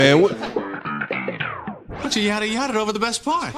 Man, But you yada over the best part.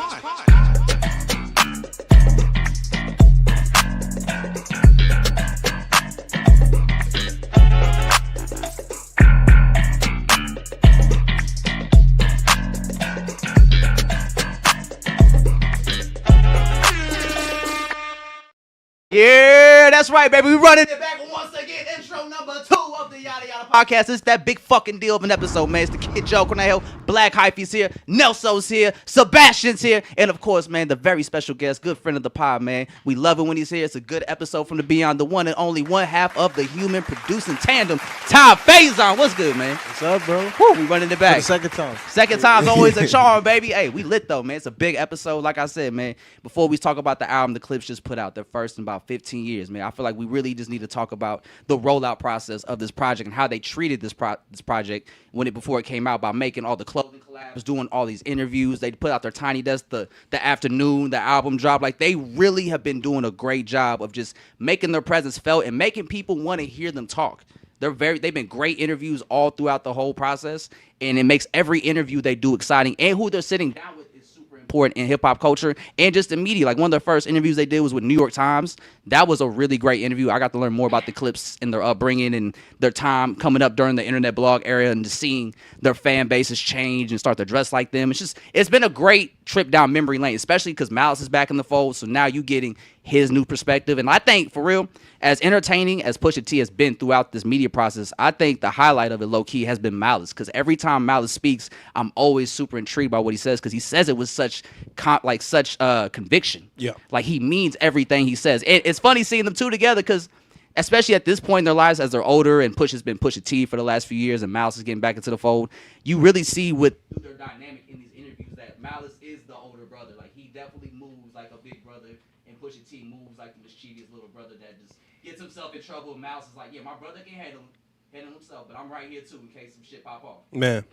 Yeah, that's right, baby. We running it back once again. Intro number 2 of the Yada Yada podcast. It's that big fucking deal of an episode, man. It's the Kid Joe Cornejo, Black Hyphy's here, Nelson's here, Sebastian's here, and of course, man, the very special guest, good friend of the pod, man. We love it when he's here. It's a good episode from the Beyond, the one and only one half of the human producing tandem, Ty Faizon. What's good, man? what's up, bro? Woo, we running it back. For the second time. Second time's always a charm, baby. Hey, we lit though, man. It's a big episode. Like I said, man, before we talk about the album the Clips just put out, their first in about 15 years, man. I feel like we really just need to talk about the rollout process of this project and how they treated this project before it came out by making all the clothing collabs, doing all these interviews. They put out their Tiny Desk the afternoon the album drop. Like, they really have been doing a great job of just making their presence felt and making people want to hear them talk. They've been great interviews all throughout the whole process, and it makes every interview they do exciting. And who they're sitting down with is super important in hip hop culture and just the media. Like, one of the first interviews they did was with New York Times. That was a really great interview. I got to learn more about the Clips and their upbringing and their time coming up during the internet blog era and just seeing their fan bases change and start to dress like them. It's been a great trip down memory lane, especially because Malice is back in the fold. So now you getting his new perspective. And I think, for real, as entertaining as Pusha T has been throughout this media process, I think the highlight of it, low-key, has been Malice. Because every time Malice speaks, I'm always super intrigued by what he says, because he says it with such conviction. Yeah. Like, he means everything he says. It's funny seeing them two together, because especially at this point in their lives, as they're older, and Push has been Pusha T for the last few years, and Malice is getting back into the fold, you really see with their dynamic in these interviews that Malice is the older brother. Like, he definitely moves like a big brother, and Pusha T moves like the mischievous little brother that just gets himself in trouble. And Malice is like, yeah, my brother can handle himself, but I'm right here too in case some shit pop off. Man.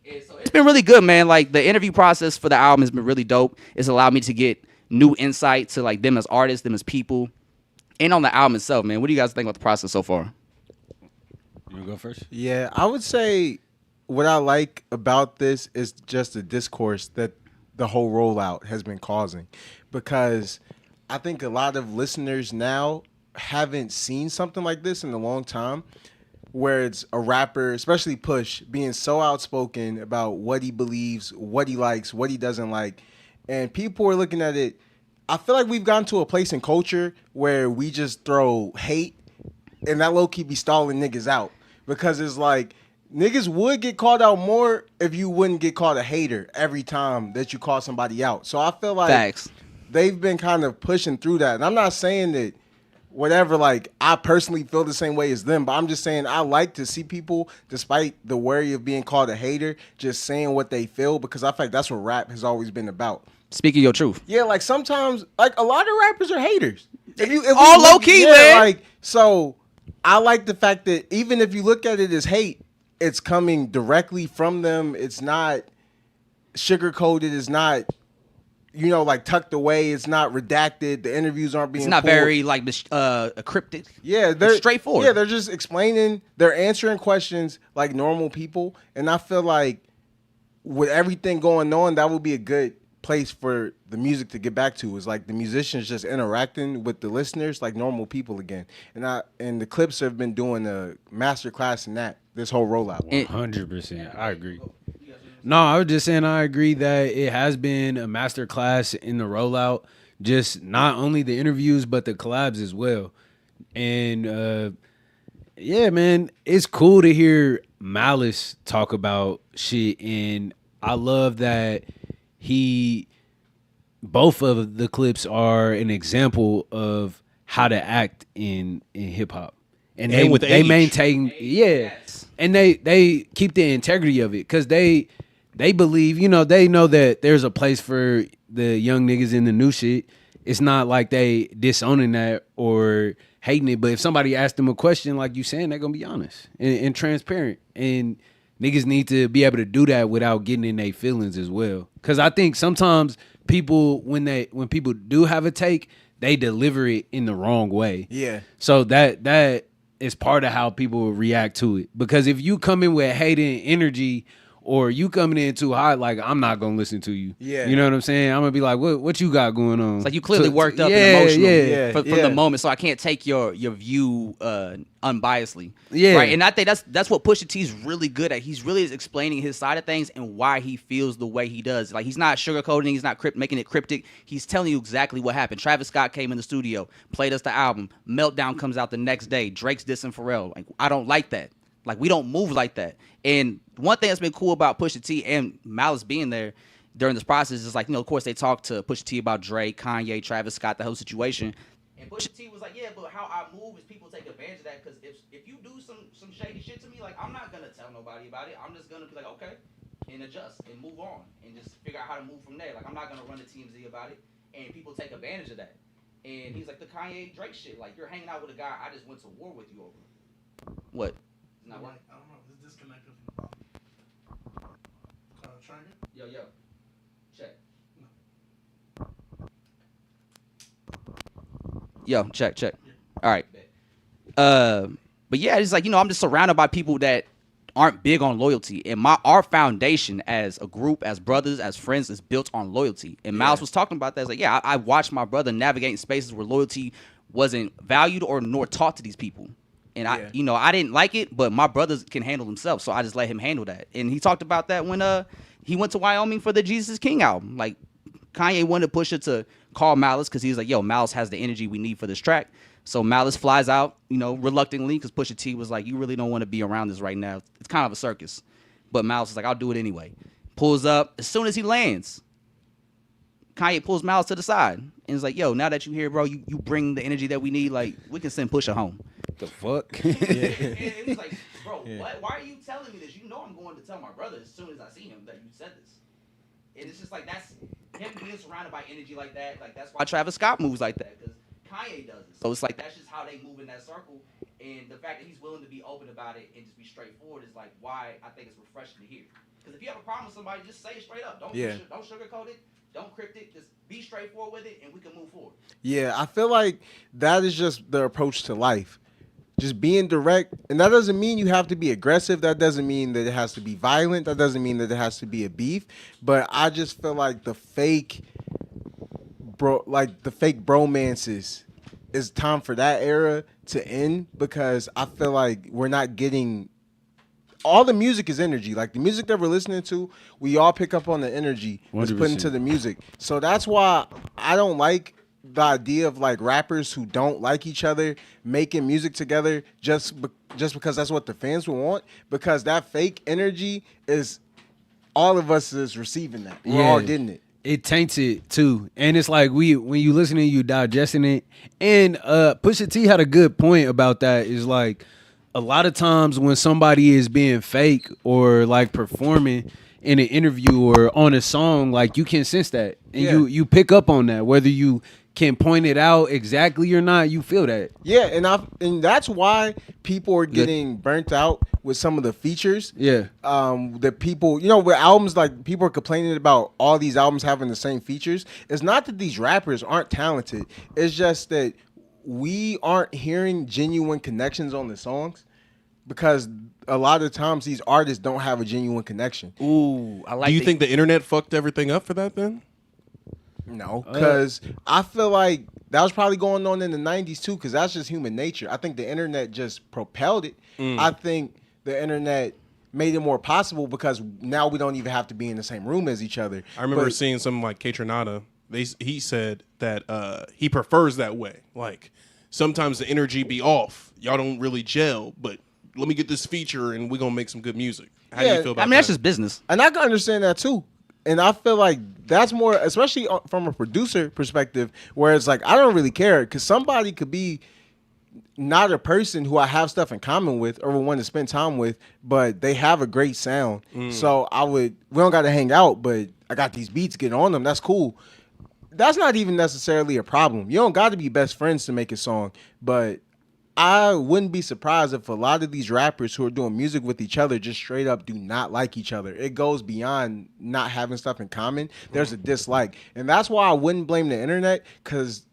And so it's been really good, man. Like, the interview process for the album has been really dope. It's allowed me to get new insight to, like, them as artists, them as people, and on the album itself, man. What do you guys think about the process so far? You want to go first? Yeah, I would say what I like about this is just the discourse that the whole rollout has been causing, because I think a lot of listeners now haven't seen something like this in a long time, where it's a rapper, especially Push, being so outspoken about what he believes, what he likes, what he doesn't like. And people are looking at it. I feel like we've gotten to a place in culture where we just throw hate, and that low-key be stalling niggas out. Because it's like, niggas would get called out more if you wouldn't get called a hater every time that you call somebody out. So I feel like Facts. They've been kind of pushing through that. And I'm not saying that whatever, like, I personally feel the same way as them, but I'm just saying I like to see people, despite the worry of being called a hater, just saying what they feel, because I feel like that's what rap has always been about. Speaking your truth. Yeah, like, sometimes, like, a lot of rappers are haters. If all low-key, man. Like, so I like the fact that even if you look at it as hate, it's coming directly from them. It's not sugar-coated. It's not, like, tucked away. It's not redacted. The interviews aren't being It's not pulled. very, like, cryptic. Yeah, they're straightforward. Yeah, they're just explaining. They're answering questions like normal people. And I feel like with everything going on, that would be a good place for the music to get back to, is like the musicians just interacting with the listeners like normal people again. And the Clips have been doing a master class in that this whole rollout. 100%. I agree. No, I was just saying I agree that it has been a master class in the rollout. Just not only the interviews, but the collabs as well. And yeah, man, it's cool to hear Malice talk about shit. And I love that both of the Clips are an example of how to act in hip hop. And they maintain, and they keep the integrity of it, because they believe, they know that there's a place for the young niggas in the new shit. It's not like they disowning that or hating it, but if somebody asks them a question, like you saying, they're gonna be honest and transparent. And niggas need to be able to do that without getting in their feelings as well. Because I think sometimes people, when people do have a take, they deliver it in the wrong way. Yeah. So that is part of how people react to it. Because if you come in with hate and energy, or you coming in too hot, like I'm not gonna listen to you. Yeah. You know what I'm saying? I'm gonna be like, what you got going on? It's like you clearly worked up and emotional from the moment, so I can't take your view unbiasedly. Yeah. Right. And I think that's what Pusha T's really good at. He's really explaining his side of things and why he feels the way he does. Like he's not sugarcoating, he's not making it cryptic. He's telling you exactly what happened. Travis Scott came in the studio, played us the album. Meltdown comes out the next day. Drake's dissing Pharrell. Like I don't like that. Like we don't move like that. And one thing that's been cool about Pusha T and Malice being there during this process is like, of course they talked to Pusha T about Drake, Kanye, Travis Scott, the whole situation. And Pusha T was like, yeah, but how I move is people take advantage of that because if you do some shady shit to me, like I'm not gonna tell nobody about it. I'm just gonna be like, okay, and adjust and move on and just figure out how to move from there. Like I'm not gonna run to TMZ about it, and people take advantage of that. And he's like the Kanye Drake shit. Like you're hanging out with a guy I just went to war with you over. What? Not working. I don't know. It's disconnected from try again? Yo. Check. Yo, check. Yeah. All right. But yeah, it's like, I'm just surrounded by people that aren't big on loyalty. And our foundation as a group, as brothers, as friends is built on loyalty. And Miles was talking about that. It's like, yeah, I watched my brother navigating spaces where loyalty wasn't valued or nor taught to these people. And I didn't like it, but my brothers can handle themselves, so I just let him handle that. And he talked about that when he went to Wyoming for the Jesus is King album. Like Kanye wanted Pusha to call Malice because he was like, yo, Malice has the energy we need for this track. So Malice flies out, reluctantly because Pusha T was like, you really don't want to be around this right now. It's kind of a circus. But Malice is like, I'll do it anyway. Pulls up. As soon as he lands, Kanye pulls Malice to the side and is like, yo, now that you're here, bro, you bring the energy that we need. Like, we can send Pusha home. The fuck? And he's like, bro, what? Why are you telling me this? You know I'm going to tell my brother as soon as I see him that you said this. And it's just like, that's him being surrounded by energy like that. Like, that's why Travis Scott moves like that, because Kanye does it. So it's like, that's just how they move in that circle. And the fact that he's willing to be open about it and just be straightforward is like why I think it's refreshing to hear. Because if you have a problem with somebody, just say it straight up. Don't sugarcoat it. Don't crypt it. Just be straightforward with it, and we can move forward. Yeah, I feel like that is just the approach to life. Just being direct, and that doesn't mean you have to be aggressive. That doesn't mean that it has to be violent. That doesn't mean that it has to be a beef. But I just feel like the fake bromances, it's time for that era to end, because I feel like we're not getting. All the music is energy. Like the music that we're listening to, we all pick up on the energy that's put into the music. So that's why I don't like the idea of like rappers who don't like each other making music together just because that's what the fans will want, because that fake energy is all of us is receiving that. We're all getting it. It taints it too. And it's like when you listening, you digesting it. And Pusha T had a good point about that. Is like a lot of times when somebody is being fake or like performing in an interview or on a song, like you can sense that. And you pick up on that, whether you can point it out exactly or not, you feel that. Yeah, and that's why people are getting burnt out with some of the features. Yeah. That people, with albums, like people are complaining about all these albums having the same features. It's not that these rappers aren't talented. It's just that we aren't hearing genuine connections on the songs, because a lot of times these artists don't have a genuine connection. Ooh, I like. Do you think the internet fucked everything up for that then? No, because I feel like that was probably going on in the 90s too, because that's just human nature. I think the internet just propelled it. I think the internet made it more possible because now we don't even have to be in the same room as each other. I remember seeing something like K-Tronada. He said that he prefers that way. Like, sometimes the energy be off. Y'all don't really gel, but let me get this feature and we're going to make some good music. How do you feel about that? I mean, that's just business. And I can understand that too. And I feel like that's more, especially from a producer perspective, where it's like, I don't really care, because somebody could be not a person who I have stuff in common with or would want to spend time with, but they have a great sound. So we don't got to hang out, but I got these beats, get on them. That's cool. That's not even necessarily a problem. You don't got to be best friends to make a song, but I wouldn't be surprised if a lot of these rappers who are doing music with each other just straight up do not like each other. It goes beyond not having stuff in common. There's a dislike. And that's why I wouldn't blame the internet, because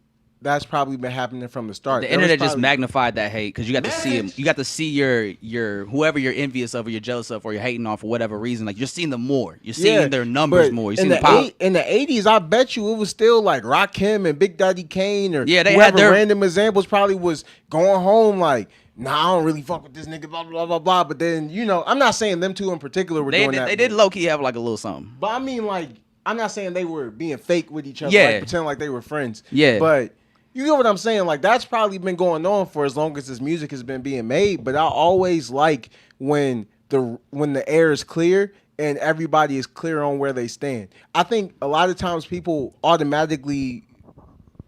that's probably been happening from the start. The internet just magnified that hate because you got to see him. You got to see your whoever you're envious of or you're jealous of or you're hating on for whatever reason. Like you're seeing them more. You're seeing their numbers more. You're seeing the power. In the 80s, I bet you it was still like Rakim and Big Daddy Kane or they whoever had their random examples probably was going home like, nah, I don't really fuck with this nigga, blah, blah, blah, blah. But then, I'm not saying them two in particular were doing that. They did low-key have like a little something. But I mean, like, I'm not saying they were being fake with each other, Yeah. like pretending like they were friends. Yeah. But you get what I'm saying? Like, that's probably been going on for as long as this music has been being made. But I always like when the air is clear and everybody is clear on where they stand. I think a lot of times people automatically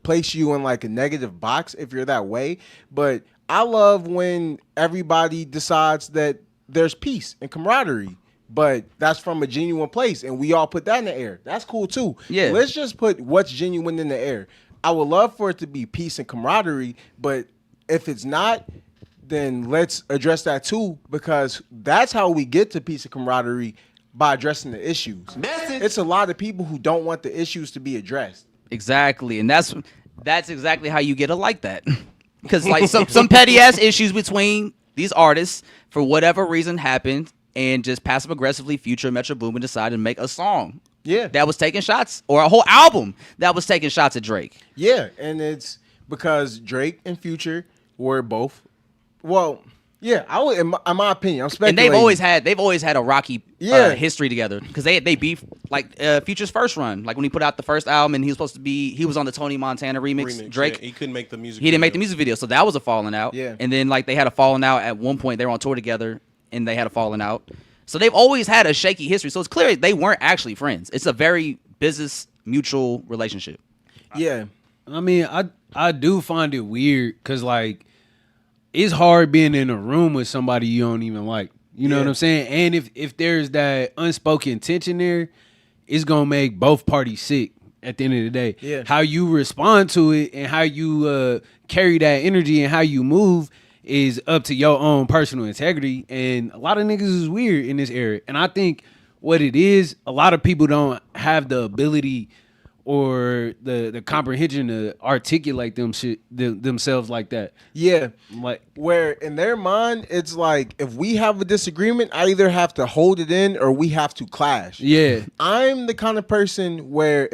place you in like a negative box if you're that way. But I love when everybody decides that there's peace and camaraderie. But that's from a genuine place, and we all put that in the air. That's cool too. Yeah. Let's just put what's genuine in the air. I would love for it to be peace and camaraderie, but if it's not, then let's address that too, because that's how we get to peace and camaraderie, by addressing the issues. It's a lot of people who don't want the issues to be addressed. Exactly, and that's exactly how you get a like that. Because like some petty ass issues between these artists for whatever reason happened, and just passive aggressively Future and Metro Boomin decided to make a song. Yeah. That was taking shots, or a whole album that was taking shots at Drake. Yeah, and it's because Drake and Future were both, well, yeah, I would, in my opinion, I'm speculating. And they've always had a rocky history together, because they beef like Future's first run, like when he put out the first album and he was on the Tony Montana remix. Drake, he couldn't make the music. He didn't make the music video, so that was a falling out. Yeah, and then like they had a falling out at one point. They were on tour together and they had a falling out. So they've always had a shaky history. So it's clear they weren't actually friends. It's a very business mutual relationship. Yeah. I mean, I do find it weird because, like, it's hard being in a room with somebody you don't even like. You know what I'm saying? And if there's that unspoken tension there, it's going to make both parties sick at the end of the day. Yeah. How you respond to it and how you carry that energy and how you move is up to your own personal integrity. And a lot of niggas is weird in this era. And I think what it is, a lot of people don't have the ability or the comprehension to articulate themselves like that. Yeah. Like, where in their mind, it's like, if we have a disagreement, I either have to hold it in or we have to clash. Yeah. I'm the kind of person where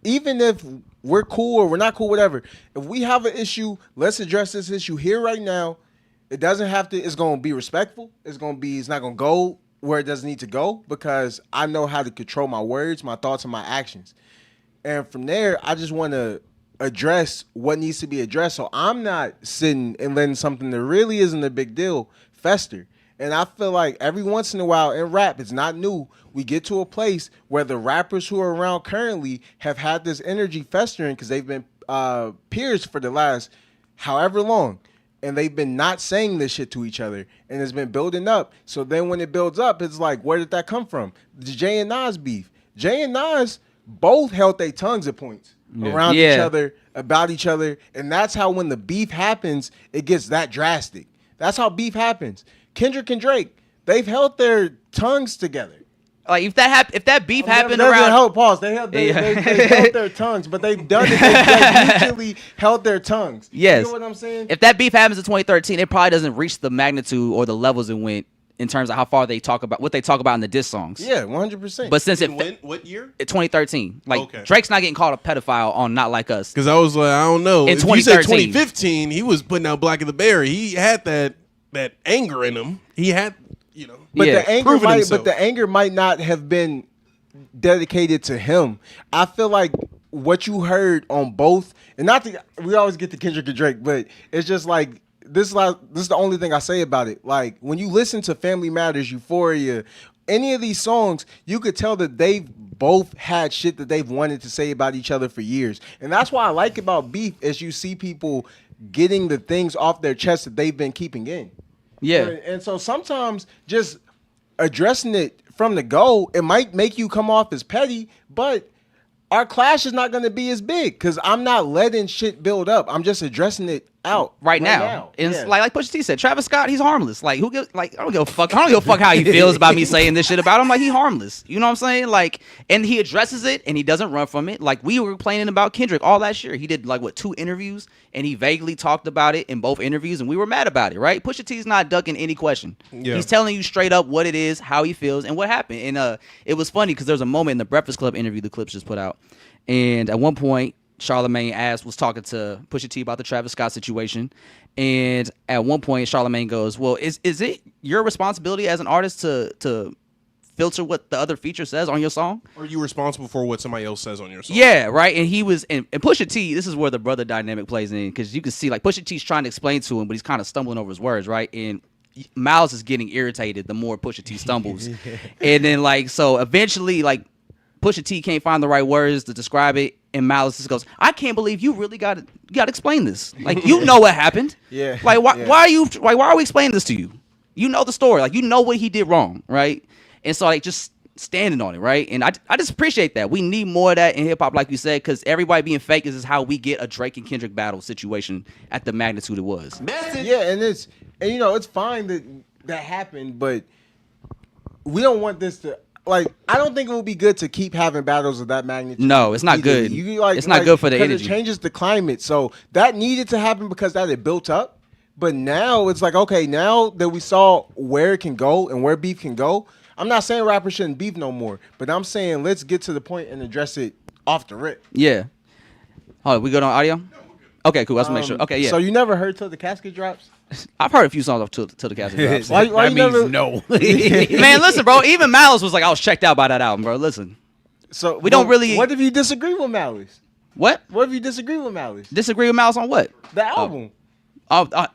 even if we're cool or we're not cool, whatever, if we have an issue, let's address this issue here right now. It doesn't have to, it's going to be respectful. It's not going to go where it doesn't need to go, because I know how to control my words, my thoughts, and my actions. And from there, I just want to address what needs to be addressed. So I'm not sitting and letting something that really isn't a big deal fester. And I feel like every once in a while in rap, it's not new, we get to a place where the rappers who are around currently have had this energy festering because they've been peers for the last however long. And they've been not saying this shit to each other. And it's been building up. So then when it builds up, it's like, where did that come from? The Jay and Nas beef. Jay and Nas both held their tongues at points around each other, about each other. And that's how when the beef happens, it gets that drastic. That's how beef happens. Kendrick and Drake, they've held their tongues together. Like if that beef happened They around, they held their tongues, but they've done it. They mutually held their tongues. Yes. You know what I'm saying? If that beef happens in 2013, it probably doesn't reach the magnitude or the levels it went in terms of how far they talk about what they talk about in the diss songs. Yeah, 100%. But since what year? 2013, like Okay. Drake's not getting called a pedophile on Not Like Us. Because I was like, I don't know. In If you said 2013. 2015, he was putting out Black of the Berry. He had that anger in him. He had, But Yeah. the anger might not have been dedicated to him. I feel like what you heard on both, and not that we always get to Kendrick and Drake, but it's just like this is the only thing I say about it. Like when you listen to Family Matters, Euphoria, any of these songs, you could tell that they've both had shit that they've wanted to say about each other for years. And that's why I like about beef is you see people getting the things off their chest that they've been keeping in. Yeah. And so sometimes just addressing it from the go, it might make you come off as petty, but our clash is not going to be as big because I'm not letting shit build up. I'm just addressing it out right now. And Yeah. it's like Pusha T said, Travis Scott, he's harmless. Like who gives like I don't give a fuck. I don't give a fuck how he feels about me saying this shit about him. Like he harmless. You know what I'm saying? Like, and he addresses it and he doesn't run from it. Like we were complaining about Kendrick all last year. He did like 2 interviews and he vaguely talked about it in both interviews and we were mad about it, right? Pusha T's not ducking any question. Yeah. He's telling you straight up what it is, how he feels, and what happened. And it was funny because there was a moment in the Breakfast Club interview the Clips just put out. And at one point, Charlamagne was talking to Pusha T about the Travis Scott situation. And at one point, Charlamagne goes, well, is it your responsibility as an artist to filter what the other feature says on your song? Or are you responsible for what somebody else says on your song? Yeah, right. And he was, and Pusha T, this is where the brother dynamic plays in, because you can see, like, Pusha T's trying to explain to him, but he's kind of stumbling over his words, right? And Miles is getting irritated the more Pusha T stumbles. And then, like, so eventually, like, Pusha T can't find the right words to describe it, and Miles just goes, "I can't believe you really got to explain this. Like, you know what happened. Yeah. Like, why are we explaining this to you? You know the story. Like, you know what he did wrong, right? And so, like, just standing on it, right? And I just appreciate that. We need more of that in hip hop, like you said, because everybody being fake is how we get a Drake and Kendrick battle situation at the magnitude it was. Yeah, and you know it's fine that happened, but we don't want this to. Like, I don't think it would be good to keep having battles of that magnitude. No, it's not good. It's not good for the energy. It changes the climate. So that needed to happen because that had built up. But now it's like, okay, now that we saw where it can go and where beef can go, I'm not saying rappers shouldn't beef no more, but I'm saying let's get to the point and address it off the rip. Yeah. Oh, we good on audio? Okay, cool. Let's make sure. Okay, yeah. So you never heard Till the Casket Drops? I've heard a few songs till the casket drops. Why that you means never? no. Man, listen, bro. Even Malice was like, I was checked out by that album, bro. Listen. So We don't really- What if you disagree with Malice? What? What if you disagree with Malice? Disagree with Malice on what? The album.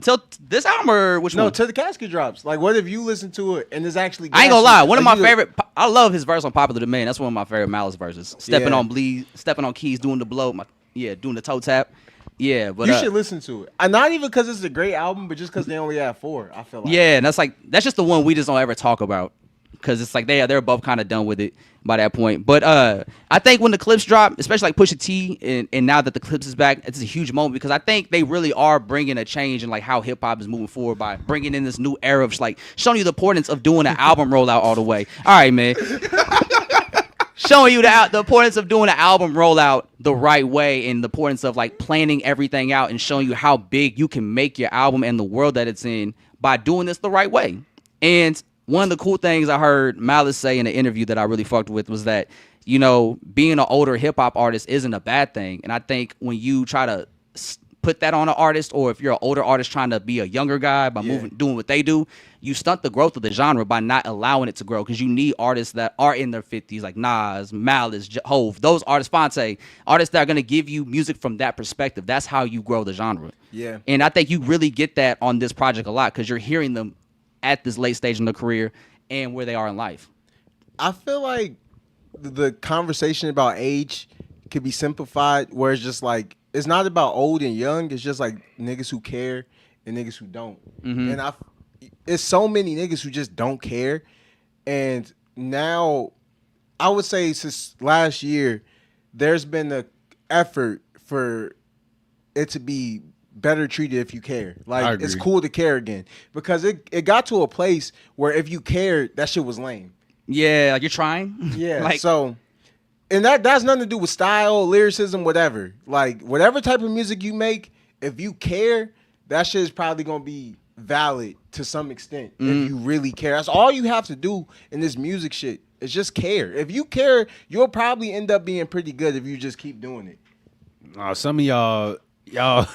Till this album or which No, one? Till the Casket Drops. Like, what if you listen to it and it's actually? I ain't gonna lie. One of my you- favorite. I love his verse on "Popular Demand." That's one of my favorite Malice verses. Stepping Yeah. on bleed, stepping on keys, doing the blow. Doing the toe tap. Yeah, but You should listen to it. Not even because it's a great album, but just because they only have 4. I feel like. yeah, and that's just the one we just don't ever talk about because it's like they're both kind of done with it by that point. But I think when the Clips drop, especially like Pusha T, and now that the Clips is back, it's a huge moment because I think they really are bringing a change in like how hip hop is moving forward by bringing in this new era of like showing you the importance of doing an album rollout all the way. All right, man. Showing you the importance of doing an album rollout the right way and the importance of like planning everything out and showing you how big you can make your album and the world that it's in by doing this the right way. And one of the cool things I heard Malice say in an interview that I really fucked with was that, you know, being an older hip hop artist isn't a bad thing. And I think when you try to put that on an artist, or if you're an older artist trying to be a younger guy by doing what they do, you stunt the growth of the genre by not allowing it to grow because you need artists that are in their 50s like Nas, Malice, Hove, those artists, Fonte, artists that are going to give you music from that perspective. That's how you grow the genre. Yeah. And I think you really get that on this project a lot because you're hearing them at this late stage in their career and where they are in life. I feel like the conversation about age could be simplified where it's just like, it's not about old and young. It's just like niggas who care and niggas who don't. Mm-hmm. And it's so many niggas who just don't care. And now, I would say since last year, there's been an effort for it to be better treated if you care. Like, it's cool to care again. Because it got to a place where if you cared, that shit was lame. Yeah, like you're trying. Yeah, like, so... And that's nothing to do with style, lyricism, whatever. Like, whatever type of music you make, if you care, that shit is probably going to be valid to some extent if you really care. That's all you have to do in this music shit is just care. If you care, you'll probably end up being pretty good if you just keep doing it. Some of y'all gonna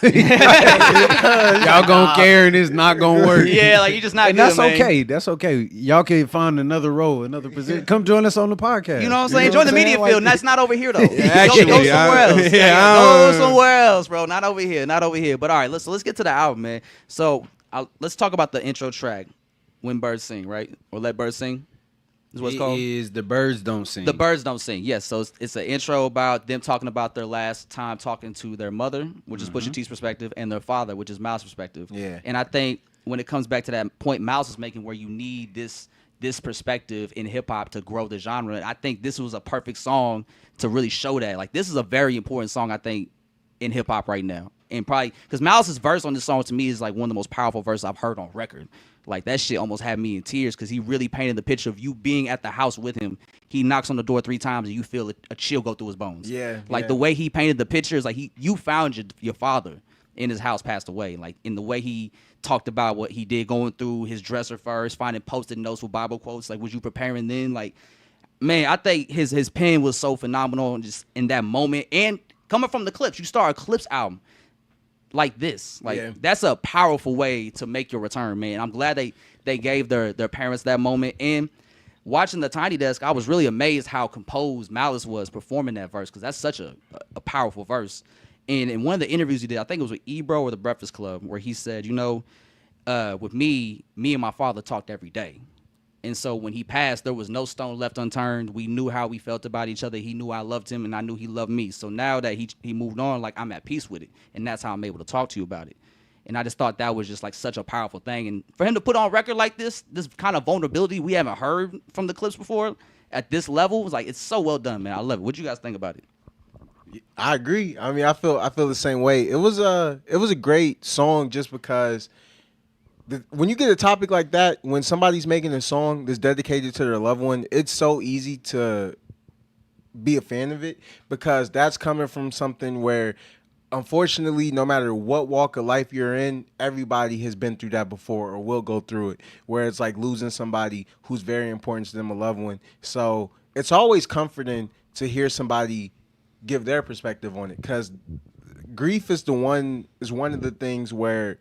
care and it's not gonna work. yeah, like you're just not And good, that's man. okay. That's okay. Y'all can find another role, another position. Come join us on the podcast. You know what I'm saying? know Join the I'm media saying? field. That's not over here though. actually, go somewhere else. yeah, Go somewhere else, bro. Not over here. Not over here. But all right, let's get to the album, man. So let's talk about the intro track, "When Birds Sing," right? Or "Let Birds Sing." Is what it's called. It is The Birds Don't Sing. The Birds Don't Sing. Yes. So it's an intro about them talking about their last time talking to their mother, which is Pusha T's perspective, and their father, which is Miles' perspective. Yeah. And I think when it comes back to that point Miles is making, where you need this perspective in hip hop to grow the genre, I think this was a perfect song to really show that. Like, this is a very important song, I think, in hip hop right now. and probably because Malice's verse on this song to me is like one of the most powerful verses I've heard on record. Like that shit almost had me in tears because he really painted the picture of you being at the house with him. He knocks on the door 3 times and you feel a chill go through his bones. Yeah, like the way he painted the picture is like you found your father in his house passed away. Like in the way he talked about what he did going through his dresser first, finding post-it notes with Bible quotes. Like was you preparing then? Like man, I think his pen was so phenomenal and just in that moment and coming from the Clips. You start a Clips album like this. Like that's a powerful way to make your return, man. I'm glad they gave their parents that moment. And watching the Tiny Desk, I was really amazed how composed Malice was performing that verse because that's such a powerful verse. And in one of the interviews he did, I think it was with Ebro or The Breakfast Club, where he said, with me and my father talked every day. And so when he passed, there was no stone left unturned. We knew how we felt about each other. He knew I loved him, and I knew he loved me. So now that he moved on, like I'm at peace with it, and that's how I'm able to talk to you about it. And I just thought that was just like such a powerful thing. And for him to put on record like this kind of vulnerability we haven't heard from the Clips before at this level, was like it's so well done, man. I love it. What do you guys think about it? I agree. I mean, I feel the same way. It was a great song just because when you get a topic like that, when somebody's making a song that's dedicated to their loved one, it's so easy to be a fan of it because that's coming from something where, unfortunately, no matter what walk of life you're in, everybody has been through that before or will go through it, where it's like losing somebody who's very important to them, a loved one. So it's always comforting to hear somebody give their perspective on it because grief is one of the things where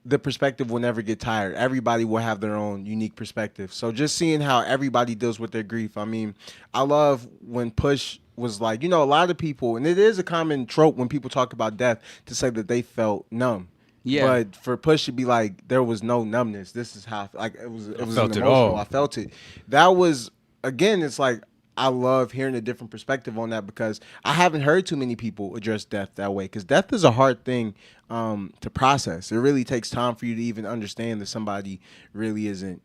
the perspective will never get tired. Everybody will have their own unique perspective. So just seeing how everybody deals with their grief. I mean, I love when Push was like, a lot of people, and it is a common trope when people talk about death to say that they felt numb. Yeah. But for Push to be like, there was no numbness. This is how, like, it was felt emotional. it all. I felt it. That was, again, it's like, I love hearing a different perspective on that because I haven't heard too many people address death that way because death is a hard thing to process. It really takes time for you to even understand that somebody really isn't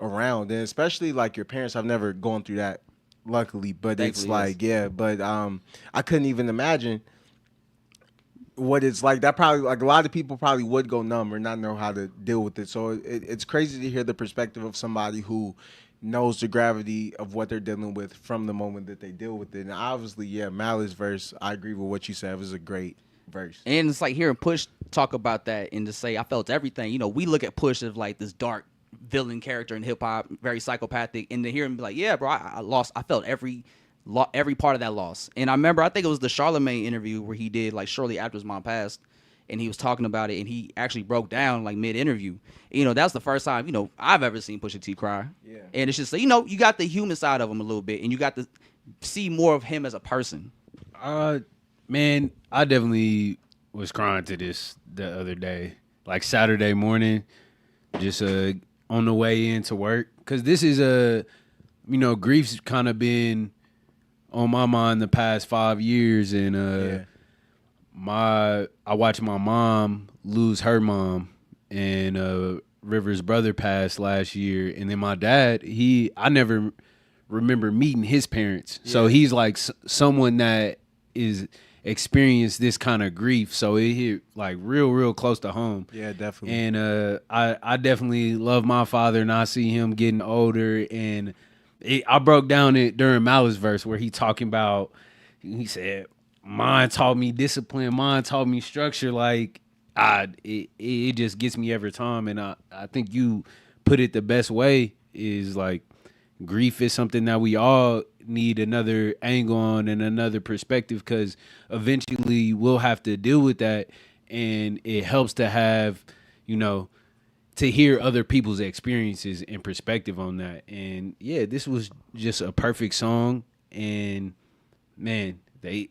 around. And especially like your parents, I've never gone through that, luckily. But it's like, I couldn't even imagine what it's like. That probably, like a lot of people probably would go numb or not know how to deal with it. So it's crazy to hear the perspective of somebody who knows the gravity of what they're dealing with from the moment that they deal with it. And obviously, Malice's verse, I agree with what you said. It was a great verse. And it's like hearing Push talk about that and to say, I felt everything. We look at Push as like this dark villain character in hip hop, very psychopathic. And to hear him be like, yeah, bro, I felt every part of that loss. And I remember, I think it was the Charlemagne interview where he did like shortly after his mom passed. And he was talking about it, and he actually broke down like mid-interview. That was the first time, I've ever seen Pusha T cry. Yeah. And it's just, you got the human side of him a little bit, and you got to see more of him as a person. Man, I definitely was crying to this the other day, like Saturday morning, just on the way into work, because this is grief's kind of been on my mind the past 5 years, and I watched my mom lose her mom, and River's brother passed last year, and then my dad, I never remember meeting his parents, so he's like someone that is experienced this kind of grief, so it hit like real close to home. Yeah, definitely. And I definitely love my father, and I see him getting older, and I broke down it during Malice's verse where he said, mine taught me discipline. Mine taught me structure. Like, it just gets me every time. And I think you put it the best way is like grief is something that we all need another angle on and another perspective because eventually we'll have to deal with that. And it helps to have, to hear other people's experiences and perspective on that. And this was just a perfect song. And man, They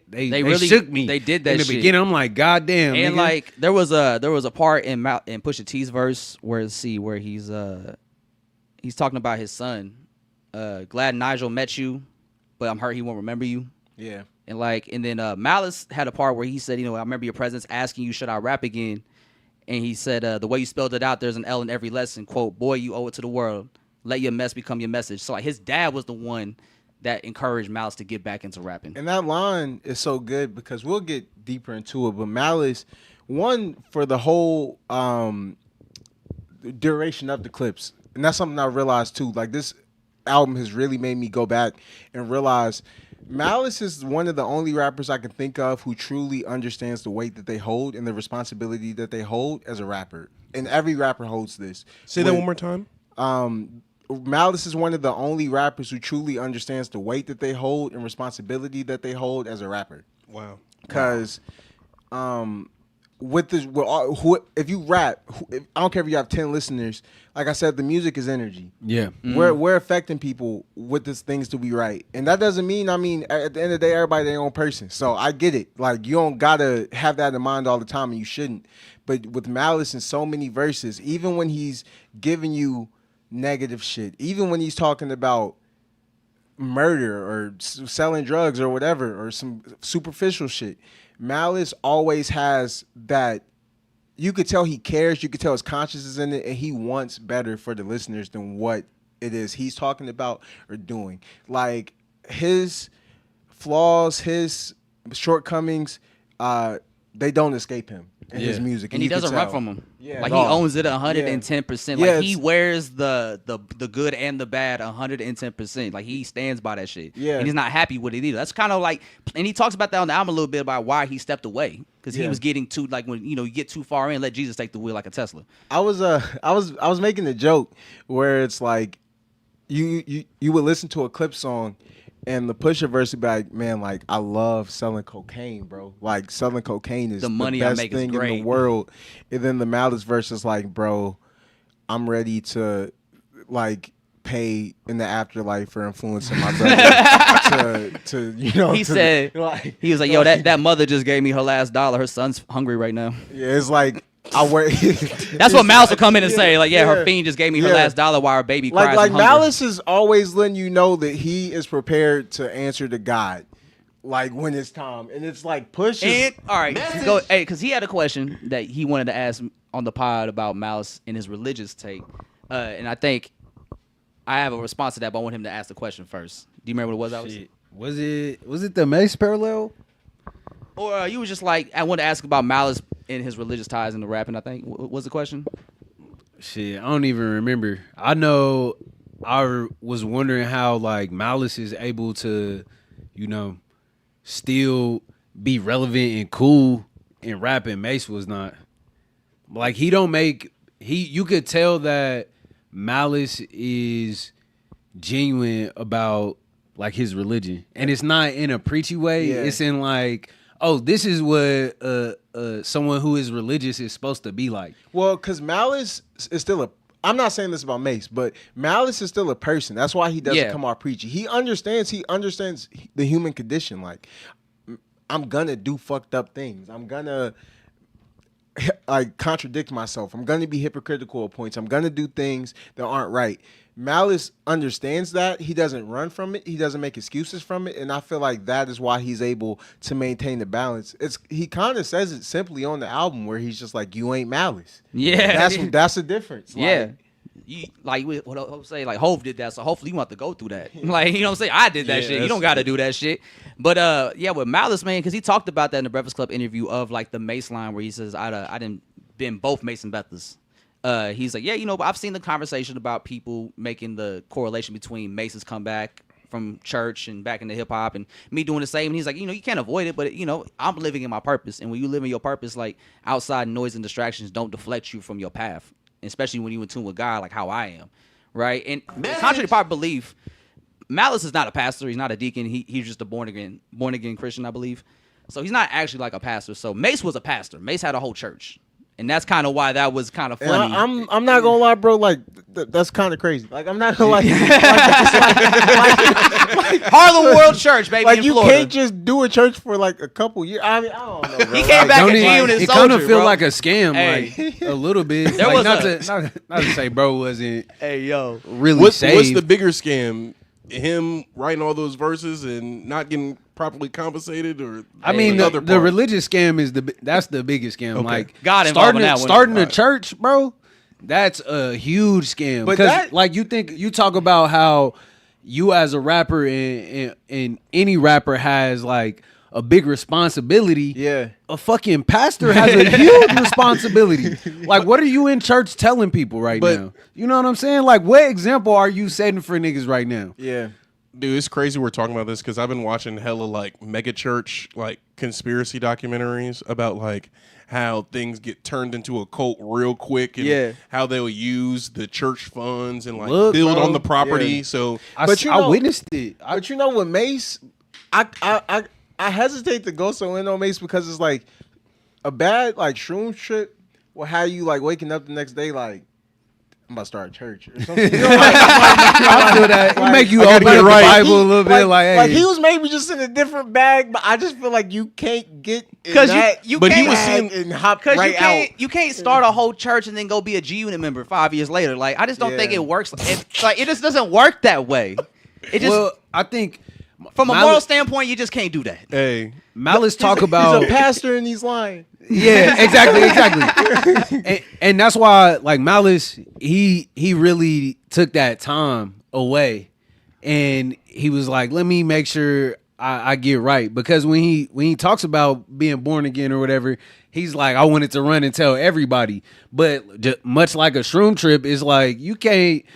really shook me. They did that in the shit. beginning. I'm like, God damn. And nigga. like there was a part in Pusha T's verse where he's talking about his son. Glad Nigel met you, but I'm hurt he won't remember you. Yeah. And then Malice had a part where he said, I remember your presence asking you, should I rap again? And he said, the way you spelled it out, there's an L in every lesson. Quote, boy, you owe it to the world. Let your mess become your message. So like his dad was the one that encouraged Malice to get back into rapping. And that line is so good because we'll get deeper into it. But Malice, one, for the whole duration of the clips, and that's something I realized too. Like, this album has really made me go back and realize Malice is one of the only rappers I can think of who truly understands the weight that they hold and the responsibility that they hold as a rapper. And every rapper holds this. Say that one more time. Malice is one of the only rappers who truly understands the weight that they hold and responsibility that they hold as a rapper. Wow. Because with this, if you rap, I don't care if you have 10 listeners. Like I said, the music is energy. Yeah. We're affecting people with these things to be right. And that doesn't mean, at the end of the day, everybody their own person. So I get it. Like, you don't got to have that in mind all the time, and you shouldn't. But with Malice in so many verses, even when he's giving you negative shit, even when he's talking about murder or selling drugs or whatever, or some superficial shit, Malice always has that. You could tell he cares. You could tell his conscience is in it, and he wants better for the listeners than what it is he's talking about or doing. Like, his flaws, his shortcomings, they don't escape him in his music, and he doesn't run from them. Yeah, like, he owns it 110%. Yeah, Like, he wears the good and the bad 110%. Like, he stands by that shit. Yeah, and he's not happy with it either. That's kind of like, and he talks about that on the album a little bit about why he stepped away, because he was getting too, like, when you get too far in, let Jesus take the wheel like a Tesla. I was making a joke where it's like you would listen to a clip song. And the Pusha verse would be like, man, like, I love selling cocaine, bro. Like, selling cocaine is the money best I make thing is great in the world. And then the Malice verse is like, bro, I'm ready to, like, pay in the afterlife for influencing my brother He said, like, he was like, yo, that mother just gave me her last $1. Her son's hungry right now. Yeah, it's like, I work. That's what Malice will come in and say. Like, her fiend just gave me her last $1 while her baby cries. Like Malice is always letting you know that he is prepared to answer to God, like, when it's time. And it's like, Push is, all right, go. Hey, because he had a question that he wanted to ask on the pod about Malice and his religious take. And I think I have a response to that, but I want him to ask the question first. Do you remember what it was? Was it the Mace parallel? Or you was just like, I wanted to ask about Malice and his religious ties into rapping, I think. What was the question? Shit, I don't even remember. I know I was wondering how, like, Malice is able to, still be relevant and cool in rap, and Mace was not. Like, you could tell that Malice is genuine about, like, his religion. And it's not in a preachy way. Yeah. It's in, like, oh, this is what someone who is religious is supposed to be like. Well, because Malice is still I'm not saying this about Mace, but Malice is still a person. That's why he doesn't come out preachy. He understands the human condition. Like, I'm gonna do fucked up things. I'm gonna, like, contradict myself. I'm gonna be hypocritical at points. I'm gonna do things that aren't right. Malice understands that. He doesn't run from it. He doesn't make excuses from it. And I feel like that is why he's able to maintain the balance. He kind of says it simply on the album where he's just like, you ain't Malice. Yeah. That's the difference. Yeah. Like what I say, like, Hov did that, so hopefully you want to go through that. Like, you know what I'm saying? I did that shit. You don't got to do that shit. But with Malice, man, because he talked about that in the Breakfast Club interview of, like, the Mace line where he says, I didn't been both Mace and Bethers. He's like, but I've seen the conversation about people making the correlation between Mace's comeback from church and back into hip hop and me doing the same. And he's like, you can't avoid it, but I'm living in my purpose. And when you live in your purpose, like, outside noise and distractions don't deflect you from your path, especially when you in tune with God, like how I am, right? And contrary to popular belief, Malice is not a pastor. He's not a deacon. He's just a born again Christian, I believe. So he's not actually like a pastor. So Mace was a pastor. Mace had a whole church. And that's kind of why that was kind of funny. I'm not gonna lie, bro. Like, that's kind of crazy. Like, I'm not gonna like Harlem World Church, baby. Like, in you Florida. can't just do a church for like a couple years. I mean, I don't know, bro. He came back and genuine and it soldier, kind of feel bro. like a scam, like a little bit. There like, was not to say bro wasn't really What's saved. the bigger scam? Him writing all those verses and not getting properly compensated, or the religious scam is that's the biggest scam. Okay. Like, God involved in that one. starting a church, bro. That's a huge scam. But Because, like, you talk about how you as a rapper and any rapper has like a big responsibility. Yeah. A fucking pastor has a huge responsibility. Like, what are you in church telling people right now? You know what I'm saying? Like, what example are you setting for niggas right now? Yeah. Dude, it's crazy we're talking about this because I've been watching hella like mega church like conspiracy documentaries about like how things get turned into a cult real quick and how they'll use the church funds and like build on the property. Yeah. So I witnessed it. But you know what, Mace, I hesitate to go so in on Mace because it's like a bad like shroom trip will have you like waking up the next day like I'm about to start a church or something. You know, I feel that. It make you open up the Bible a little bit like, hey. Like he was maybe just in a different bag, but I just feel like you can't get because you but can't he was seeing and hop right out. You can't start a whole church and then go be a G Unit member 5 years later. Like I just don't think it works. It just doesn't work that way. It just well, I think from a moral standpoint, you just can't do that. Hey, Malice talk about he's a pastor and he's lying. Yeah, exactly. and that's why, like Malice, he really took that time away, and he was like, "Let me make sure I get right." Because when he talks about being born again or whatever, he's like, "I wanted to run and tell everybody." But just, much like a shroom trip, it's like you can't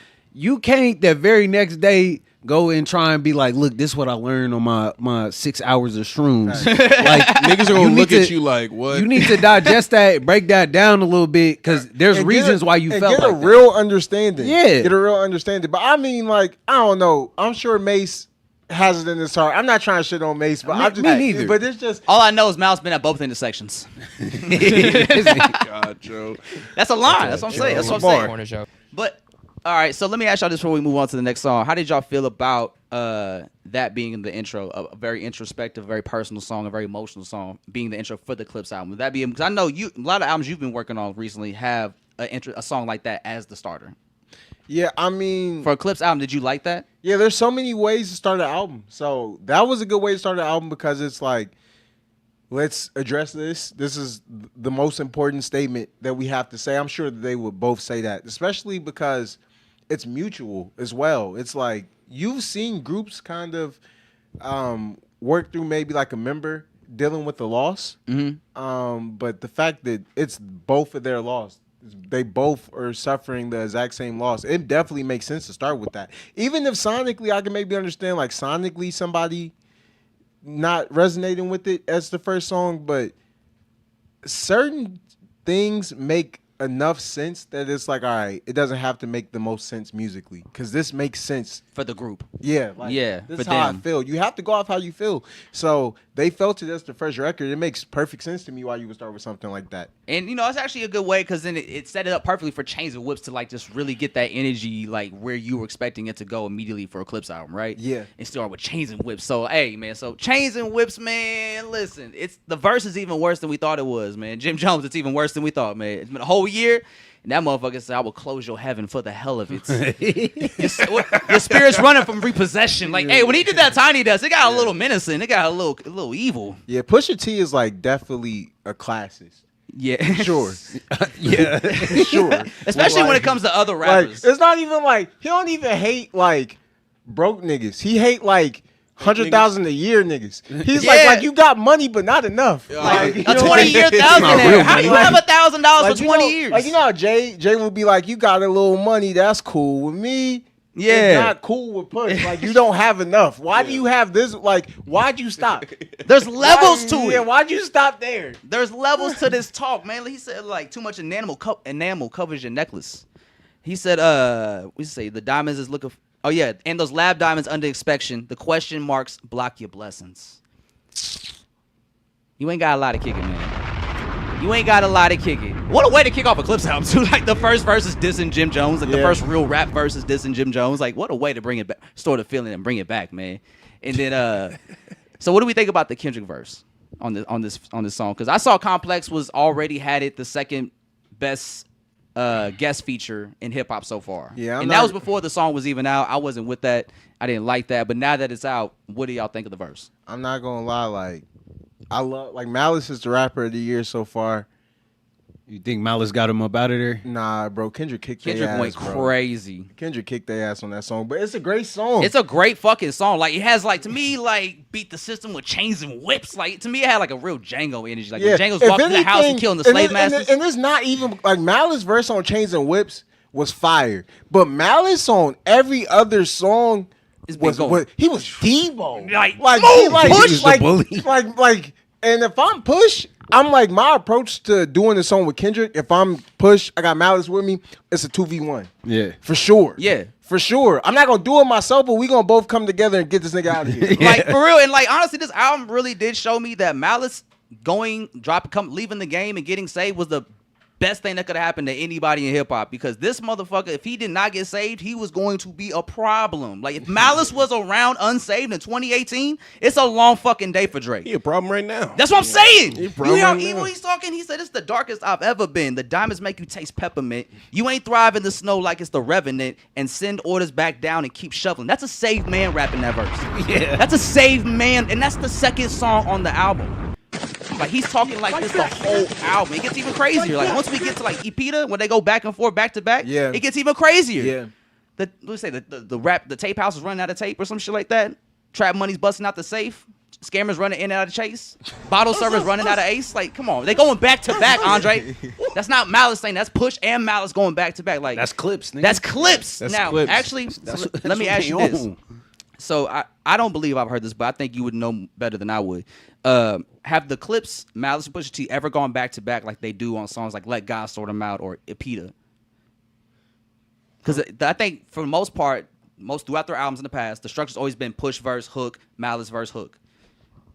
that very next day go and try and be like, look, this is what I learned on my 6 hours of shrooms. Like niggas are gonna look at you like, what? You need to digest that, break that down a little bit, because there's reasons why you felt get like a real understanding. Yeah, get a real understanding. But I mean, like, I don't know. I'm sure Mace has it in his heart. I'm not trying to shit on Mace, but I'm just me neither. But it's just all I know is Mal's been at both intersections. God, Joe. That's a lie. That's what I'm saying. That's what I'm saying. Corner show. But all right, so let me ask y'all this before we move on to the next song. How did y'all feel about that being the intro, a very introspective, very personal song, a very emotional song, being the intro for the Clips album? Would that be, because I know a lot of albums you've been working on recently have a song like that as the starter. Yeah, I mean, for a Clips album, did you like that? Yeah, there's so many ways to start an album. So that was a good way to start an album because it's like, let's address this. This is the most important statement that we have to say. I'm sure that they would both say that, especially because it's mutual as well. It's like you've seen groups kind of work through maybe like a member dealing with the loss. Mm-hmm. But the fact that it's both of their loss, they both are suffering the exact same loss. It definitely makes sense to start with that. Even if sonically, I can maybe understand like sonically somebody not resonating with it as the first song, but certain things make enough sense that it's like, all right, it doesn't have to make the most sense musically because this makes sense for the group. Yeah, like, yeah, this is how I feel. You have to go off how you feel. So they felt it as the first record. It makes perfect sense to me why you would start with something like that. And it's actually a good way because then it set it up perfectly for Chains and Whips to like just really get that energy like where you were expecting it to go immediately for a Clips album, right? Yeah. And start with Chains and Whips. So hey man, Chains and Whips, man, listen, it's the verse is even worse than we thought it was, man. Jim Jones, it's even worse than we thought, man. It's been a whole year. And that motherfucker said, I will close your heaven for the hell of it. Your spirit's running from repossession. Like, hey, when he did that Tiny Desk, it got a little menacing. It got a little evil. Yeah, Pusha T is like definitely a classist. Yeah. Sure. Yeah. Sure. Especially when it comes to other rappers. Like, it's not even like, he don't even hate like broke niggas. He hate like 100,000 a year niggas. He's like you got money, but not enough. Like, a 20-year $1,000. How do you have $1,000 for 20 years? Like, you know how Jay would be like, you got a little money, that's cool. With me, it's not cool with Push. Like, you don't have enough. Why do you have this? Like, why'd you stop? There's levels to it. Yeah, why'd you stop there? There's levels to this talk, man. He said, like, too much enamel covers your necklace. He said, we say the diamonds is looking. Oh, yeah, and those lab diamonds under inspection, the question marks block your blessings. You ain't got a lot of kicking, man. You ain't got a lot of kicking. What a way to kick off a Clips album, too. Like, the first verse is dissing Jim Jones. Like, the first real rap verse is dissing Jim Jones. Like, what a way to bring it back, store the feeling and bring it back, man. And then, so what do we think about the Kendrick verse on this song? Because I saw Complex was already had it the second best guest feature in hip hop so far. Yeah, that was before the song was even out. I wasn't with that. I didn't like that. But now that it's out, what do y'all think of the verse? I'm not gonna lie, like I love Malice is the rapper of the year so far. You think Malice got him up out of there? Nah, bro. Kendrick kicked their Kendrick ass, went bro. crazy. Kendrick kicked their ass on that song, but it's a great song. It's a great fucking song. Like, it has, like, to me, like, beat the system with chains and whips. Like, to me, it had, like, a real Django energy. Like, when Django's If walking to the house and killing the slave masters. And it's not even, like, Malice verse on Chains and Whips was fire. But Malice on every other song he was Debo. Push. And if I'm Push, I'm like, my approach to doing the song with Kendrick, if I'm Push, I got Malice with me, it's a 2v1. Yeah. For sure. Yeah. For sure. I'm not going to do it myself, but we going to both come together and get this nigga out of here. Like, for real. And, like, honestly, this album really did show me that Malice leaving the game and getting saved was the best thing that could have happened to anybody in hip-hop, because this motherfucker, if he did not get saved, he was going to be a problem. Like, if Malice was around unsaved in 2018, it's a long fucking day for Drake. He a problem right now. That's what I'm saying. You problem hear how right evil now. he's talking? He said, it's the darkest I've ever been. The diamonds make you taste peppermint. You ain't thrive in the snow like it's the Revenant, and send orders back down and keep shoveling. That's a saved man rapping that verse. Yeah. That's a saved man, and that's the second song on the album. Like, he's talking like this the whole album. It gets even crazier. Like, once we get to, like, Epita, when they go back and forth, back to back, Yeah. it gets even crazier. Yeah. The tape house is running out of tape or some shit like that. Trap money's busting out the safe. Scammers running in and out of Chase. Bottle servers running out of Ace. Like, come on. They going back to back, Andre. That's not Malice saying. That's Push and Malice going back to back. Like, That's Clips, nigga. that's Clips. That's Now, Clips. actually, let me what ask they you this. own. So I don't believe I've heard this, but I think you would know better than I would. Have the Clips, Malice and Pusha T, ever gone back to back like they do on songs like Let God Sort Them Out or Epita? Because I think for the most part, throughout their albums in the past, the structure's always been Push verse, hook, Malice verse, hook.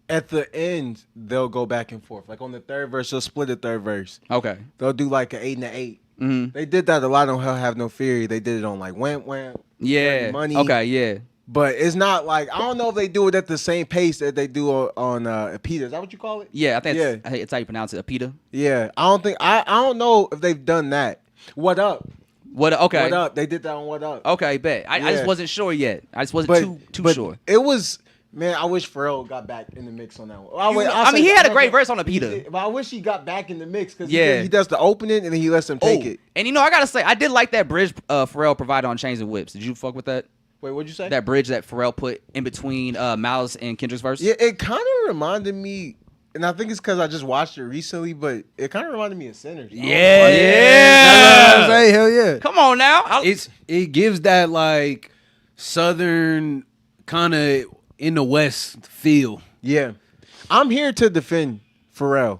At the end, they'll go back and forth. Like on the third verse, they'll split the third verse. Okay. They'll do like an 8 and an 8. Mm-hmm. They did that a lot on Hell Have No Fury. They did it on like Wham, Yeah. Money. Okay, yeah. But it's not like, I don't know if they do it at the same pace that they do on Epita. Is that what you call it? Yeah, I think it's how you pronounce it, Epita. Yeah. I don't know if they've done that. What Up? Okay. What Up? They did that on What Up. Okay, bet. I just Yeah. wasn't sure yet. I just wasn't too but sure. It was, man, I wish Pharrell got back in the mix on that one. I mean, he had a great verse on Epita. But I wish he got back in the mix because Yeah. he does the opening and then he lets them take it. And I gotta say, I did like that bridge Pharrell provided on Chains and Whips. Did you fuck with that? Wait, what'd you say? That bridge that Pharrell put in between Malice and Kendrick's verse? Yeah, it kind of reminded me, and I think it's because I just watched it recently, but it kind of reminded me of Sinners. Yeah. That's what I'm saying. Hell yeah. Come on now. It gives that like southern kind of in the West feel. Yeah. I'm here to defend Pharrell.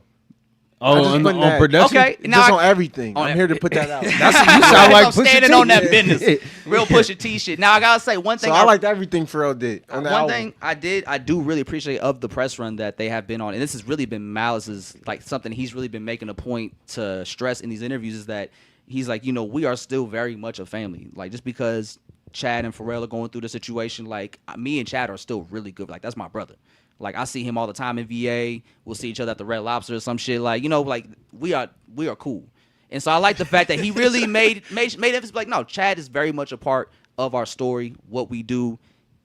I just on put that- production. Okay. Now Just I- on everything. on I'm here to put that out. That's what you sound like. I'm Pusha standing T. on that Yeah. business. Real Pusha T shit. Now I gotta say one thing. So I liked everything Pharrell did on the One album. thing I do really appreciate of the press run that they have been on, and this has really been Malice's, like, something he's really been making a point to stress in these interviews, is that he's like, we are still very much a family. Like, just because Chad and Pharrell are going through the situation, like, me and Chad are still really good. Like, that's my brother. Like, I see him all the time in VA. We'll see each other at the Red Lobster or some shit. Like, like, we are cool. And so I like the fact that he really made emphasis, like, no, Chad is very much a part of our story, what we do.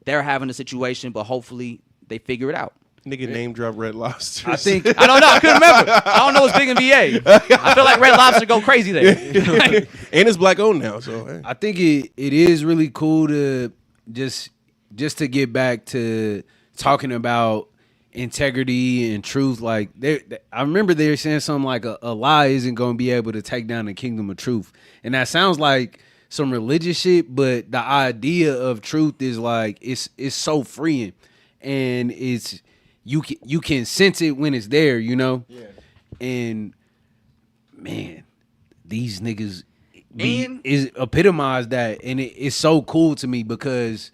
They're having a situation, but hopefully they figure it out. Nigga name drop Red Lobster. I think I don't know. I couldn't remember. I don't know what's big in VA. I feel like Red Lobster go crazy there. And it's black owned now, so hey. I think it is really cool to just to get back to talking about integrity and truth. Like, I remember they were saying something like a lie isn't going to be able to take down the kingdom of truth, and that sounds like some religious shit. But the idea of truth is like it's so freeing, and it's you can sense it when it's there, Yeah. And man, these niggas is epitomize that, and it's so cool to me because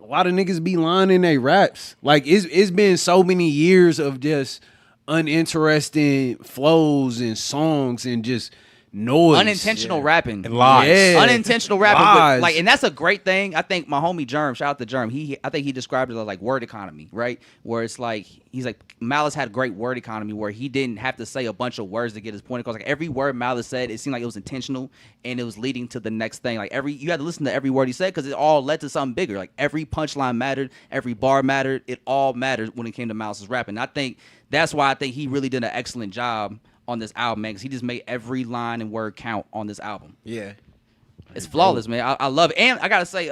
a lot of niggas be lying in their raps. Like, it's been so many years of just uninteresting flows and songs and just noise. Unintentional rapping. And lies. Yeah. Unintentional rapping. Lies. But, like, and that's a great thing. I think my homie Germ, shout out to Germ, I think he described it as like word economy, right? Where it's like, he's like, Malice had great word economy where he didn't have to say a bunch of words to get his point across. Like, every word Malice said, it seemed like it was intentional and it was leading to the next thing. Like, you had to listen to every word he said because it all led to something bigger. Like, every punchline mattered, every bar mattered, it all mattered when it came to Malice's rapping. I think that's why I think he really did an excellent job on this album, man, because he just made every line and word count on this album. Yeah. It's flawless, man. I love it. And I gotta say,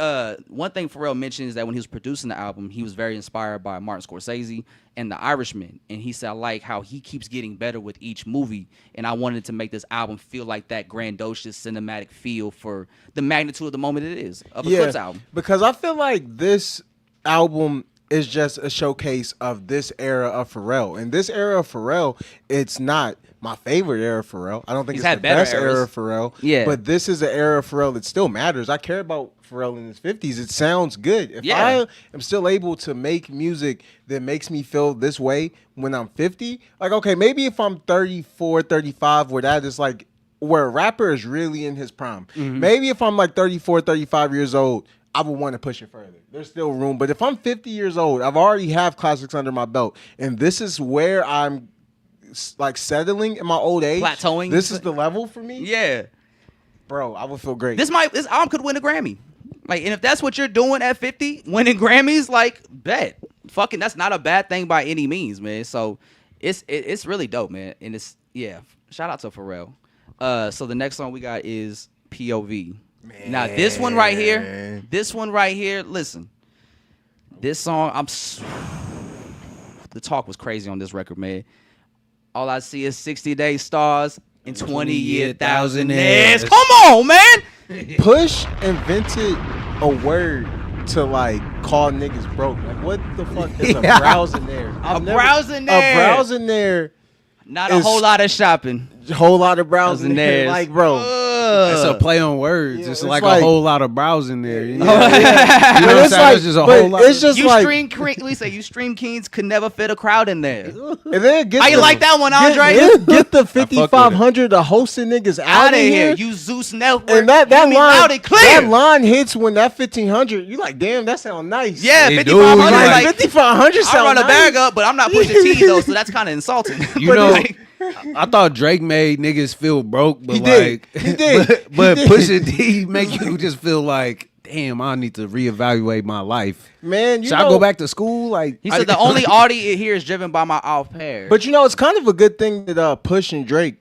one thing Pharrell mentioned is that when he was producing the album, he was very inspired by Martin Scorsese and The Irishman. And he said, I like how he keeps getting better with each movie. And I wanted to make this album feel like that grandiose cinematic feel for the magnitude of the moment it is of a Clips album. Because I feel like this album is just a showcase of this era of Pharrell. And this era of Pharrell, it's not my favorite era of Pharrell. I don't think He's it's had the better best eras. era of Pharrell. Yeah. But this is an era of Pharrell that still matters. I care about Pharrell in his 50s. It sounds good. If I am still able to make music that makes me feel this way when I'm 50, like, okay, maybe if I'm 34, 35, where that is like, where a rapper is really in his prime. Maybe if I'm like 34, 35 years old, I would want to push it further. There's still room. But if I'm 50 years old, I've already have classics under my belt. And this is where I'm like settling in my old age. Plateauing. This is the level for me. Yeah. Bro, I would feel great. This album could win a Grammy. Like, and if that's what you're doing at 50, winning Grammys, like, bet. Fucking, that's not a bad thing by any means, man. So it's really dope, man. And it's, shout out to Pharrell. So the next song we got is POV. Man. Now this one right here, listen. This song, the talk was crazy on this record, man. All I see is 60-day stars and 20-year thousandaires. Come on, man. Push invented a word to like call niggas broke. Like, what the fuck is a browsing there? Not a whole lot of shopping. Whole lot of browsing there. Like, bro. It's a play on words. Yeah, it's like a whole lot of browsing there. You know what I'm It's saying? like, It's just a whole lot. It's just like, you stream kings could never fit a crowd in there. and then How you like that one, Andre? Get the 5,500 of hosting niggas out of here. You Zeus Network. And that line, loud and clear. that line hits when that 1,500. You like, damn, that sound nice. Yeah, They 5,500. do, Like, 5,500 sound I run a nice. bag up, but I'm not pushing T though, so that's kind of insulting. You know, I thought Drake made niggas feel broke, but He did. like, He did. but He did. Pusha D make you just feel like, damn, I need to reevaluate my life. Man, Should I go back to school? Like, He said the only Audi here is driven by my off pair. But you know, it's kind of a good thing that Push and Drake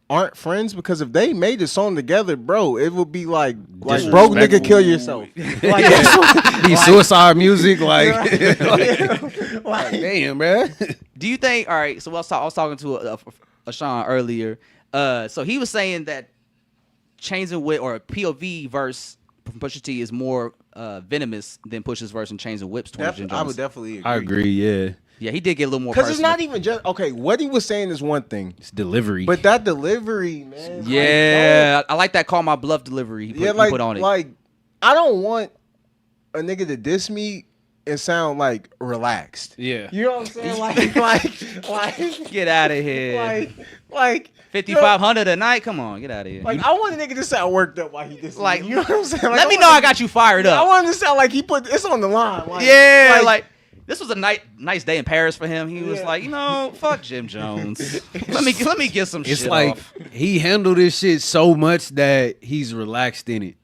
aren't friends, because if they made a song together, bro, it would be like broke nigga kill yourself. Like, be suicide music, like, like, damn, man. do you think? All right, so I was talking to a Sean earlier. So he was saying that Chains and Whip or POV verse from Pusha T is more venomous than Pusha's verse in Chains and Whips. I would definitely agree. I agree, yeah. Yeah, he did get a little more Because personal. it's not even just, okay, what he was saying is one thing, It's delivery. but that delivery, man. Yeah, I like that call my bluff delivery he put on it. Like, I don't want a nigga to diss me and sound like relaxed. Yeah. You know what I'm saying? Like, Get out of here. like 5,500 a night. Come on, get out of here. Like, I want a nigga to sound worked up while he dissing Like, me. You know what I'm saying? Like, let me know I got you fired I up. want him to sound like he put it's on the line. Like, Yeah, like this was a nice day in Paris for him. He was Yeah. like, you know, fuck Jim Jones. let me get some It's shit like off. he handled this shit so much that he's relaxed in it.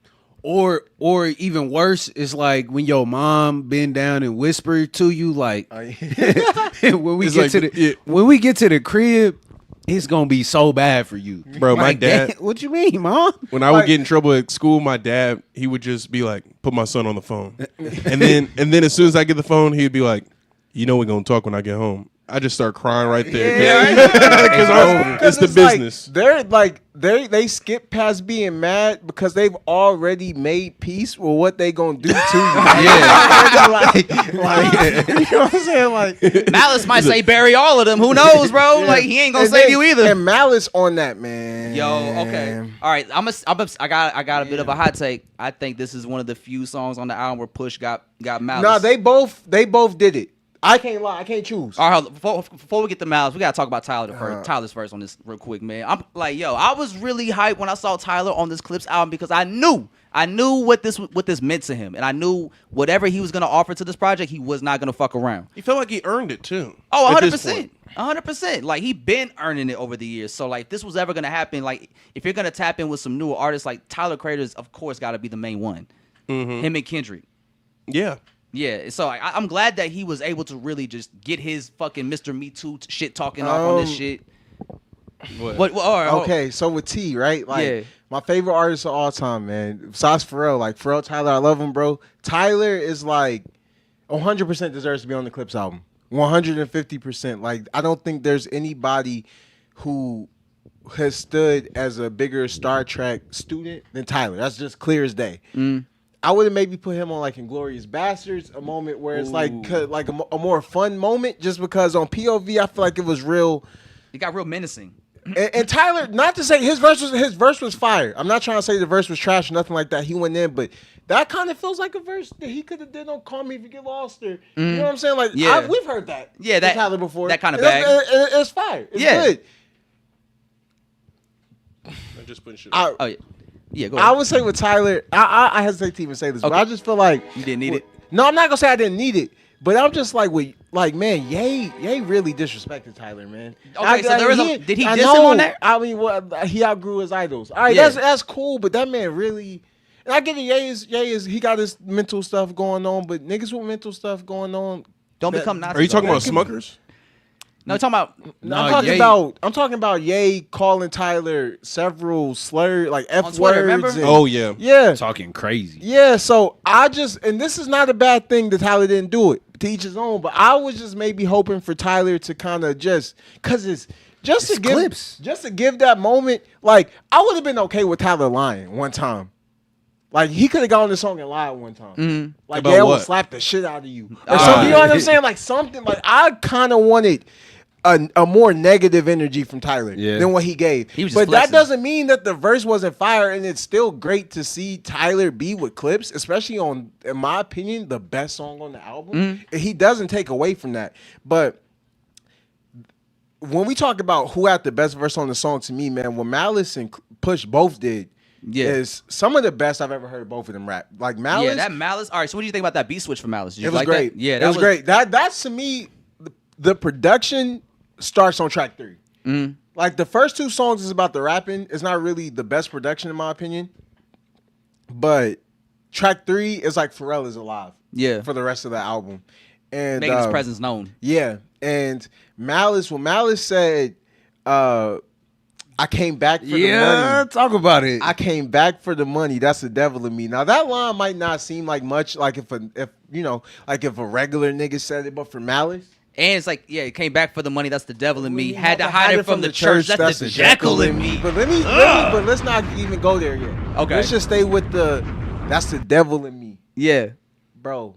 Or even worse, it's like when your mom bend down and whisper to you, like when we It's get like, to the yeah. when we get to the crib, it's gonna be so bad for you, Bro, my Like, dad- "Damn, what you mean, mom? When I would get in trouble at school, my dad, he would just be like, "Put my son on the phone," and then as soon as I get the phone, he'd be like, "You know we're gonna talk when I get home." I just start crying right there because it's the business. Like, they skip past being mad because they've already made peace with what they gonna do to you. like, you know what I'm saying? Like, Malice might say bury all of them. Who knows, bro? Yeah. Like he ain't gonna And save then- you either. And Malice on that, man. Yo, okay, all right. I got a bit of a hot take. I think this is one of the few songs on the album where Push got Malice. No, they both did it. I can't lie. I can't choose. All right, before we get to Malice, we gotta talk about Tyler first. Tyler's first on this real quick, man. I'm like, yo, I was really hyped when I saw Tyler on this Clips album because I knew what this meant to him, and I knew whatever he was gonna offer to this project, he was not gonna fuck around. He felt like he earned it too. Oh, at this 100%. point. 100%. Like he been earning it over the years. So like this was ever gonna happen. Like if you're gonna tap in with some newer artists, like Tyler Creator's, of course, got to be the main one. Him and Kendrick. Yeah. Yeah, so I'm glad that he was able to really just get his fucking Mr. Me Too shit talking off on this shit. Okay, so with T, right? Like Yeah. my favorite artist of all time, man. Besides Pharrell, like Pharrell, Tyler, I love him, bro. Tyler is like 100% deserves to be on the Clips album. 150%. Like I don't think there's anybody who has stood as a bigger Star Trek student than Tyler. That's just clear as day. I would have maybe put him on like Inglourious Bastards, a moment where it's like a more fun moment, just because on POV I feel like it was real. It got real menacing. And Tyler, not to say his verse was fire. I'm not trying to say the verse was trash or nothing like that. He went in, but that kind of feels like a verse that he could have did on "Call Me If You Get Lost" or you know what I'm saying? Like we've heard that. Yeah, that from Tyler before. that kind of bag. bag. It's fire. It's good. I'm just putting shit. Oh yeah, yeah. Go I ahead. would say with Tyler, I hesitate to even say this, but I just feel like You didn't need it? No, I'm not gonna say I didn't need it, but I'm just like man, Ye really disrespected Tyler, man. Okay, so there is did he I diss know, him on that? I mean, he outgrew his idols. All right, Yeah. that's cool, but that man really. And I get it. Ye is he got his mental stuff going on, but niggas with mental stuff going on. Don't become Nazis. Are you talking though. about Smuckers? No, talking about. I'm talking about Ye calling Tyler several slurs like F On Twitter, words. remember? and- Oh yeah. yeah. Talking crazy. Yeah, so and this is not a bad thing that Tyler didn't do it, to each his own, but I was just maybe hoping for Tyler to kind of cause it's to give Clips. just to give that moment, like I would have been okay with Tyler lying one time. Like he could have gone on the song and lied one time. Like About yeah, what? would slap the shit out of you. Or something, you know what I'm saying? Like something like I kind of wanted a more negative energy from Tyler than what he gave. He was just but flexing. that doesn't mean that the verse wasn't fire, and it's still great to see Tyler be with Clips, especially on, in my opinion, the best song on the album. And he doesn't take away from that. But when we talk about who had the best verse on the song, to me, man, what Malice and Push both did is some of the best I've ever heard both of them rap. Like Malice. Yeah, that Malice. All right, so what do you think about that beat switch for Malice? Did you It was like great. That? Yeah, that was great. That's to me, the production starts on track 3. Like the first 2 songs is about the rapping. It's not really the best production in my opinion, but track 3 is like Pharrell is alive. Yeah. For the rest of the album, and Making his presence known. Yeah, and Malice. When Malice said, "I came back for the money." Talk about it. I came back for the money. That's the devil in me. Now that line might not seem like much, like if a regular nigga said it, but for Malice, And it's like, yeah, it came back for the money. That's the devil in me. Had to hide it from the church. That's the jackal in me. But but let's not even go there yet. Okay. Let's just stay with that's the devil in me, Yeah. bro.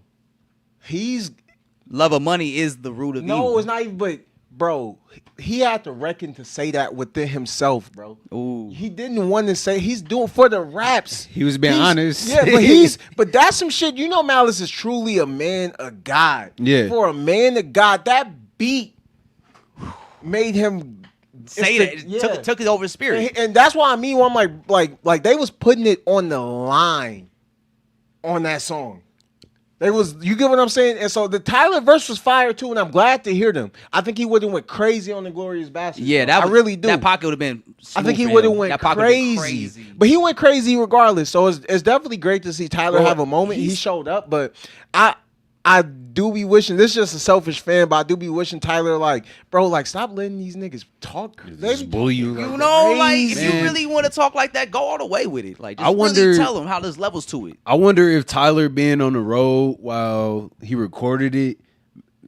Love of money is the root of evil. No, it's not even. But bro, he had to reckon to say that within himself, bro. Ooh. He didn't want to say. He's doing for the raps. He was being honest. Yeah, but that's some shit. You know, Malice is truly a man of God. Yeah. For a man of God, that beat made him Say that. Yeah. Took it over his spirit. And that's why I mean, when I'm like they was putting it on the line on that song. They was, you get what I'm saying? And so the Tyler verse was fire too, and I'm glad to hear them. I think he would have went crazy on the Glorious Bastards. Yeah, I really do. That pocket would have been. I think he smooth for would have him. went That pocket would've been crazy. But he went crazy regardless. So it's definitely great to see Tyler Bro, have a moment. He showed up, but I do be wishing, this is just a selfish fan, but I do be wishing Tyler, like, bro, like, stop letting these niggas talk. They Just bully you. You know, like, if crazy. you really want to talk like that, go all the way with it. Like, just I wonder- really tell them how there's levels to it. I wonder if Tyler being on the road while he recorded it,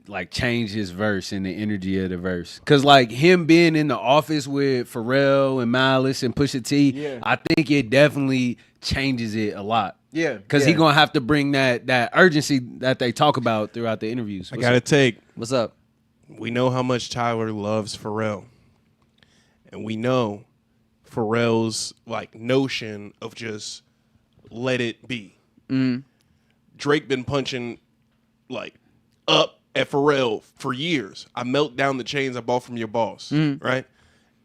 like, changed his verse and the energy of the verse. Cause like him being in the office with Pharrell and Malice and Pusha T, Yeah. I think it definitely changes it a lot. Yeah. Cause yeah. he gonna have to bring that urgency that they talk about throughout the interviews. I gotta take. What's up? We know how much Tyler loves Pharrell, and we know Pharrell's like notion of just let it be. Drake been punching like up at Pharrell for years. I melt down the chains I bought from your boss, right?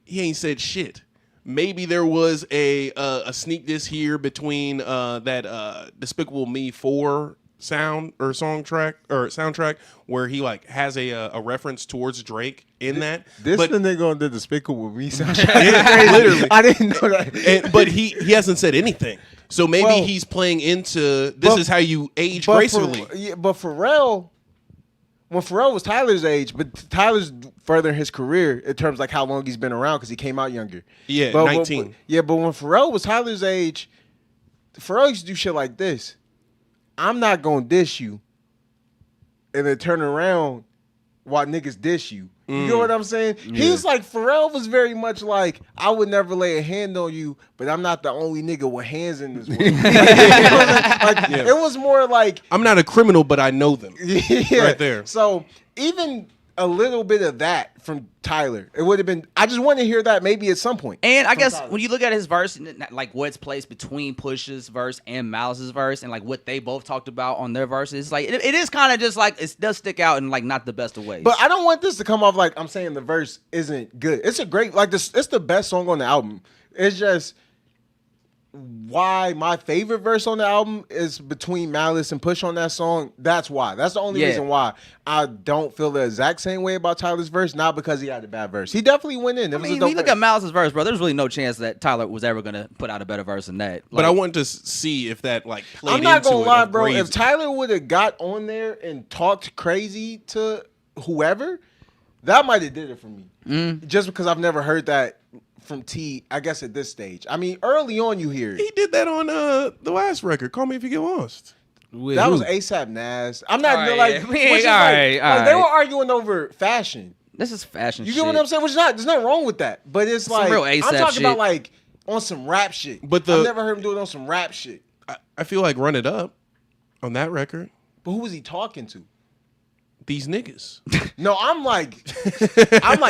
He ain't said shit. Maybe there was a sneak diss here between that Despicable Me 4 soundtrack where he like has a reference towards Drake in that. This but the nigga on the Despicable Me soundtrack. literally. I didn't know that. but he hasn't said anything. So maybe Well, he's playing into this but- is how you age But gracefully. But Pharrell, when Pharrell was Tyler's age, but Tyler's further in his career in terms of like how long he's been around because he came out younger. Yeah, but, 19. But when Pharrell was Tyler's age, Pharrell used to do shit like this. I'm not gonna diss you, and then turn around while niggas diss you. You know what I'm saying? Yeah. He's like, Pharrell was very much like, I would never lay a hand on you, but I'm not the only nigga with hands in this world. It was more like, I'm not a criminal, but I know them. yeah. Right there. So even a little bit of that from Tyler, it would have been. I just want to hear that maybe at some point. And I from guess Tyler. when you look at his verse, like what's placed between Push's verse and Malice's verse, and like what they both talked about on their verses, like it is kind of just like it does stick out in like not the best of ways. But I don't want this to come off like I'm saying the verse isn't good. It's a great like this. It's the best song on the album. It's just why my favorite verse on the album is between Malice and Push on that song. That's why. That's the only reason why I don't feel the exact same way about Tyler's verse. Not because he had a bad verse. He definitely went in. I mean, when you look at Malice's verse, bro, there's really no chance that Tyler was ever gonna put out a better verse than that. But I wanted to see if that like played I'm not into gonna it lie, of bro. Breezy. If Tyler would have got on there and talked crazy to whoever, that might have did it for me. Just because I've never heard that from T, I guess at this stage. I mean, early on you hear it. He did that on the last record. Call Me If You Get Lost. With That who? was ASAP Nas. I'm not All right, like, yeah. which is All like, right, like they were arguing over fashion. This is fashion You shit. get what I'm saying? Which is not, there's nothing wrong with that. But it's Some like, real I'm ASAP talking shit. about like on some rap shit. But I've never heard him do it on some rap shit. I feel like Run It Up on that record. But who was he talking to? These niggas. No, I'm like,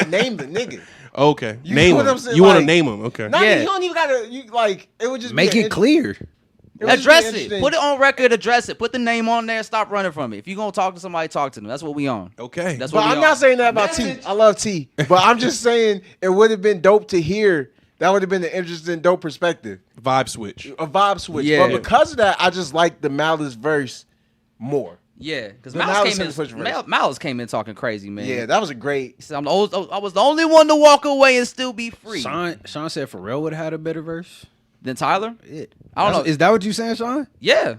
name the nigga. Okay. You Name know what them. I'm saying? You want to Like- name them. Okay. Not Yeah. you don't even gotta. You like it would just Make be it clear. It would just be Address it. interesting. Put it on record. Address it. Put the name on there. Stop running from it. If you're gonna talk to somebody, talk to them. That's what we on. Okay. That's what But we I'm on. not saying that about T. I love T. But I'm just saying it would have been dope to hear. That would have been an interesting, dope perspective. Vibe switch. A vibe switch. Yeah. But because of that, I just like the Malice verse more. Yeah, because The Malice Malice came and the Push verse. in. Malice came in talking crazy, man. Yeah, that was a great. He said, I was the only one to walk away and still be free. Sean said Pharrell would have had a better verse. Then Tyler? Yeah. I don't know. Is that what you saying, Sean? Yeah.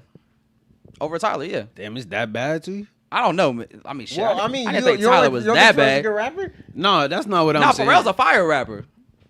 Over Tyler, yeah. Damn, is that bad to you? I don't know. Man. I mean, shit. Well, I I mean, didn't think Tyler was that bad. A rapper? No, that's not what I'm Nah, saying. Pharrell's a fire rapper.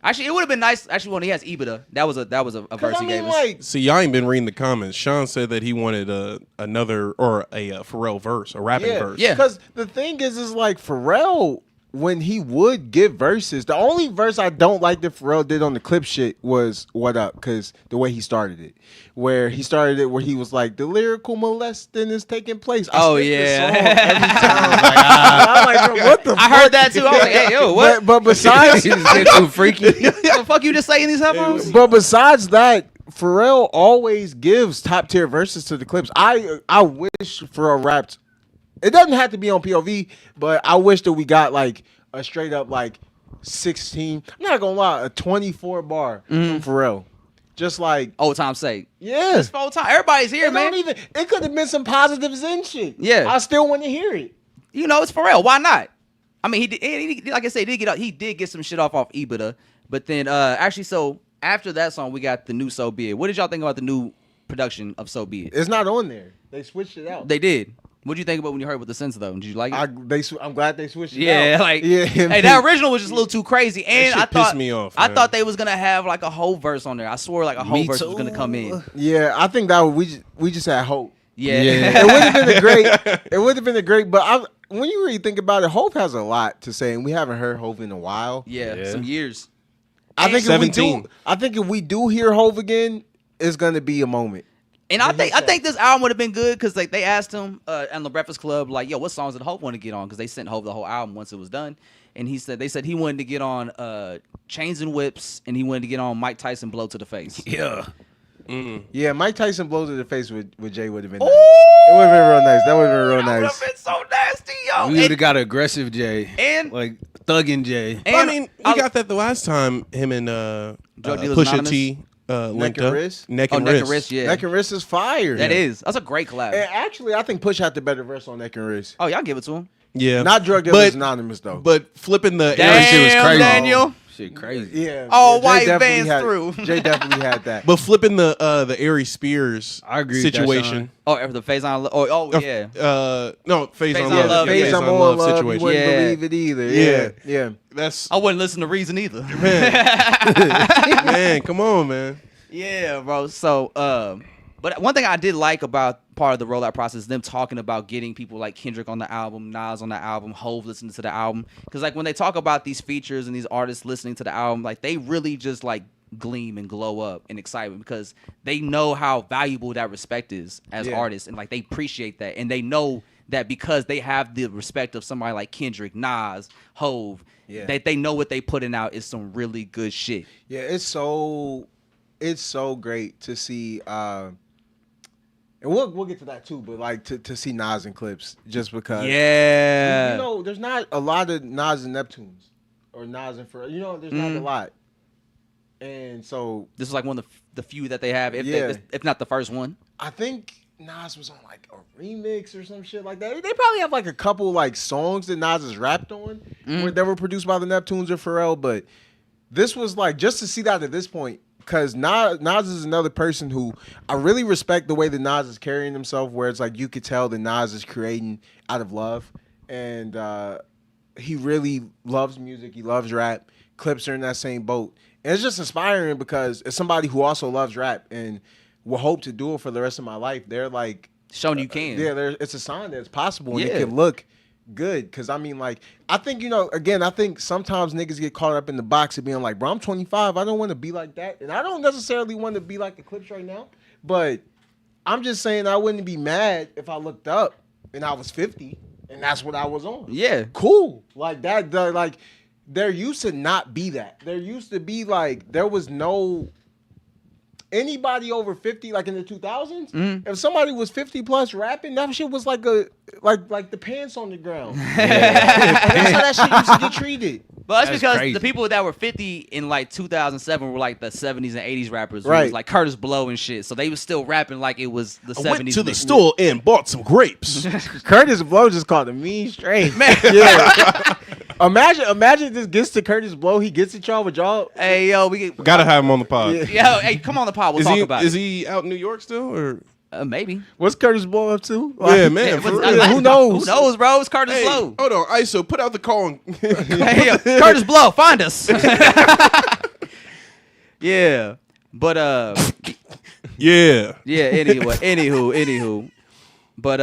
Actually, it would have been nice. Actually, when he has Ibida, that was a verse I he mean, gave us. like, See, y'all ain't been reading the comments. Sean said that he wanted another or a Pharrell verse, a rapping verse. Yeah. Because the thing is like Pharrell, when he would give verses, the only verse I don't like that Pharrell did on the clip shit was "What Up," because the way he started it, where he was like, "The lyrical molesting is taking place." I Oh, skip this yeah. song every time. I'm like, bro, what the? I heard that too. I was like, hey, yo, what? But besides, He's getting too freaky. the fuck you just say in these headphones? But besides that, Pharrell always gives top tier verses to the clips. I wish Pharrell rapped. It doesn't have to be on POV, but I wish that we got like a straight up like 16. I'm not gonna lie, a 24 bar from Pharrell. Just like Old time's sake. yeah. It's full time. Everybody's here, It man. don't even. It could have been some positives and shit. Yeah. I still want to hear it. You know, it's Pharrell. Why not? I mean, he like I said, he did get some shit off Ibida, but then actually, so after that song, we got the new So Be It. What did y'all think about the new production of So Be It? It's not on there. They switched it out. They did. What did you think about when you heard with the synths though? Did you like it? I'm glad they switched it Yeah, out. like yeah. hey, that original was just a little too crazy, and shit I thought pissed me off, I man. thought they was gonna have like a whole verse on there. I swore like a whole Me verse was gonna too. come in. Yeah, I think that we just had hope. Yeah, It would have been a great. It would have been a great. But when you really think about it, Hope has a lot to say, and we haven't heard Hope in a while. yeah, some years. I think if we 17. do, if we do hear Hope again, it's gonna be a moment. And I think this album would have been good because like they asked him on the Breakfast Club like, yo, what songs did Hope want to get on? Because they sent Hope the whole album once it was done, and they said he wanted to get on Chains and Whips, and he wanted to get on Mike Tyson Blow to the Face. Yeah. Yeah, Mike Tyson blows to the face with Jay would have been. Nice. It would have been real nice. That would have been real That would nice. have been so nasty, yo. We would have got aggressive Jay. And- like thugging Jay. And I mean, we got that the last time him and Drug Dealers Pusha Anonymous? T linked and up. Wrist? Neck oh, and Neck wrist. and Wrist, yeah. Neck and Wrist is fire. That is. That's a great collab. And actually, I think Push had the better verse on Neck and Wrist. Oh, y'all give it to him. Yeah, Not Drug Dealers but, Anonymous though. But flipping the Damn, shit was crazy. Daniel. Shit, crazy. Yeah. All Jay white definitely Vans had- through. Jay definitely had that. But flipping the Ari Spears I agree with that, situation. Oh, the Faizon. Oh, yeah. No, Faizon Faizon Love. Love, Yeah, yeah. Face, I'm Faizon on Love love. You situation. wouldn't Yeah. believe it either. Yeah. Yeah. That's I wouldn't listen to Reason either. man. Come on, man. Yeah, bro. So, but one thing I did like about part of the rollout process is them talking about getting people like Kendrick on the album, Nas on the album, Hove listening to the album. Because like when they talk about these features and these artists listening to the album, like they really just like gleam and glow up in excitement because they know how valuable that respect is as artists, and like they appreciate that, and they know that because they have the respect of somebody like Kendrick, Nas, Hove, that they know what they putting out is some really good shit. Yeah, it's so great to see, and we'll get to that too. But like to see Nas in clips, just because, you know, there's not a lot of Nas and Neptunes or Nas and Pharrell. You know, there's not a lot, and so This is like one of the few that they have, Yeah. if not the first one. I think Nas was on like a remix or some shit like that. They probably have like a couple like songs that Nas has rapped on that were produced by the Neptunes or Pharrell, but this was like just to see that at this point. Because Nas is another person who I really respect the way that Nas is carrying himself, where it's like you could tell that Nas is creating out of love. And he really loves music. He loves rap. Clips are in that same boat. And it's just inspiring because as somebody who also loves rap and will hope to do it for the rest of my life, they're like... Showing you can. It's a sign that it's possible and Yeah. it can look good. Because, I mean, like, I think, you know, again, I think sometimes niggas get caught up in the box of being like, bro, I'm 25. I don't want to be like that. And I don't necessarily want to be like the Clips right now. But I'm just saying I wouldn't be mad if I looked up and I was 50 and that's what I was on. Yeah. Cool. Like that, like, there used to not be that. There used to be, like, there was no... Anybody over 50, like in the 2000s, if somebody was 50 plus rapping, that shit was like the pants on the ground. And that's how that shit used to get treated. But that's That's because crazy. the people that were 50 in like 2007 were like the 70s and 80s rappers. Who Right. was like Curtis Blow and shit. So they was still rapping like it was the 70s. I went to the niggas. store and bought some grapes. Curtis Blow just called him mean straight. Man. Yeah. Imagine this gets to Curtis Blow, he gets at y'all with y'all. Hey, yo, we get... Gotta have him on the pod. Yo, hey, come on the pod. We'll Is talk he about is it. he out in New York still or? Maybe. What's Curtis Blow up to? Yeah, man. For What's- real. Who knows? Who knows, bro? It's Curtis Hey, Blow. hold on, ISO, put out the call. And Hey, yo, Curtis Blow, find us. Yeah. But yeah. yeah, anywho. But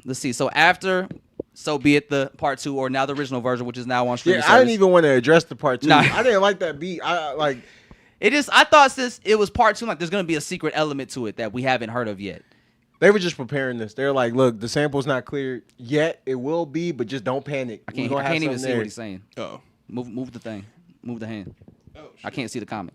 let's see. So after So Be It, the part 2, or now the original version, which is now on streaming Yeah, I didn't service. even want to address the part 2. Nah. I didn't like that beat. I thought since it was part 2, like there's gonna be a secret element to it that we haven't heard of yet. They were just preparing this. They're like, look, the sample's not clear yet. It will be, but just don't panic. I can't even see what he's saying. Oh. Move the thing. Move the hand. I can't see the comment.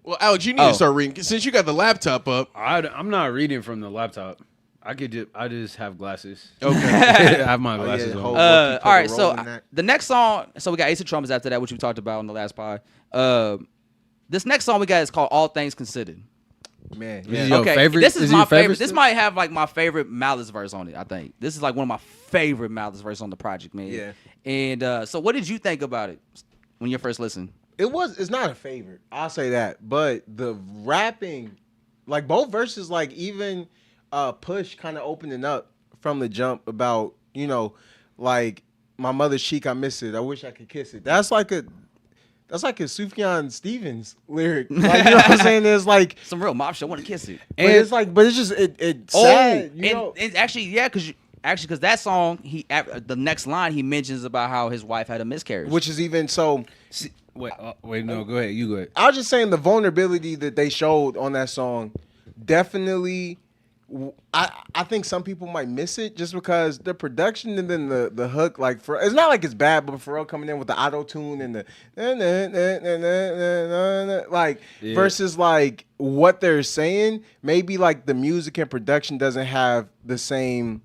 Well, Alex, you need to start reading since you got the laptop up. I'm not reading from the laptop. I just have glasses. Okay. I have my glasses yeah, on. hold- All right, Roll so in that. the next song, so we got Ace of Trumpets after that, which we talked about on the last pod. This next song we got is called All Things Considered. Man, This is yeah. your Okay, favorite? this is it my your favorite. This still? might have like my favorite Malice verse on it. I think this is like one of my favorite Malice verses on the project, man. Yeah. And so, what did you think about it when you first listened? It's not a favorite. I'll say that. But the rapping, like both verses, like even Push kind of opening up from the jump about, you know, like my mother's cheek, I miss it. I wish I could kiss it. That's like a Sufjan Stevens lyric. Like, you know what I'm saying? It's like, Some real mob shit. I want to kiss it. but it's like, but it's just it's sad. You know? and actually, yeah, because that song, the next line he mentions about how his wife had a miscarriage. Which is even so. Wait, no, go ahead. You go ahead. I was just saying the vulnerability that they showed on that song definitely. I think some people might miss it just because the production and then the hook, like it's not like it's bad, but Pharrell coming in with the auto tune and the like versus like what they're saying, maybe like the music and production doesn't have the same,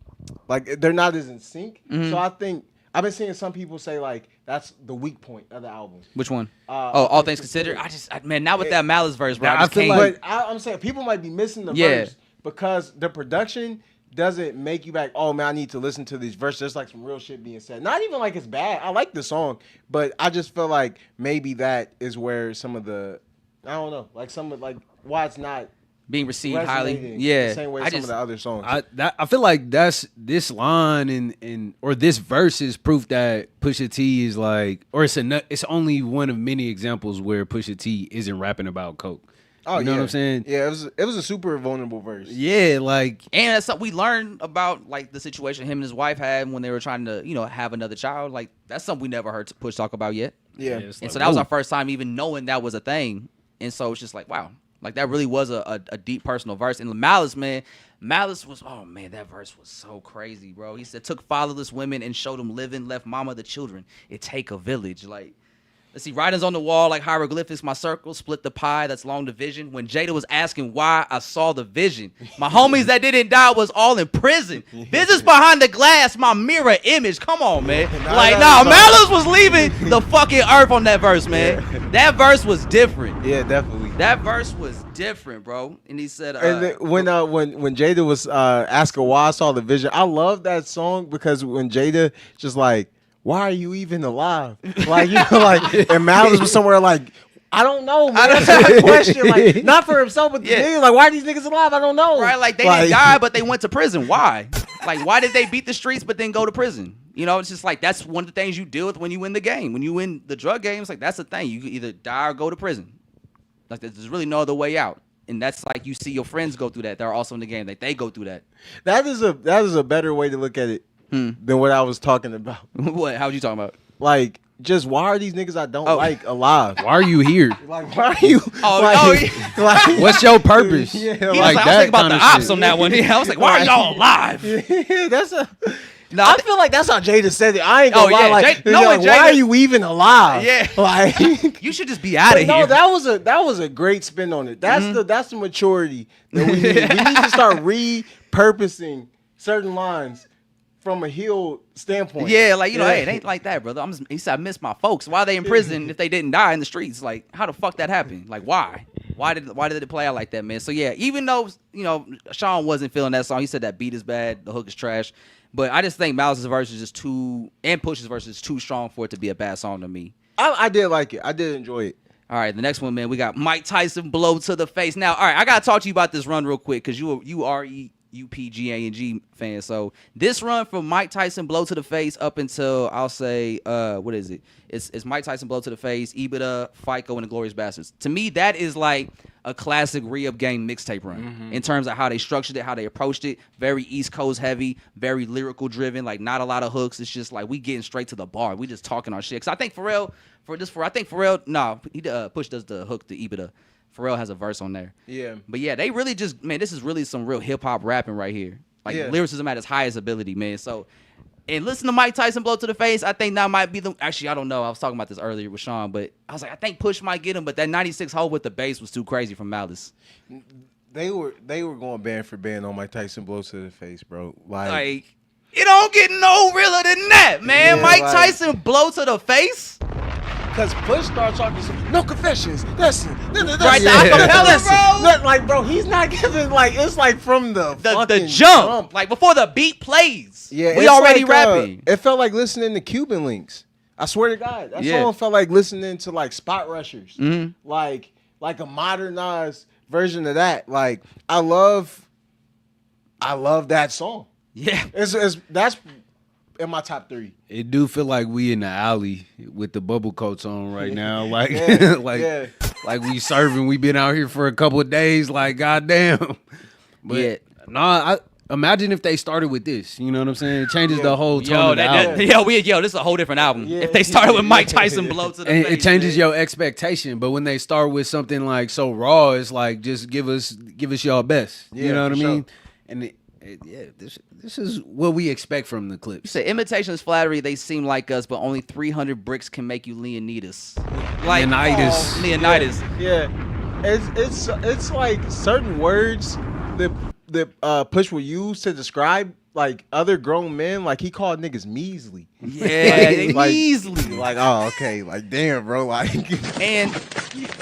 like they're not as in sync. So I think I've been seeing some people say like that's the weak point of the album. Which one? All Things Considered. Man, not with that Malice verse, bro. Nah, I just I feel can't. But I'm saying people might be missing the Yeah. verse because the production doesn't make you back, oh man, I need to listen to these verses. There's like some real shit being said. Not even like it's bad. I like the song, but I just feel like maybe that is where some of the, I don't know, like some of like why it's not being received highly. resonating Yeah, the same way some of the other songs. I feel like that's this line and or this verse is proof that Pusha T is like, or it's only one of many examples where Pusha T isn't rapping about coke. Oh, you know what I'm saying? Yeah, it was a super vulnerable verse. Yeah, like, and that's something we learned about, like the situation him and his wife had when they were trying to, have another child. Like that's something we never heard Push talk about yet. Yeah, and so that was our first time even knowing that was a thing. And so it's just like, wow, like that really was a deep personal verse. And Malice, man, was, oh man, that verse was so crazy, bro. He said, took fatherless women and showed them living, left mama the children. It take a village, like. Let's see, writings on the wall like hieroglyphics, my circle, split the pie, that's long division. When Jada was asking why, I saw the vision. My homies that didn't die was all in prison. Business behind the glass, my mirror image. Come on, man. Malice was leaving the fucking earth on that verse, man. Yeah. That verse was different. Yeah, definitely. That verse was different, bro. And he said, and then when Jada was asking why I saw the vision, I love that song because when Jada just like, why are you even alive? Like, and Malice was somewhere like, I don't know, man. That's a good question. Like, not for himself, but the niggas, like, why are these niggas alive? I don't know. Right, like, they didn't die, but they went to prison. Why? Like, why did they beat the streets, but then go to prison? It's just like, that's one of the things you deal with when you win the game. When you win the drug game, it's like, that's the thing. You either die or go to prison. Like, there's really no other way out. And that's like, you see your friends go through that. They're also in the game. Like, they go through that. That is a better way to look at it. Than what I was talking about. What? How was you talking about? Like, just why are these niggas I don't like alive? Why are you here? Like, why are you? Like, what's your purpose? Yeah, I was thinking about the ops on that one. I was like, why are y'all alive? Yeah, that's a. No, I feel like that's how Jada said it. I ain't gonna lie. Like, Jada, why are you even alive? Yeah, like you should just be out of here. No, that was a great spin on it. That's the maturity that we need. We need to start repurposing certain lines from a heel standpoint. Yeah, like, hey, it ain't like that, brother. He said, I miss my folks. Why are they in prison if they didn't die in the streets? Like, how the fuck that happened? Like, why? Why did it play out like that, man? So yeah, even though Sean wasn't feeling that song, he said that beat is bad, the hook is trash. But I just think Malice's verse is just too, and Push's verse is too strong for it to be a bad song to me. I did like it. I did enjoy it. All right, the next one, man, we got Mike Tyson blow to the face. Now, all right, I gotta talk to you about this run real quick because you are UPGA&G fan. So this run from Mike Tyson blow to the face up until I'll say what is it? It's Mike Tyson blow to the face, Yadda, FICO, and the Glorious Bastards. To me, that is like a classic re-up game mixtape run in terms of how they structured it, how they approached it. Very East Coast heavy, very lyrical driven. Like not a lot of hooks. It's just like we getting straight to the bar. We just talking our shit. Cause I think Pharrell Push does the hook to Yadda. Pharrell has a verse on there. Yeah. But yeah, they really just, man, this is really some real hip-hop rapping right here. Like, lyricism at its highest ability, man. So, and listen to Mike Tyson blow to the face, I think that might be actually, I don't know. I was talking about this earlier with Sean, but I was like, I think Push might get him, but that 96 hole with the bass was too crazy from Malice. They were going band for band on Mike Tyson blow to the face, bro. Like it don't get no realer than that, man. Yeah, Mike Tyson blow to the face? Because Push starts talking no confessions. Listen. Right, bro. Like, bro, he's not giving, like, it's like from the jump. Like, before the beat plays. Yeah, we already rapping. It felt like listening to Cuban Links. I swear to God. That song felt like listening to, like, Spot Rushers. Mm-hmm. Like a modernized version of that. Like, I love that song. Yeah. That's in my top 3. It do feel like we in the alley with the bubble coats on right now. Like, like we serving. We been out here for a couple of days. Like, goddamn. But I imagine if they started with this. You know what I'm saying? It changes the whole tone of the album. This is a whole different album. If they started with Mike Tyson blow to the face, it changes your expectation. But when they start with something like so raw, it's like just give us y'all best. You know what I mean? And this is what we expect from the clips. You say imitation is flattery. They seem like us, but only 300 bricks can make you Leonidas. Like Leonidas. Yeah. It's like certain words that Push will use to describe like other grown men. Like he called niggas measly. Yeah, measly. Like, oh, okay. Like, damn, bro. Like, and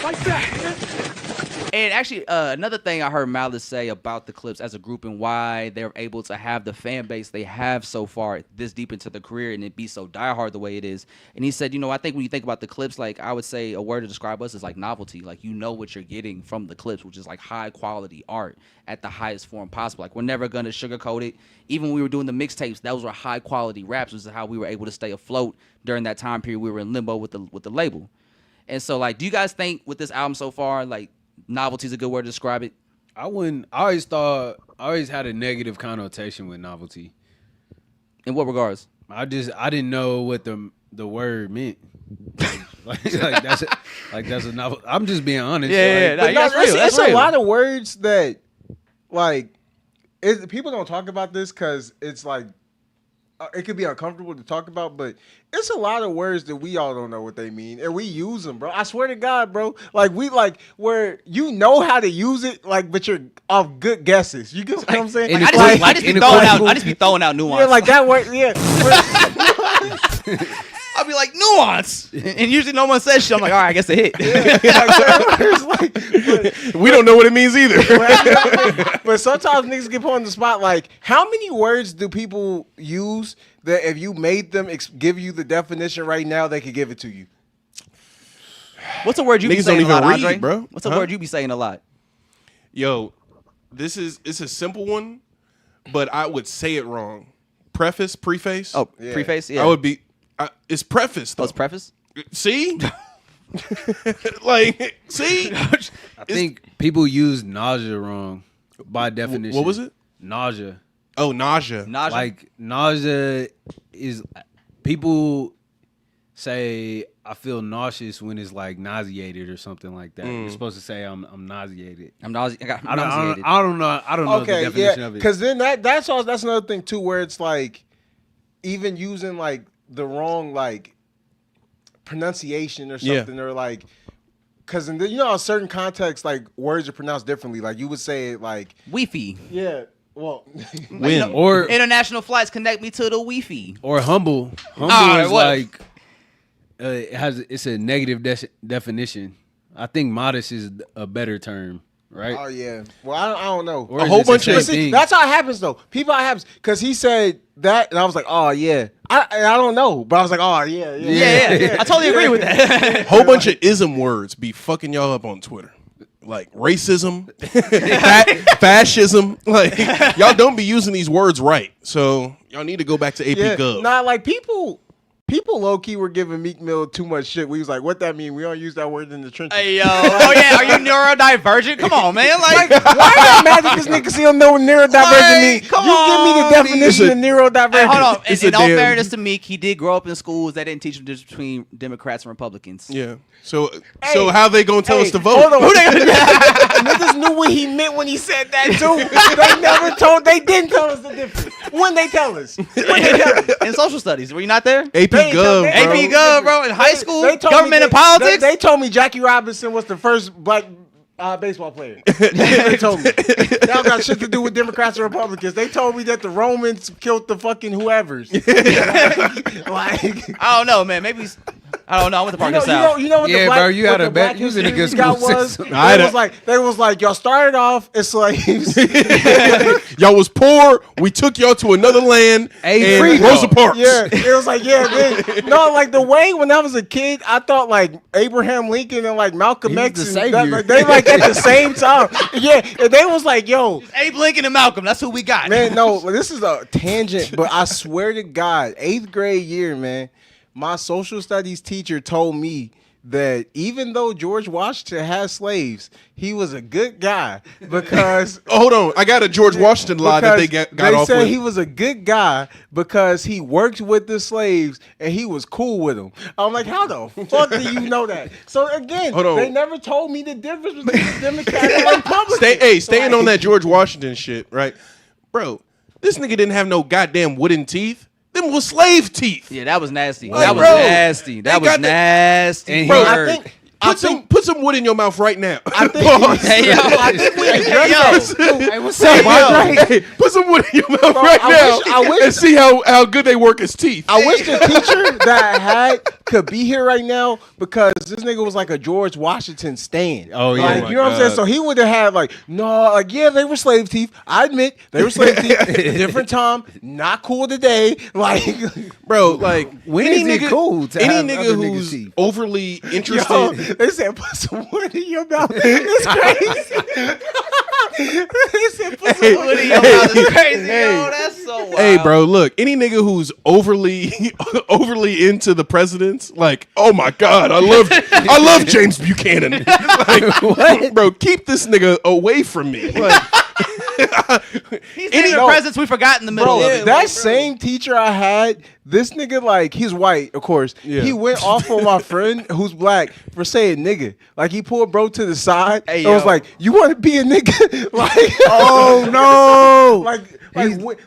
like that. And actually, another thing I heard Malice say about the Clips as a group and why they're able to have the fan base they have so far this deep into the career and it be so diehard the way it is. And he said, I think when you think about the Clips, like I would say a word to describe us is like novelty. Like what you're getting from the Clips, which is like high quality art at the highest form possible. Like we're never gonna sugarcoat it. Even when we were doing the mixtapes, those were high quality raps, which is how we were able to stay afloat during that time period we were in limbo with the label. And so like, do you guys think with this album so far, like novelty is a good word to describe it? I always had a negative connotation with novelty. In what regards? I didn't know what the word meant. like that's a novel. I'm just being honest. Yeah, But that's real. It's That's a real. lot of words that, like, people don't talk about this because it's like, it could be uncomfortable to talk about, but it's a lot of words that we all don't know what they mean, and we use them, bro. I swear to God, bro. Like where you know how to use it, like, but you're off good guesses. You get what I'm saying? Like, I just be throwing out nuance. Yeah, like that word. Yeah. I'll be like, nuance. And usually no one says shit. I'm like, all right, I guess it hit. We don't know what it means either. But sometimes niggas get put on the spot. Like, how many words do people use that if you made them give you the definition right now, they could give it to you? What's a word you be Niggas saying don't a lot, even Andre? read, bro. What's a word you be saying a lot? Yo, it's a simple one, but I would say it wrong. Preface. Oh, Yeah. preface? Yeah. I would be. It's preface though. Oh, it's preface? See, like, see. I think people use nausea wrong by definition. What was it? Nausea. Oh, nausea. Nausea? Like nausea is people say I feel nauseous when it's like nauseated or something like that. You're supposed to say I'm nauseated. I'm nauseated. I don't know the definition of it. Because then that's another thing too, where it's like even using like the wrong like pronunciation or something, or like, because in a certain context, like words are pronounced differently. Like you would say it like Wi-Fi. yeah, well, When Or International flights connect me to the Wi-Fi. or humble. Humble Alright, is what? like it's a negative definition. I think modest is a better term, right? oh yeah. Well, I don't know. Or a is whole it the bunch of same But see, thing? that's how it happens though. People how it happens because he said that, and I was like, oh yeah. I don't know, but I was like, oh yeah. Yeah. I totally agree with that. whole bunch of ism words be fucking y'all up on Twitter. Like racism, fascism. Like y'all don't be using these words right. So y'all need to go back to AP Yeah, Gov. nah, like people low key were giving Meek Mill too much shit. We was like, what that mean? We don't use that word in the trenches. Hey, yo. Oh, yeah. Are you neurodivergent? Come on, man. Like, why not mad that this nigga still know what neurodivergent mean? Come You give me the on, definition of neurodivergent. Hey, hold on. It's In a all damn- fairness to Meek, he did grow up in schools that didn't teach him the difference between Democrats and Republicans. Yeah. So how they gonna tell us to vote? Hold on. Niggas knew what he meant when he said that too. They didn't tell us the difference. When they tell us. In social studies. Were you not there? AP They- Gov, they- bro. AP Gov, bro. In high school, They told government me and politics. They told me Jackie Robinson was the first black baseball player. They told me. That don't got shit to do with Democrats or Republicans. They told me that the Romans killed the fucking whoever's. Like, I don't know, man. Maybe I don't know. I went to Park and South. you know what Yeah, the black, bro, you what had a the bet. black You was in a history good got school was, system. they was like, y'all started off as slaves. Y'all was poor. We took y'all to another land Hey, and free Rosa thought. Parks. Yeah, it was like, no, like the way when I was a kid, I thought like Abraham Lincoln and like Malcolm He was X, the and savior. like, they like at the same time. Yeah, and they was like, yo, Abe Lincoln and Malcolm. That's who we got. man, no, this is a tangent, but I swear to God, 8th grade year, man, my social studies teacher told me that even though George Washington had slaves, he was a good guy because Oh, hold on. I got a George Washington lie that they got off said with. he was a good guy because he worked with the slaves and he was cool with them. I'm like, how the fuck do you know that? So again, Hold on. they never told me the difference between the Democrat and Republican. Staying on that George Washington shit, right? Bro, this nigga didn't have no goddamn wooden teeth. Them was slave teeth. Yeah, that was nasty. Like, That was bro, nasty. they That was got the- nasty. And Bro, I word. think Put Put some wood in your mouth right now. I think, Hey, yo. I think we addressed that. Hey, what's up, Andre? Hey, put some wood in your mouth Bro, right I now wish- and see how good they work as teeth. I wish the teacher that I had could be here right now because this nigga was like a George Washington stan. Oh, yeah. Like, Oh, my you know what I'm saying? God. So he would have had like, no, like, yeah, they were slave teeth. I admit they were slave teeth. Different time, not cool today. Like, Bro, like When any is it cool to any have nigga other niggas' who's teeth? overly interested. yo, they said put some wood in your mouth. It's crazy. They said put some wood in your mouth. That's crazy, yo. That's so wild. Hey, bro, look, any nigga who's overly into the presidents, like, oh my God, I love James Buchanan. Like, What? bro, keep this nigga away from me. Like, He's naming the presidents we forgot in the middle Bro, of it. that Like, same teacher I had, this nigga, like, he's white, of course. Yeah. He went off on my friend who's black for saying nigga. Like, he pulled bro to the side Hey, and was yo. like, you want to be a nigga? Like, Oh no!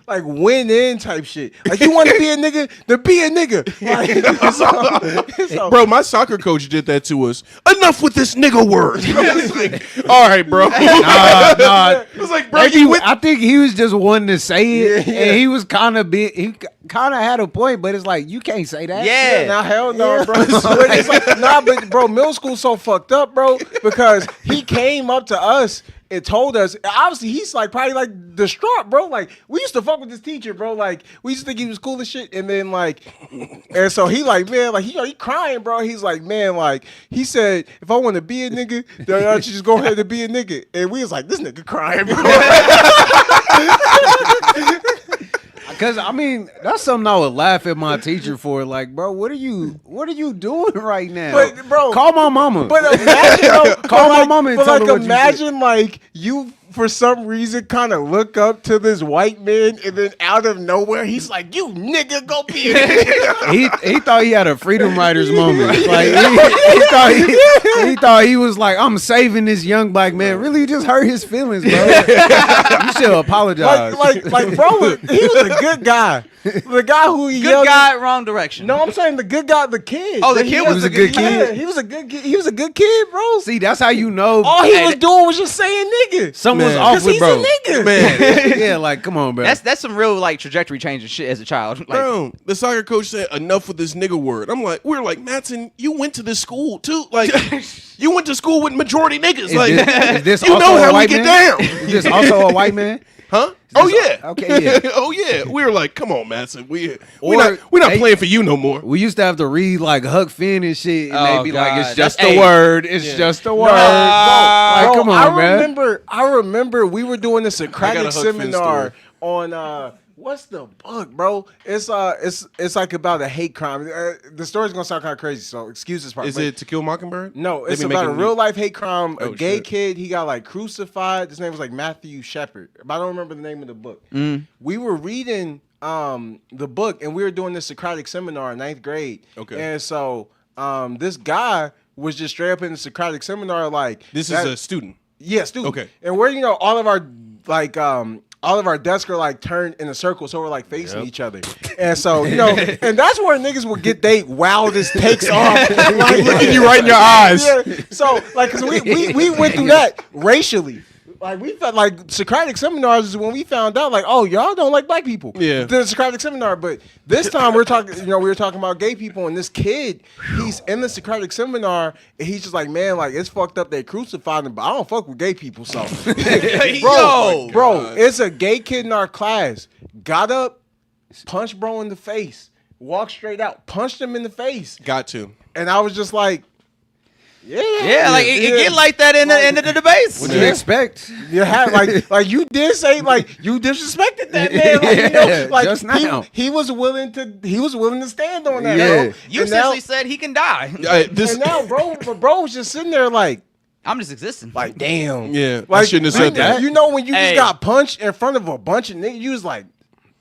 like win in type shit. Like, you want to be a nigga? Then be a nigga. Like, so- bro, my soccer coach did that to us. Enough with this nigga word. I was like, all right, bro. Nah. I was like, bro, Maybe, you went. I think he was just wanting to say it, and he was kind of he kind of had a point, but it's like you can't say that. Yeah. Nah, hell no, bro. But it's like, nah, but bro, middle school's so fucked up, bro, because he came up to us and told us. Obviously, he's like probably like distraught, bro. Like, we used to fuck with this teacher, bro. Like, we used to think he was cool as shit, and then like, and so he like, man, like he crying, bro. He's like, man, like he said, if I want to be a nigga, then I should just go ahead and be a nigga. And we was like, this nigga crying, bro. Because I mean, that's something I would laugh at my teacher for. Like, bro, what are you doing right now? But, bro, call my mama. But imagine, bro, Call my like, mama and but tell like, her what you imagine like you for some reason kind of look up to this white man, and then out of nowhere he's like, "You nigga, go be a nigga." he thought he had a Freedom Riders moment. Like he thought he was like, I'm saving this young black man. Really, you just hurt his feelings, bro. You should apologize. like, bro, he was a good guy. The guy who he Good yelled guy, wrong direction. No, I'm saying the good guy, the kid. Oh, the He kid was a good kid? Yeah, he was a good kid. He was a good kid, bro. See, that's how you know All he was doing was just saying nigga. someone's Man. off 'Cause with he's bro. a nigga. Man, Yeah, like come on, bro. That's some real like trajectory changing shit as a child. Like, bro, the soccer coach said enough with this nigga word. I'm like, we're like, Matson, you went to this school too. Like, you went to school with majority niggas. Is Like, is this you also know a how we white get man? down. Is this also a white man? Huh? Oh yeah. Okay, yeah. Oh yeah. We were like, come on, Matson. We're Or not they- playing for you no more. We used to have to read like Huck Finn and shit, and Oh, they'd be like, God. "It's just That's- a word. It's just a word." Bro, Like, come on, man. I remember we were doing this I got Socratic a Huck Finn seminar on what's the book, bro? It's like about a hate crime. The story's gonna sound kind of crazy, so excuse this part. Is but- it To Kill Mockingbird? No, They it's be about a making- real life hate crime. A Oh, gay shit. kid, he got like crucified. His name was like Matthew Shepard, but I don't remember the name of the book. We were reading the book, and we were doing this Socratic seminar in 9th grade. Okay. And so this guy was just straight up in the Socratic seminar, like This that- is a student. yeah, student. Okay. And we're all of our like all of our desks are like turned in a circle, so we're like facing each other. And so, and that's where niggas will get they wildest takes off. Like Looking you right in your eyes. Yeah. So like, cause we went through that racially. Like we felt like Socratic seminars is when we found out like, oh, y'all don't like black people. Yeah. The Socratic seminar, but this time we're talking, we were talking about gay people, and this kid, he's in the Socratic seminar, and he's just like, man, like it's fucked up they crucified him, but I don't fuck with gay people, so bro, it's a gay kid in our class. Got up, punched bro in the face, walked straight out, punched him in the face, Got to. and I was just like, yeah, like it get like that in the debates. What do you expect? you had like you did say like you disrespected that man. Like, Yeah, like just now. he was willing to stand on that. Yeah. Bro. You And now- essentially said he can die. This. and now, bro was just sitting there like I'm just existing. damn. Yeah, I Like shouldn't have said that. You know when you Hey. just got punched in front of a bunch of niggas, you was like,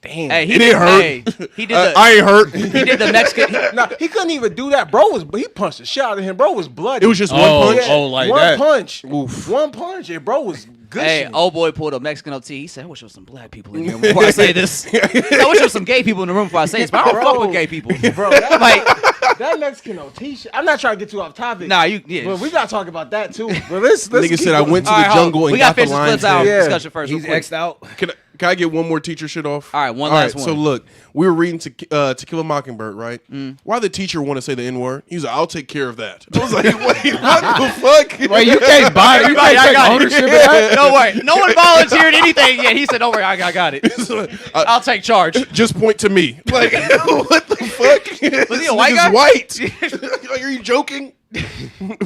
damn. Hey, It didn't hurt. Hey, he did the. I ain't hurt. he did the Mexican. Nah, he couldn't even do that. Bro he punched the shit out of him. Bro was bloody. It was just one Oh, punch. oh, like one that. punch. Oof. One punch, and bro was good. Hey, old boy pulled a Mexican OT. He said, I wish there was some black people in here before I say this. I wish there was some gay people in the room before I say this, but I don't fuck with gay people. bro. That, Like, that Mexican OT shit. I'm not trying to get too off topic. Nah, yeah. But we gotta talk about that too. But let's Nigga keep said I going. went to All the right, hold on. jungle and we got gotta the finish the lion's clips out head. discussion first. He's real quick. X'd out. Can I get one more teacher shit off? All right, one All last right, one. so look, we were reading To Kill a Mockingbird, right? Why the teacher want to say the N-word? He's like, I'll take care of that. I was like, wait, what the fuck? Wait, you can't buy it. You Everybody, can't I take got it. ownership of that. No way. No one volunteered anything yet. He said, "Don't worry, I got it. I'll take charge." Just point to me. Like, what the fuck? Was he a white guy? White. Like, are you joking?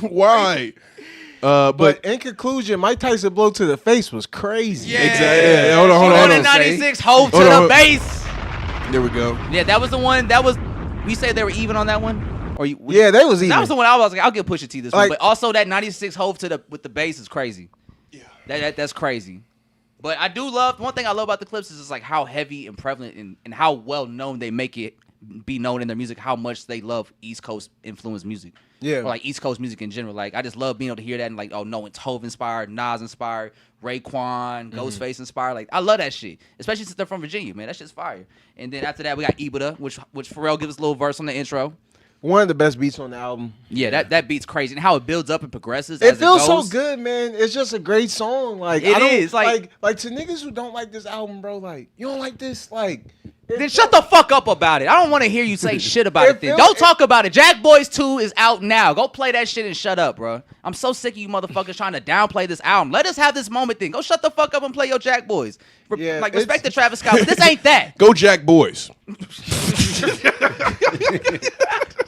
Why? But in conclusion, Mike Tyson blow to the face was crazy. Yeah. Exactly. Yeah, hold on, hold She on. went in 96, Hove to Hold the on. base. There we go. Yeah, that was the one. That was. We said they were even on that one. Or you? Yeah, they was even. That was the one I was like, I'll give Pusha T this one. Like- But also that 96 Hove to the with the bass is crazy. Yeah. That's crazy. But I do love one thing I love about the clips is just like how heavy and prevalent and how well known they make it be known in their music, how much they love East Coast influenced music. Yeah. Or like East Coast music in general. Like I just love being able to hear that and like, oh no, it's Hove inspired, Nas inspired, Raekwon, Ghostface inspired. Like I love that shit. Especially since they're from Virginia, man. That shit's fire. And then after that we got Yadda, which Pharrell gives us a little verse on the intro. one of the best beats on the album. Yeah, that beat's crazy. And how it builds up and progresses. It as feels it so goes. good, man. It's just a great song. Like It I don't, is, like to niggas who don't like this album, bro. Like you don't like this, like. then shut the fuck up about it. I don't want to hear you say shit about it. Then don't talk about it. Jack Boys 2 is out now. Go play that shit and shut up, bro. I'm so sick of you motherfuckers trying to downplay this album. Let us have this moment. Then go shut the fuck up and play your Jack Boys. Yeah, Like respect the Travis Scott, but this ain't that. Go Jack Boys.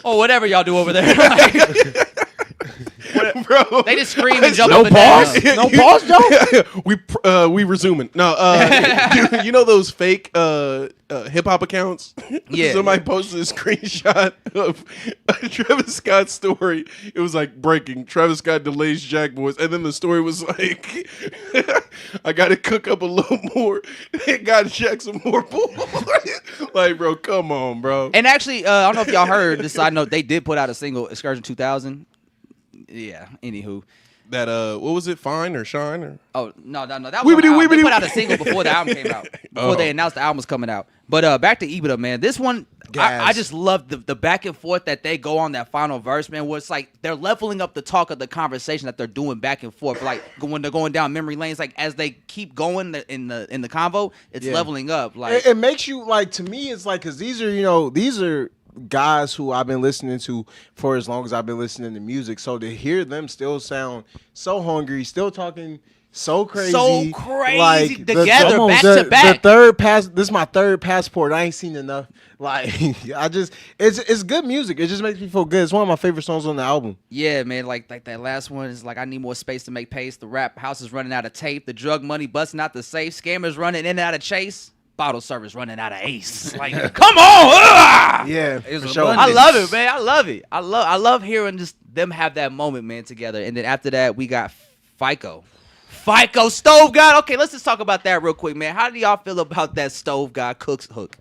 Or whatever y'all do over there. Bro. They just scream and jump No up and pause? down. No pause, Joe? we resuming. No, dude, you know those fake hip hop accounts? Yeah. Somebody posted a screenshot of Travis Scott's story. It was like breaking. Travis Scott delays Jack Boys, and then the story was like, I got to cook up a little more. Got to check some more bull. Like, bro, come on, bro. And actually, I don't know if y'all heard this side note. They did put out a single, Excursion 2000. Yeah. Anywho. That what was it? Fine or Shine or? Oh no! That was Weebity, on the album. They weebity. put out a single before the album came out. Before they announced the album was coming out. But back to Yadda, man. This one, I just love the back and forth that they go on that final verse, man. Where it's like they're leveling up the talk of the conversation that they're doing back and forth. Like when they're going down memory lanes, like as they keep going in the convo, it's leveling up. Like It makes you like, to me, it's like, because these are guys who I've been listening to for as long as I've been listening to music. So to hear them still sound so hungry, still talking so crazy, like together, back to back. This is my third passport. I ain't seen enough. Like it's good music. It just makes me feel good. It's one of my favorite songs on the album. Yeah, man, like that last one is like, I need more space to make pace. The rap house is running out of tape. The drug money busting out the safe. Scammers running in and out of chase. Bottle service running out of ace. Like, come on! Yeah, It was for sure. I love it, man. I love it. I love hearing just them have that moment, man, together. And then after that, we got FICO Stove God. Okay, let's just talk about that real quick, man. How do y'all feel about that Stove God Cooks hook?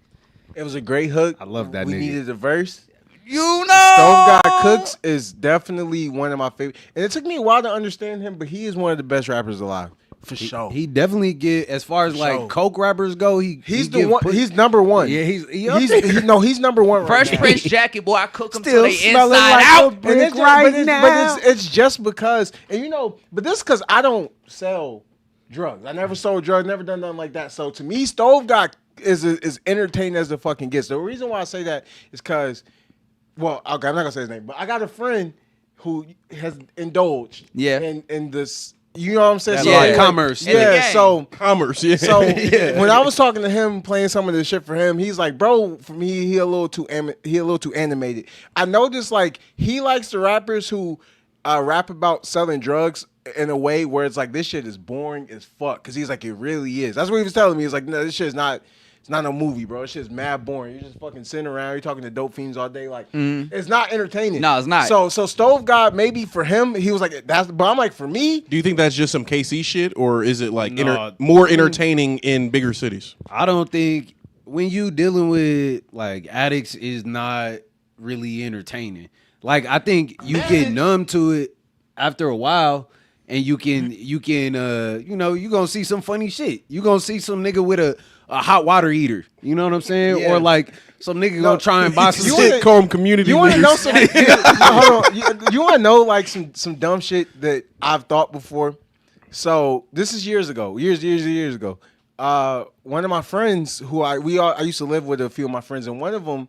It was a great hook. I love that We nigga. needed a verse. You know, Stove God Cooks is definitely one of my favorite. And it took me a while to understand him, but he is one of the best rappers alive. For sure. He definitely get, as far as like sure. coke rappers go, He's he the give one. put- He's number one. Yeah, he's number one. Right Fresh now. Prince jacket, boy. I cook them Still till they smelling inside like out. a brick But it's just because, and but this because I don't sell drugs. I never sold drugs, never done nothing like that. So to me, Stove God is entertaining as the fucking gets. The reason why I say that is because, well, I'm not gonna say his name, but I got a friend who has indulged, in this. You know what I'm saying? That So, like like, commerce. In the Yeah. game. So Commerce, yeah. So when I was talking to him, playing some of this shit for him, he's like, "Bro, for me, he a little too animated." I noticed like he likes the rappers who rap about selling drugs in a way where it's like, this shit is boring as fuck. Because he's like, it really is. That's what he was telling me. He's like, no, this shit is not. It's not no movie, bro. This shit's mad boring. You're just fucking sitting around. You're talking to dope fiends all day. Like, it's not entertaining. No, it's not. So Stove God, maybe for him, he was like, that's. But I'm like, for me, Do you think that's just some KC shit, or is it like No. more entertaining in bigger cities? I don't think when you dealing with like addicts is not really entertaining. Like I think you get numb to it after a while, and you can you gonna see some funny shit. You gonna see some nigga with a hot water heater. You know what I'm saying? Yeah. Or like some nigga gonna try and buy some You shit. Sitcom community. You want to leaders. know some? Hold on. You want to know like some dumb shit that I've thought before? So this is years ago. Years ago. One of my friends who I used to live with a few of my friends, and one of them,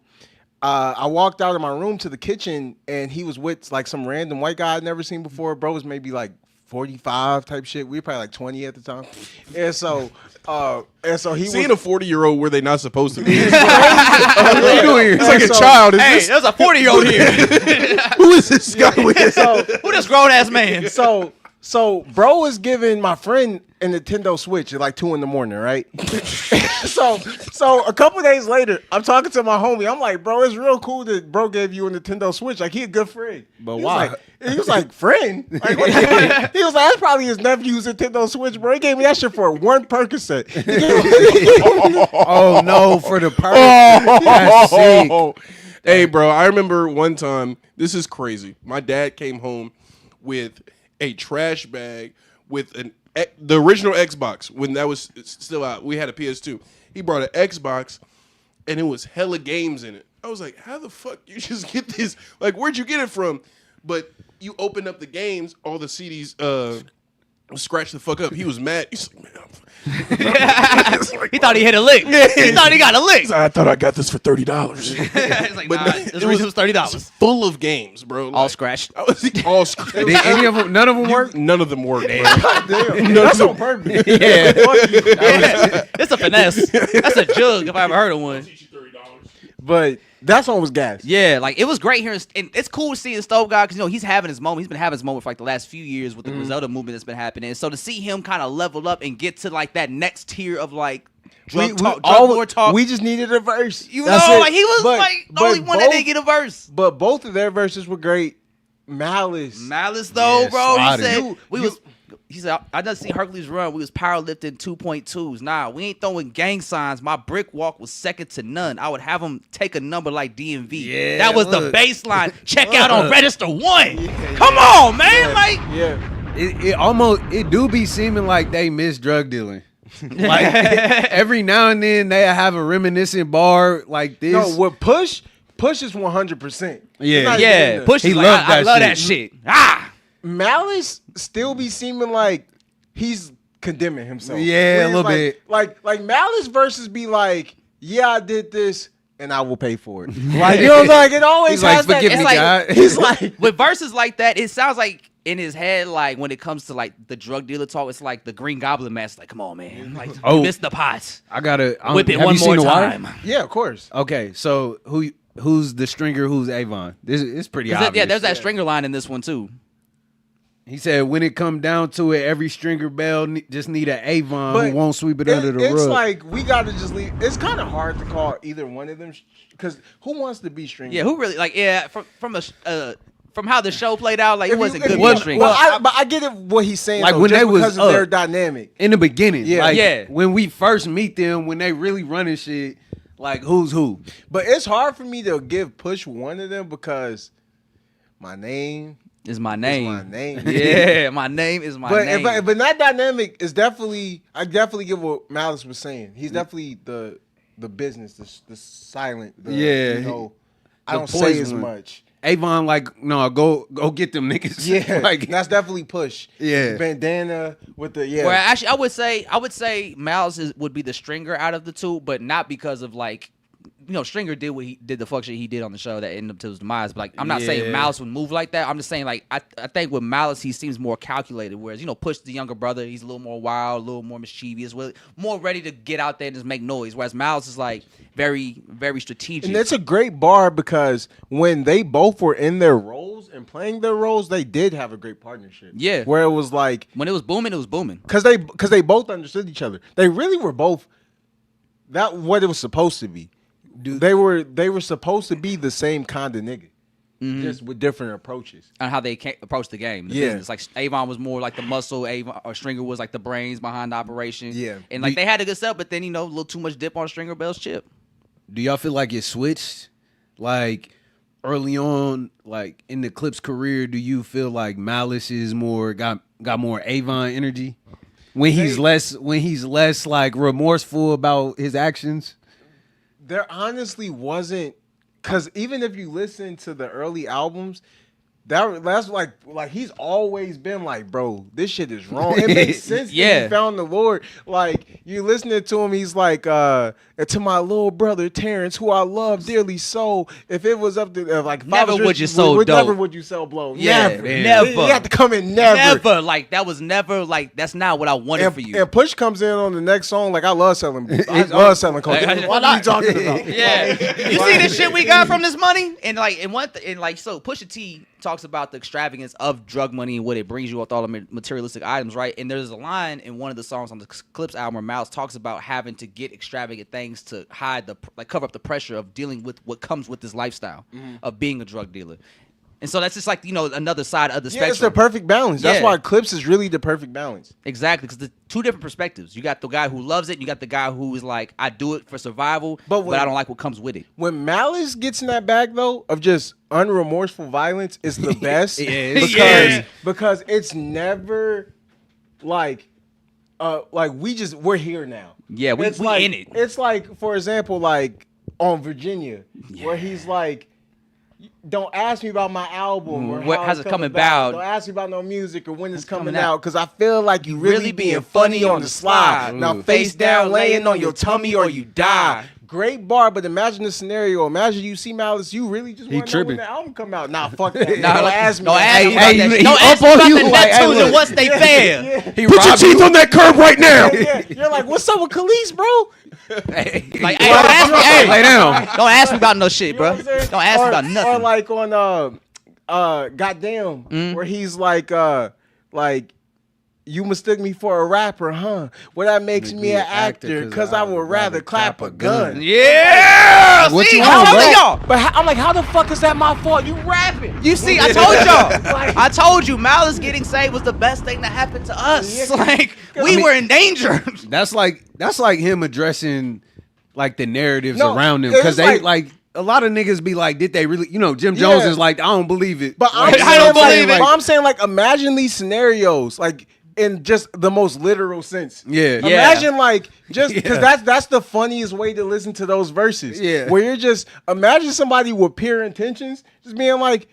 I walked out of my room to the kitchen, and he was with like some random white guy I'd never seen before. Bro was maybe like 45 type shit. We were probably like 20 at the time, and so he Seeing was a 40-year-old where they not supposed to be. it's It's like a child. Is Hey, this, there's a 40-year-old here. who is this guy with? Who this grown ass man? So bro was giving my friend a Nintendo Switch at like 2 a.m, right? so a couple days later, I'm talking to my homie. I'm like, bro, it's real cool that bro gave you a Nintendo Switch. Like, he a good friend. But he why? He was like, friend? Like, what you mean? He was like, that's probably his nephew's Nintendo Switch, bro. He gave me that shit for one Percocet. Oh no, for the purse. That's sick. Hey, bro, I remember one time, this is crazy. My dad came home with a trash bag with the original Xbox when that was still out. We had a PS2. He brought an Xbox, and it was hella games in it. I was like, how the fuck you just get this? Like, where'd you get it from? But you open up the games, all the CDs scratch the fuck up. He was mad. He's like, man, He thought he hit a lick. He thought he got a lick. I thought I got this for $30. He's like, But nah, it this reason was $30. full of games, bro. All Like, scratched. I was all scratched. Did any of them? None of them work. None of them worked. Bro. Damn, that's on purpose. Yeah. It's a finesse. That's a jug if I ever heard of one. But that song was gas. Yeah, like it was great hearing, and it's cool to see the Stove God because he's having his moment. He's been having his moment for like the last few years with the Griselda movement that's been happening. So to see him kind of level up and get to like that next tier of like drug lord talk, We just needed a verse. you That's know, it. like he was But- like the but only one that both- didn't get a verse. But both of their verses were great. Malice. Though, Yeah, bro, he slotted. said He said, I done seen Hercules run. We was powerlifting 2.2s. Nah, we ain't throwing gang signs. My brick walk was second to none. I would have him take a number like DMV. Yeah, that was look. the baseline. Check out on register 1. Come on, man. Like, Yeah. It do be seeming like they miss drug dealing. Like every now and then they have a reminiscent bar like this. No, with Push is 100%. Yeah. yeah, Push He is like, loved I that love shit. that shit. Ah. Malice still be seeming like he's condemning himself. Yeah, When a it's little bit. Like Malice verses be like, yeah, I did this and I will pay for it. Like, you know, like it always He's like, has that. forgive It's me, like- God. He's like, With verses like that, it sounds like in his head, like when it comes to like the drug dealer talk, it's like the Green Goblin mask. Like, come on, man. Like, Oh. you missed the pot. I gotta Whip it have one you more seen The Wire? time. yeah, of course. Okay, so who's the stringer? Who's Avon? It's pretty obvious. Yeah, there's that stringer line in this one too. He said when it come down to it, every stringer bell just need an Avon But who won't sweep it under the it's rug. like we gotta just leave. It's kind of hard to call either one of them because who wants to be stringer? Yeah, who really like? Yeah, from how the show played out, like it wasn't good Well, being stringer. But I get it. What he's saying, Like, though, when just they was because of their up. dynamic. in the beginning. Yeah. Like, Yeah. when we first meet them, when they really running shit, like who's who? But it's hard for me to give Push one of them because my name Is my name. is my name. Yeah, my name is my But name. but that dynamic is definitely. I definitely get what Malice was saying. He's definitely the business, the silent. Yeah, you know, I the don't say as poison. much. Avon, like, no, go get them niggas. Yeah, like that's definitely Push. Yeah. bandana with the Well, actually, I would say Miles would be the stringer out of the two, but not because of like, Stringer did what he did, the fuck shit he did on the show that ended up to his demise. But like, I'm not saying Yeah. Malice would move like that. I'm just saying like, I think with Malice he seems more calculated, whereas Push the younger brother, he's a little more wild, a little more mischievous, more ready to get out there and just make noise. Whereas Malice is like very, very strategic. And it's a great bar because when they both were in their roles and playing their roles, they did have a great partnership. Yeah. where it was like when it was booming, it was booming. because they both understood each other. They really were both that what it was supposed to be. They were supposed to be the same kind of nigga, just with different approaches. On how they approach the game, the Yeah. business. Like Avon was more like the muscle, Avon or Stringer was like the brains behind the operation. Yeah. and like they had a good setup, but then a little too much dip on Stringer Bell's chip. do y'all feel like it switched? Like early on, like in the Clips career, do you feel like Malice is more got more Avon energy when he's less like remorseful about his actions? There honestly wasn't, because even if you listen to the early albums, that's like he's always been like, bro, this shit is wrong. It makes sense that he found the Lord. Like, you listening to him, he's like, to my little brother Terrence, who I love dearly so. If it was up to like, never would you so dope. Never would you sell blow. Yeah, never. You have to come in never. Never. Like, that was never like, that's not what I wanted for you. And Push comes in on the next song. Like, I love selling coke. What are you talking about? Yeah. You see the shit we got from this money? And so Pusha T talks about the extravagance of drug money and what it brings you with all the materialistic items, right? And there's a line in one of the songs on the Clips album where Mouse talks about having to get extravagant things to hide cover up the pressure of dealing with what comes with this lifestyle of being a drug dealer. And so that's just like, another side of the spectrum. It's the perfect balance. That's why Clips is really the perfect balance. Exactly, because the two different perspectives. You got the guy who loves it, and you got the guy who is like, I do it for survival, but I don't like what comes with it. When Malice gets in that bag, though, of just unremorseful violence, it's the best. Because it's never like we're here now. Yeah, we in it. It's like, for example, like on Virginia, where he's like, don't ask me about my album or how's it coming about. Don't ask me about no music or when it's coming out, because I feel like you really being funny on the slide. Now face down, laying on your tummy, or you die. Great bar, but imagine the scenario. Imagine you see Malice, you really just want to know when the album come out. Nah, fuck that. Don't ask me. Don't ask me about that. Don't ask me about the Neptunes and once they fail. Put your teeth on that curb right now. You're like, what's up with Khalees, bro? Like, don't ask me. Hey, lay down. Don't ask me about no shit, bro. Don't ask me about nothing. Or like on Goddamn, where he's like, you mistook me for a rapper, huh? Well, that makes me an actor, because I would rather clap a gun. Yeah! What see, you I want, told bro? y'all. But I'm like, how the fuck is that my fault? You rapping. You see, I told y'all. I told you, Malice getting saved was the best thing that happened to us. Like, we were in danger. That's like him addressing like the narratives around him, because they like a lot of niggas be like, did they really? Jim Jones is like, I don't believe it. But I don't believe it. But I'm saying, like, imagine these scenarios, like, in just the most literal sense. Imagine like, just because that's the funniest way to listen to those verses. Where you're just, imagine somebody with pure intentions just being like,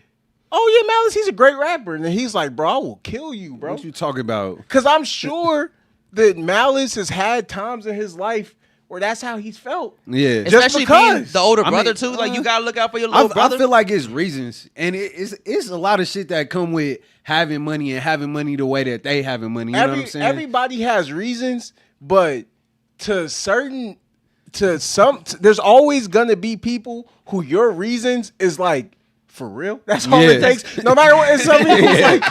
oh yeah, Malice, he's a great rapper. And then he's like, bro, I will kill you, bro. What you talking about? Because I'm sure that Malice has had times in his life where that's how he's felt. Yeah. Just Especially being the older brother, mean, too. Like, you got to look out for your little brother. I feel like it's reasons. And it's a lot of shit that come with having money and having money the way that they having money. You know what I'm saying? Everybody has reasons, but there's always going to be people who your reasons is like, for real? That's all it takes. No matter what. Some people like,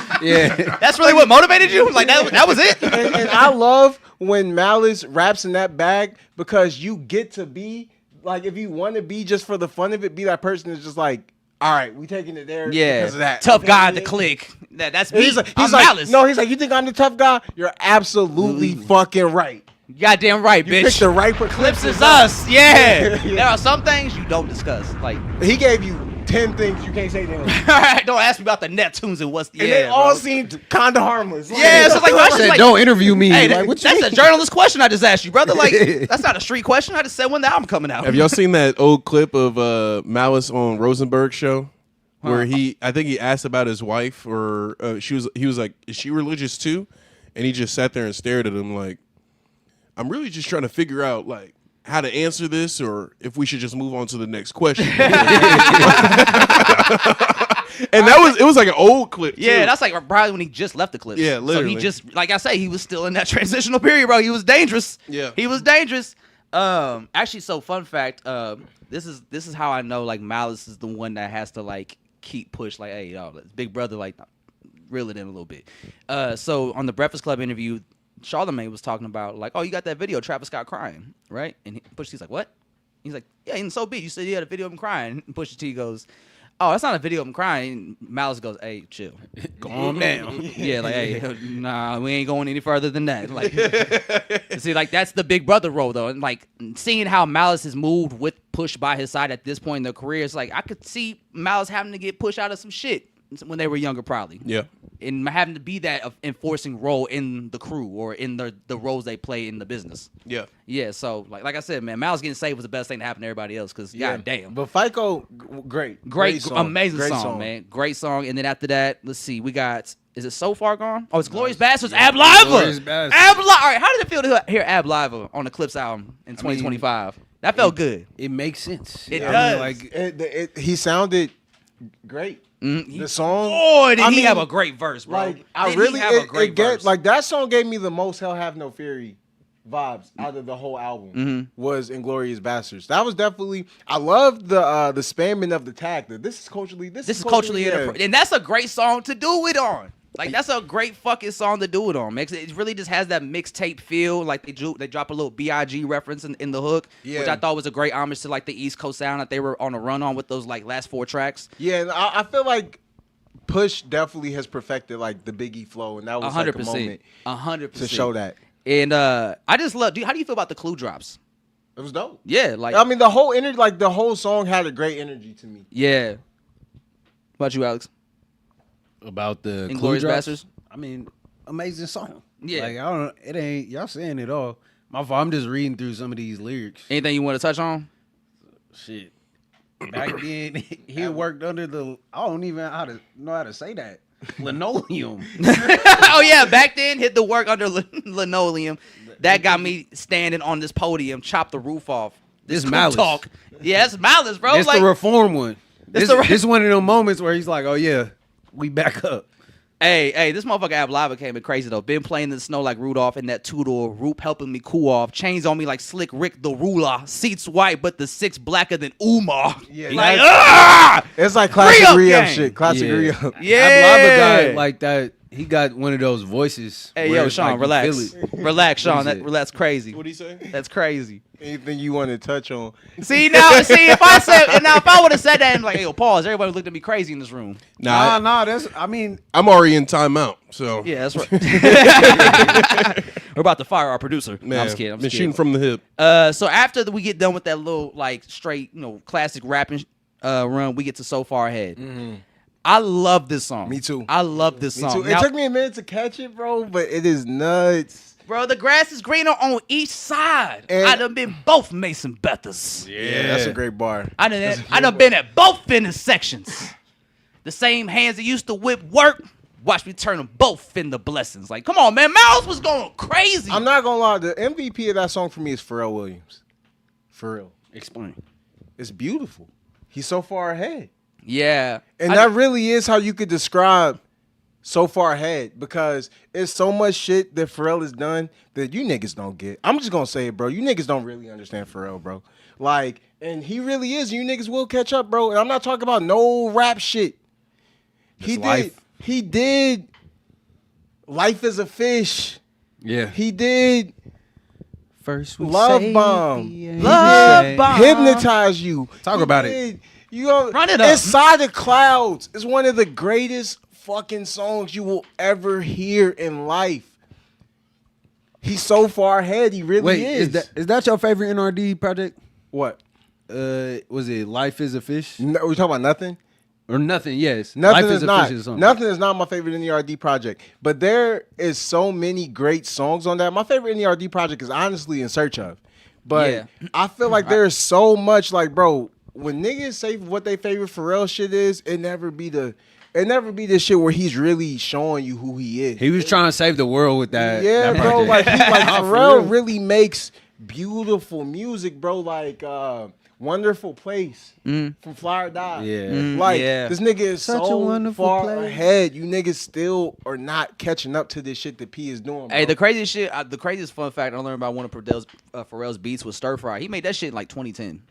that's really what motivated you? Like, that was it? And I love when Malice raps in that bag, because you get to be, like, if you want to be just for the fun of it, be that person that's just like, all right, we taking it there because of that. Tough guy at the click. That's me. He's like, Malice. No, he's like, you think I'm the tough guy? You're absolutely fucking right. Goddamn right, You bitch. picked the right Clips is us. Yeah. There are some things you don't discuss. Like, he gave you 10 things you can't say to him. don't ask me about the Neptunes and what's the And they all seemed kind of harmless. Yeah, it's like, I said, don't interview me. Hey, like, what you that's mean? a journalist question I just asked you, brother. Like, that's not a street question. I just said when the album coming out. Have y'all seen that old clip of Malice on Rosenberg's show? Where I think he asked about his wife, or he was like, is she religious too? And he just sat there and stared at him like, I'm really just trying to figure out like how to answer this, or if we should just move on to the next question. And it was like an old clip too. Yeah, that's like probably when he just left the Clips. Yeah, literally. So he just, like I say, he was still in that transitional period, bro. He was dangerous. Yeah. He was dangerous. Actually, so fun fact, this is how I know like Malice is the one that has to like keep push, like, hey, yo, big brother, like, reel it in a little bit. So on the Breakfast Club interview, Charlamagne was talking about like, oh, you got that video, Travis Scott crying, right? And Pusha T's like, what? He's like, yeah, and so be it. You said you had a video of him crying. And Pusha T goes, Oh, that's not a video of him crying. Malice goes, "Hey, chill, Calm down. yeah, like, hey, nah, we ain't going any further than that." Like, see, like that's the big brother role though, and like seeing how Malice has moved with Push by his side at this point in their career, it's like I could see Malice having to get pushed out of some shit when they were younger, probably. Yeah. And having to be that enforcing role in the crew or in the roles they play in the business. Yeah. Yeah, so like I said, man, Miles getting saved was the best thing to happen to everybody else because goddamn. But FICO, great song. Amazing Great song, man. Great song. And then after that, let's see, we got, is it So Far Gone? Oh, it's Glorious Bastards, Ab Liva. Glorious Bastards. Ab Liva. All right, how did it feel to hear Ab Liva on the Clips album in 2025? That felt good. It makes sense. It does. Like He sounded great. The song, Boy, did he have a great verse, bro. Like Did he have a great verse. like that song gave me the most Hell Have No Fury vibes out of the whole album. Was Inglorious Bastards. That was definitely. I love the spamming of the tag. This is culturally. This is culturally, and that's a great song to do it on. Like that's a great fucking song to do it on. It really just has that mixtape feel. Like they drop a little B.I.G. reference in the hook, which I thought was a great homage to like the East Coast sound that they were on a run on with those like last 4 tracks. Yeah, and I feel like Push definitely has perfected like the Biggie flow, and that was 100%, like a moment 100% to show that. And I just love. How do you feel about the clue drops? It was dope. Yeah, like I mean the whole energy, like the whole song had a great energy to me. Yeah. What about you, Alex? about the Inglourious Basterds. I mean, amazing song. Yeah. Like I don't. It ain't y'all saying it all. My fault. I'm just reading through some of these lyrics. Anything you want to touch on? Shit. Back then, he worked under the. I don't even know how to say that. Linoleum. Oh yeah, back then hit the work under linoleum. That got me standing on this podium, chop the roof off. This Malice. Talk. Yeah, it's Malice, bro. It's like, the reform one. This the is one of them moments where he's like, "Oh yeah, we back up." Hey, this motherfucker Ab Liva came in crazy though. Been playing in the snow like Rudolph in that two-door, Roop helping me cool off. Chains on me like Slick Rick the Ruler. Seats white, but the 6 blacker than Umar. Yeah, like it's like classic re-up gang. shit. Classic Yeah. re-up. Yeah. Ab Liva got like that. He got one of those voices. Hey, where yo, it's Sean, like you relax. feel it. Relax, Sean. What is it? That's crazy. What'd he say? That's crazy. Anything you want to touch on? See, if I would have said that and like, hey, yo, pause, everybody looked at me crazy in this room. Nah. That's. I mean, I'm already in timeout, so Yeah, that's right. We're about to fire our producer. man, No, I'm just kidding. I'm been just shooting kidding. from the hip. So after we get done with that little like straight, classic rapping run, we get to So Far Ahead. Mm-hmm. I love this song. Me too. I love this Me song. too. Now, It took me a minute to catch it, bro, but it is nuts. bro, the grass is greener on each side. And- I done been both Mason Bethers. Yeah, that's a great bar. I done been at both fitness sections. The same hands that used to whip work, watch me turn them both into blessings. Like, come on, man. Mouse was going crazy. I'm not gonna lie, the MVP of that song for me is Pharrell Williams. For real. Explain. It's beautiful. He's so far ahead. Yeah. And that really is how you could describe So Far Ahead, because it's so much shit that Pharrell has done that you niggas don't get. I'm just gonna say it, bro. You niggas don't really understand Pharrell, bro. Like, and he really is. You niggas will catch up, bro. And I'm not talking about no rap shit. He did Life is a Fish. yeah. He did First we Love say, Bomb. yeah, Love say- Bomb. Hypnotize You. Talk He about it. did- You know, Run it up. Inside the Clouds is one of the greatest fucking songs you will ever hear in life. He's so far ahead. He really Wait, is. is that your favorite NRD project? What? Was it Life is a Fish No, we talking about Nothing? or Nothing? Yes, Nothing Life is a not. Fish is something. Nothing is not my favorite NERD project. But there is so many great songs on that. My favorite NERD project is honestly In Search Of. But Yeah. I feel like there's so much, like, bro, when niggas say what their favorite Pharrell shit is, it never be the shit where he's really showing you who he is. He was trying to save the world with that. Yeah, that bro. project. Like For Pharrell real. really makes beautiful music, bro. Like Wonderful Place from Fly or Die. Yeah. Like yeah. this nigga is Such a so wonderful far place. ahead. You niggas still are not catching up to this shit that P is doing. Bro. Hey, the craziest fun fact I learned about one of Pharrell's beats was Stir Fry. He made that shit in like 2010.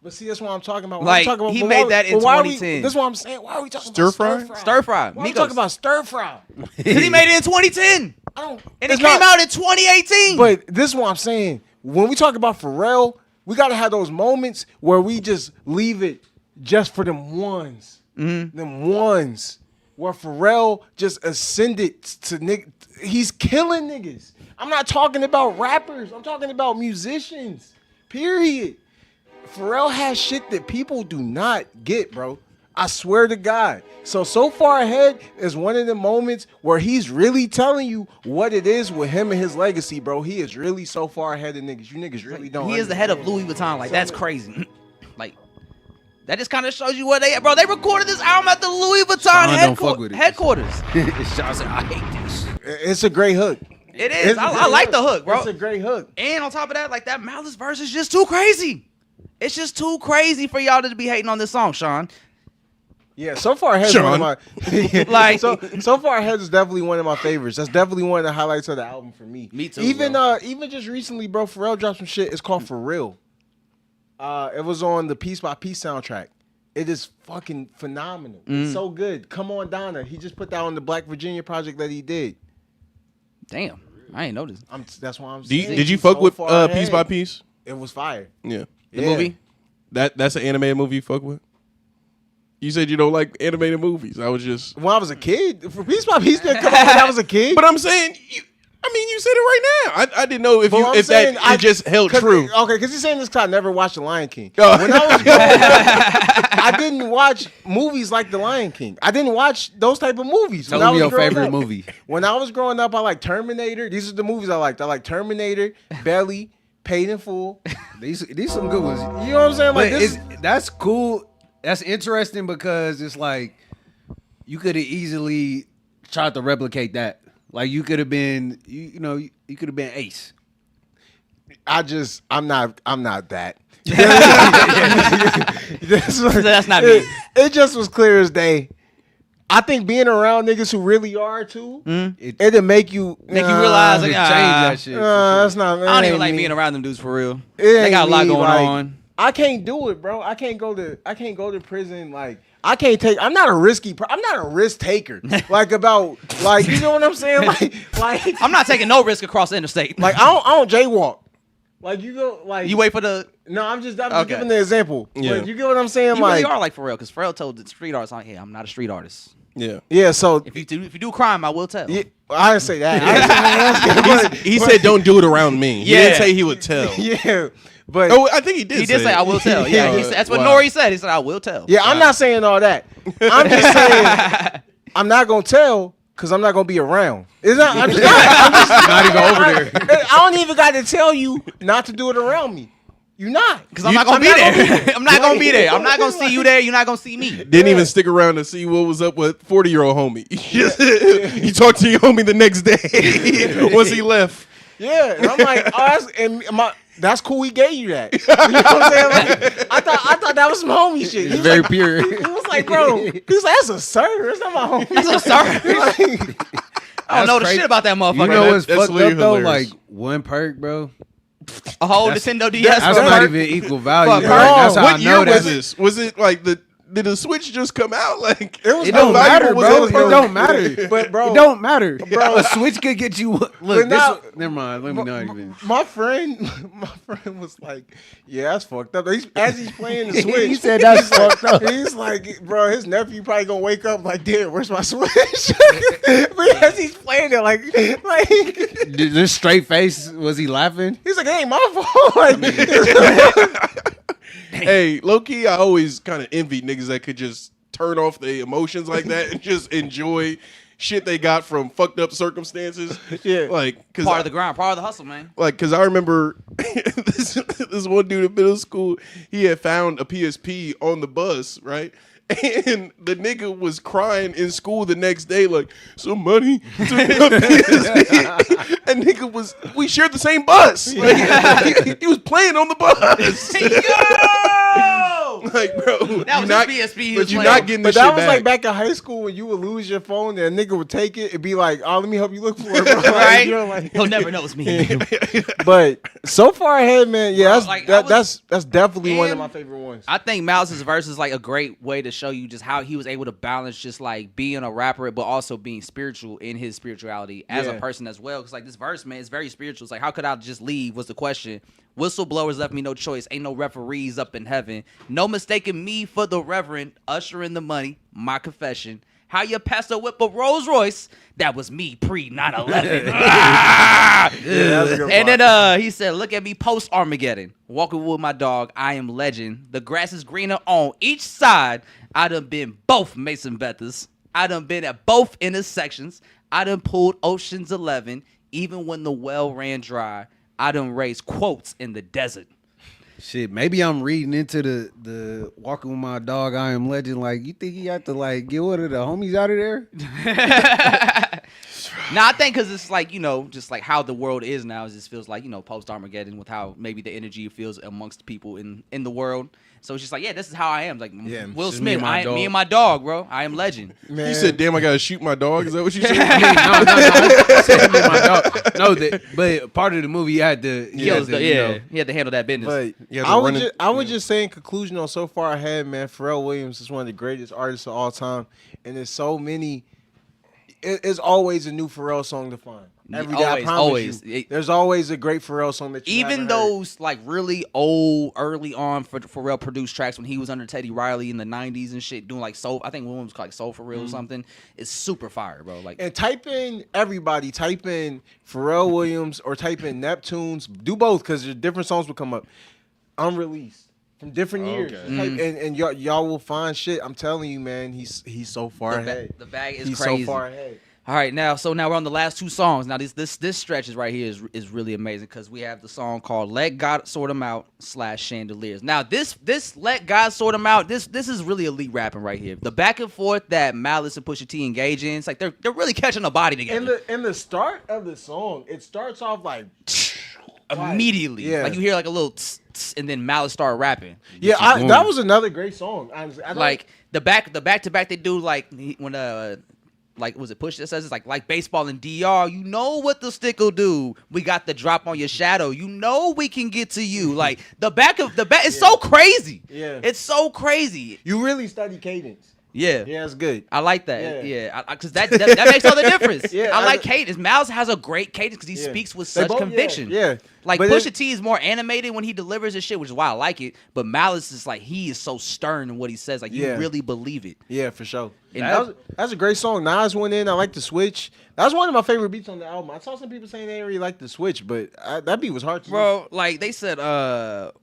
But see, that's what I'm talking about. Like, talking about, he but made why- that in but why are we- 2010. This is what I'm saying. Why are we talking Stir about fry? Stir Fry? Stir Fry. Why are we Migos. talking about Stir Fry? Because he made it in 2010. I don't. And it it's came not- out in 2018. But this is what I'm saying. When we talk about Pharrell, we gotta have those moments where we just leave it just for them ones. Them ones where Pharrell just ascended to nigga. He's killing niggas. I'm not talking about rappers. I'm talking about musicians. Period. Pharrell has shit that people do not get, bro. I swear to God. So far ahead is one of the moments where he's really telling you what it is with him and his legacy, bro. He is really so far ahead of niggas. You niggas really don't. He is the head of Louis Vuitton. Like, that's crazy. Like, that just kind of shows you what they at, bro. They recorded this album at the Louis Vuitton headquarters. Sean said, I hate this. It's a great hook. It is. I like the hook, bro. It's a great hook. And on top of that, like, that Malice verse is just too crazy. It's just too crazy for y'all to be hating on this song, Sean. Yeah, so far ahead is one of my Like, so far ahead is definitely one of my favorites. That's definitely one of the highlights of the album for me. Me too. Even just recently, bro, Pharrell dropped some shit. It's called For Real. It was on the Piece by Piece soundtrack. It is fucking phenomenal. It's so good. Come on, Donna. He just put that on the Black Virginia project that he did. damn, I ain't noticed. That's why I'm saying. Did you fuck with Piece by Piece? It was fire. Yeah. The movie? That's an animated movie you fuck with? You said you don't like animated movies. I was just... When I was a kid, for Piece by Piece didn't come out when I was a kid. But I'm saying... you said it right now. I didn't know if saying, that just held true. Okay, because you're saying this because I never watched The Lion King. Oh. When I was growing up, I didn't watch movies like The Lion King. I didn't watch those type of movies. Tell me your favorite movie. When I was growing up, I liked Terminator. These are the movies I liked. I like Terminator, Belly, Paid in Full. These some good ones. You know what I'm saying? Like But that's cool. That's interesting because it's like you could have easily tried to replicate that. Like you could have been, you could have been Ace. I'm not that. That's not me. It just was clear as day. I think being around niggas who really are too, it'll make you realize like, change that shit. That's not. I don't even like being around them dudes for real. It They ain't got a lot me, going like, on. I can't do it, bro. I can't go to prison. Like I can't take. I'm not a I'm not a risk taker. Like about like you know what I'm saying. Like I'm not taking no risk across the interstate. like I don't jaywalk. Like you go like you wait for the. No, I'm just Okay. giving the example. Yeah. But you get what I'm saying. You like really are like Pharrell, because Pharrell told the street artist, "Hey, I'm not a street artist. Yeah. yeah. So If you do crime, I will tell." yeah, I didn't say that. I didn't say He said, "Don't do it around me." He Yeah. didn't say he would tell. yeah, but Oh, I think he did. He did say, "I will tell." Yeah, he said, that's what Nori said. He said, "I will tell." yeah, I'm not saying all that. I'm just saying I'm not gonna tell because I'm not gonna be around. It's not. I'm just Not even over there. I don't even got to tell you not to do it around me. You're not. Because I'm not gonna be there. I'm not gonna be there. I'm not gonna see you there. You're not gonna see me. Didn't even stick around to see what was up with 40-year-old homie. You talked to your homie the next day once he left. Yeah, and I'm like, that's cool. He gave you that. You know what I'm saying? Like, I thought that was some homie shit. He was Very like, pure. He was like, bro. He was like, that's a sir. That's not my homie. That's a sir. Like, I don't know the crazy. shit about that motherfucker. You know what's That's fucked literally up though? hilarious. Like one perk, bro. A whole Nintendo DS. That's bro. not even equal value. Fuck, Like, bro. that's how I What know year was that. this? Was it like did the Switch just come out? Like It don't matter, bro. It don't matter. But bro, It don't matter. Bro. A Switch could get you. Look, But now- this. Never mind. Let me not even. my friend was like, "Yeah, that's fucked up." As he's playing the Switch, He said that's fucked up. He's like, "Bro, his nephew probably gonna wake up like, damn, where's my Switch?" But as he's playing it, like This straight face. Was he laughing? he's like, "It ain't my fault." Like, Hey, low key, I always kind of envy niggas that could just turn off their emotions like that and just enjoy shit they got from fucked up circumstances. Yeah. Like, cause Part of the grind, part of the hustle, man. Like, cause I remember this one dude in middle school, he had found a PSP on the bus, right? And the nigga was crying in school the next day, like, some money to a PSP. And nigga we shared the same bus. Like, he was playing on the bus. Like, bro, That was his PSP he was but you're playing. not getting but this that shit was back. like back in high school when you would lose your phone and a nigga would take it and be like, "Oh, let me help you look for it, bro." Like, Right? you know, like, He'll never know it's me. but so far ahead, man. Yeah, Bro, like, that's definitely one of And my favorite ones. I think Malice's verse is like a great way to show you just how he was able to balance just like being a rapper, but also being spiritual in his spirituality as a Yeah. person as well. Because like this verse, man, is very spiritual. It's like, how could I just leave? Was the question Whistleblowers left me no choice. Ain't no referees up in heaven. No mistaking me for the reverend. Usher in the money. My confession. How your pastor whip a Rolls Royce? That was me pre 9/11. And then he said, "Look at me post Armageddon. Walking with my dog. I am legend. The grass is greener on each side. I done been both Mason Bethers. I done been at both intersections. I done pulled Ocean's 11. Even when the well ran dry. I done raised quotes in the desert." Shit, maybe I'm reading into the walking with my dog, I am legend. Like, you think he have to like get one of the homies out of there? Nah, I think because it's like, just like how the world is now, it just feels like, post Armageddon with how maybe the energy feels amongst people in the world. So it's just like, yeah, this is how I am. Like Will just me Smith, and my me and my dog, bro. I am legend. Man. You said, "Damn, I gotta shoot my dog." Is that what you said? I said me and my dog. No, but part of the movie, he had to, He had to handle that business. But Yeah, I was just saying, conclusion on So Far Ahead, man. Pharrell Williams is one of the greatest artists of all time, and there's so many. It's always a new Pharrell song to find. Every day, I promise you. There's always a great Pharrell song that you even haven't heard. those like really old, early on Pharrell produced tracks when he was under Teddy Riley in the '90s and shit, doing like soul. I think one was called like Soul for Real or something. It's super fire, bro. Like, and type in everybody, type in Pharrell Williams or type in Neptunes. Do both because different songs will come up. Unreleased from different years. And y'all will find shit. I'm telling you, man. He's so far ahead. The bag is he's crazy. so far ahead. All right, now we're on the last two songs. Now this stretch is right here is really amazing because we have the song called "Let God Sort 'Em Out" / Chandeliers. Now this "Let God Sort 'Em Out" this is really elite rapping right here. The back and forth that Malice and Pusha T engage in, it's like they're really catching a body together. In the start of the song, it starts off like immediately. Yeah. Like you hear like a little tss, tss, and then Malice start rapping. Yeah, that was another great song. Honestly, Like the back to back they do like when like was it Push that says it's like baseball and DR. You know what the stick will do. We got the drop on your shadow. You know we can get to you. Like the back it's so crazy. Yeah, it's so crazy. You really study cadence. Yeah, it's good. I like that. Yeah, because that makes all the difference. Yeah, I like cadence. Miles has a great cadence because he speaks with such conviction. Yeah. Like But Pusha T is more animated when he delivers his shit, which is why I like it. But Malice is like he is so stern in what he says. Like you really believe it. Yeah, for sure. And that's a great song. Nas went in. I like the switch. That's one of my favorite beats on the album. I saw some people saying they didn't really like the switch, but that beat was hard to bro. Like they said,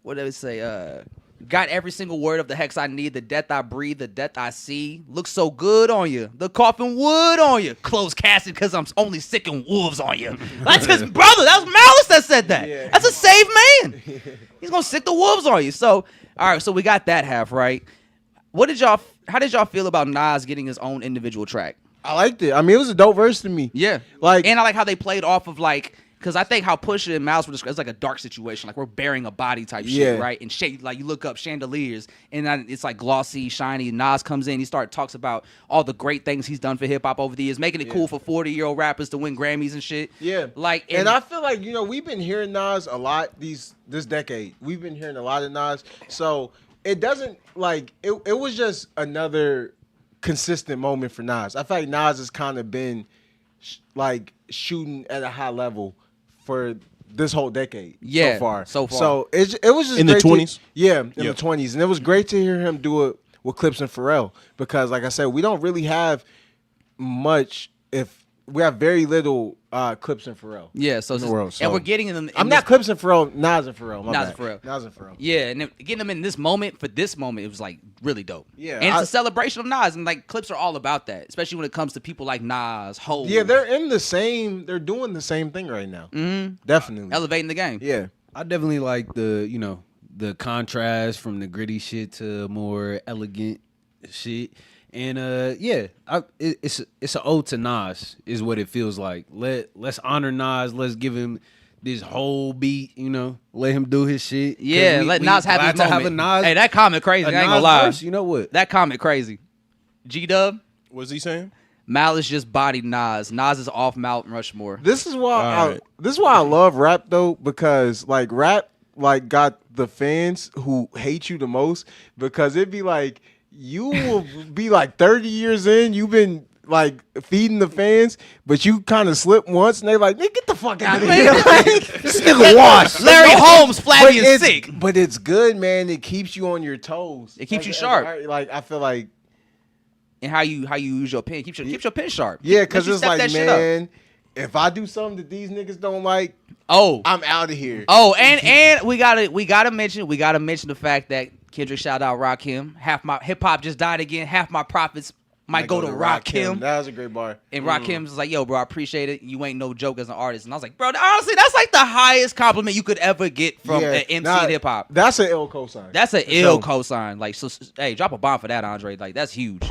what did they say? Got every single word of the hex I need. The death I breathe, the death I see. Looks so good on you. The coffin wood on you. Closed casket because I'm only sicking wolves on you. That's his brother. That was Malice that said that. Yeah. That's a saved man. He's gonna sick the wolves on you. So, all right. So we got that half right. How did y'all feel about Nas getting his own individual track? I liked it. I mean, it was a dope verse to me. Yeah. And I like how they played off of like. Because I think how Pusha and Miles were described, it's like a dark situation. Like, we're bearing a body type shit, right? And shade, like, you look up chandeliers, and it's like glossy, shiny. Nas comes in, talks about all the great things he's done for hip-hop over the years, making it cool for 40-year-old rappers to win Grammys and shit. Yeah. Like, and I feel like, we've been hearing Nas a lot this decade. We've been hearing a lot of Nas. So, it doesn't, like, it was just another consistent moment for Nas. I feel like Nas has kind of been, shooting at a high level for this whole decade so far. So it was just in the 20s. In the 20s, and it was great to hear him do it with Clips and Pharrell because, like I said, we don't really have much. If we have very little Clips and Pharrell, in the world. So. And we're getting them. I'm not Clips and Pharrell, Nas and Pharrell. Nas and Pharrell. Nas and Pharrell. Yeah, and getting them in this moment it was like really dope. Yeah, and it's a celebration of Nas, and like Clips are all about that, especially when it comes to people like Nas, Hov. Yeah, they're doing the same thing right now. Mm-hmm. Definitely elevating the game. Yeah, I definitely like the contrast from the gritty shit to more elegant shit. And it's an ode to Nas is what it feels like. Let's honor Nas. Let's give him this whole beat. Let him do his shit. Yeah, let Nas have his moment. Have a Nas, hey, that comment crazy. I ain't gonna Nas lie. Verse, you know what? That comment crazy. G-Dub. What's he saying? Malice just bodied Nas. Nas is off Mount Rushmore. This is why I love rap though, because like rap got the fans who hate you the most because it'd be like. You will be like 30 years in. You've been like feeding the fans, but you kind of slip once, and they like, nigga, get the fuck out of here. This nigga washed. Larry Holmes, flabby and sick. But it's good, man. It keeps you on your toes. It keeps you sharp. I feel like, And how you use your pen, keeps your pen sharp. yeah, because Makes you it's step like, that shit up. man, if I do something that these niggas don't like, Oh, I'm out of here. oh, and we gotta mention the fact that Kendrick shout out Rakim. Half my hip hop just died again. Half my profits might go to Rakim. That was a great bar. And Rakim's like, yo, bro, I appreciate it. You ain't no joke as an artist. And I was like, bro, honestly, that's like the highest compliment you could ever get from an MC in hip hop. That's an ill cosign. That's an ill cosign. Like, so, hey, drop a bomb for that, Andre. Like, that's huge.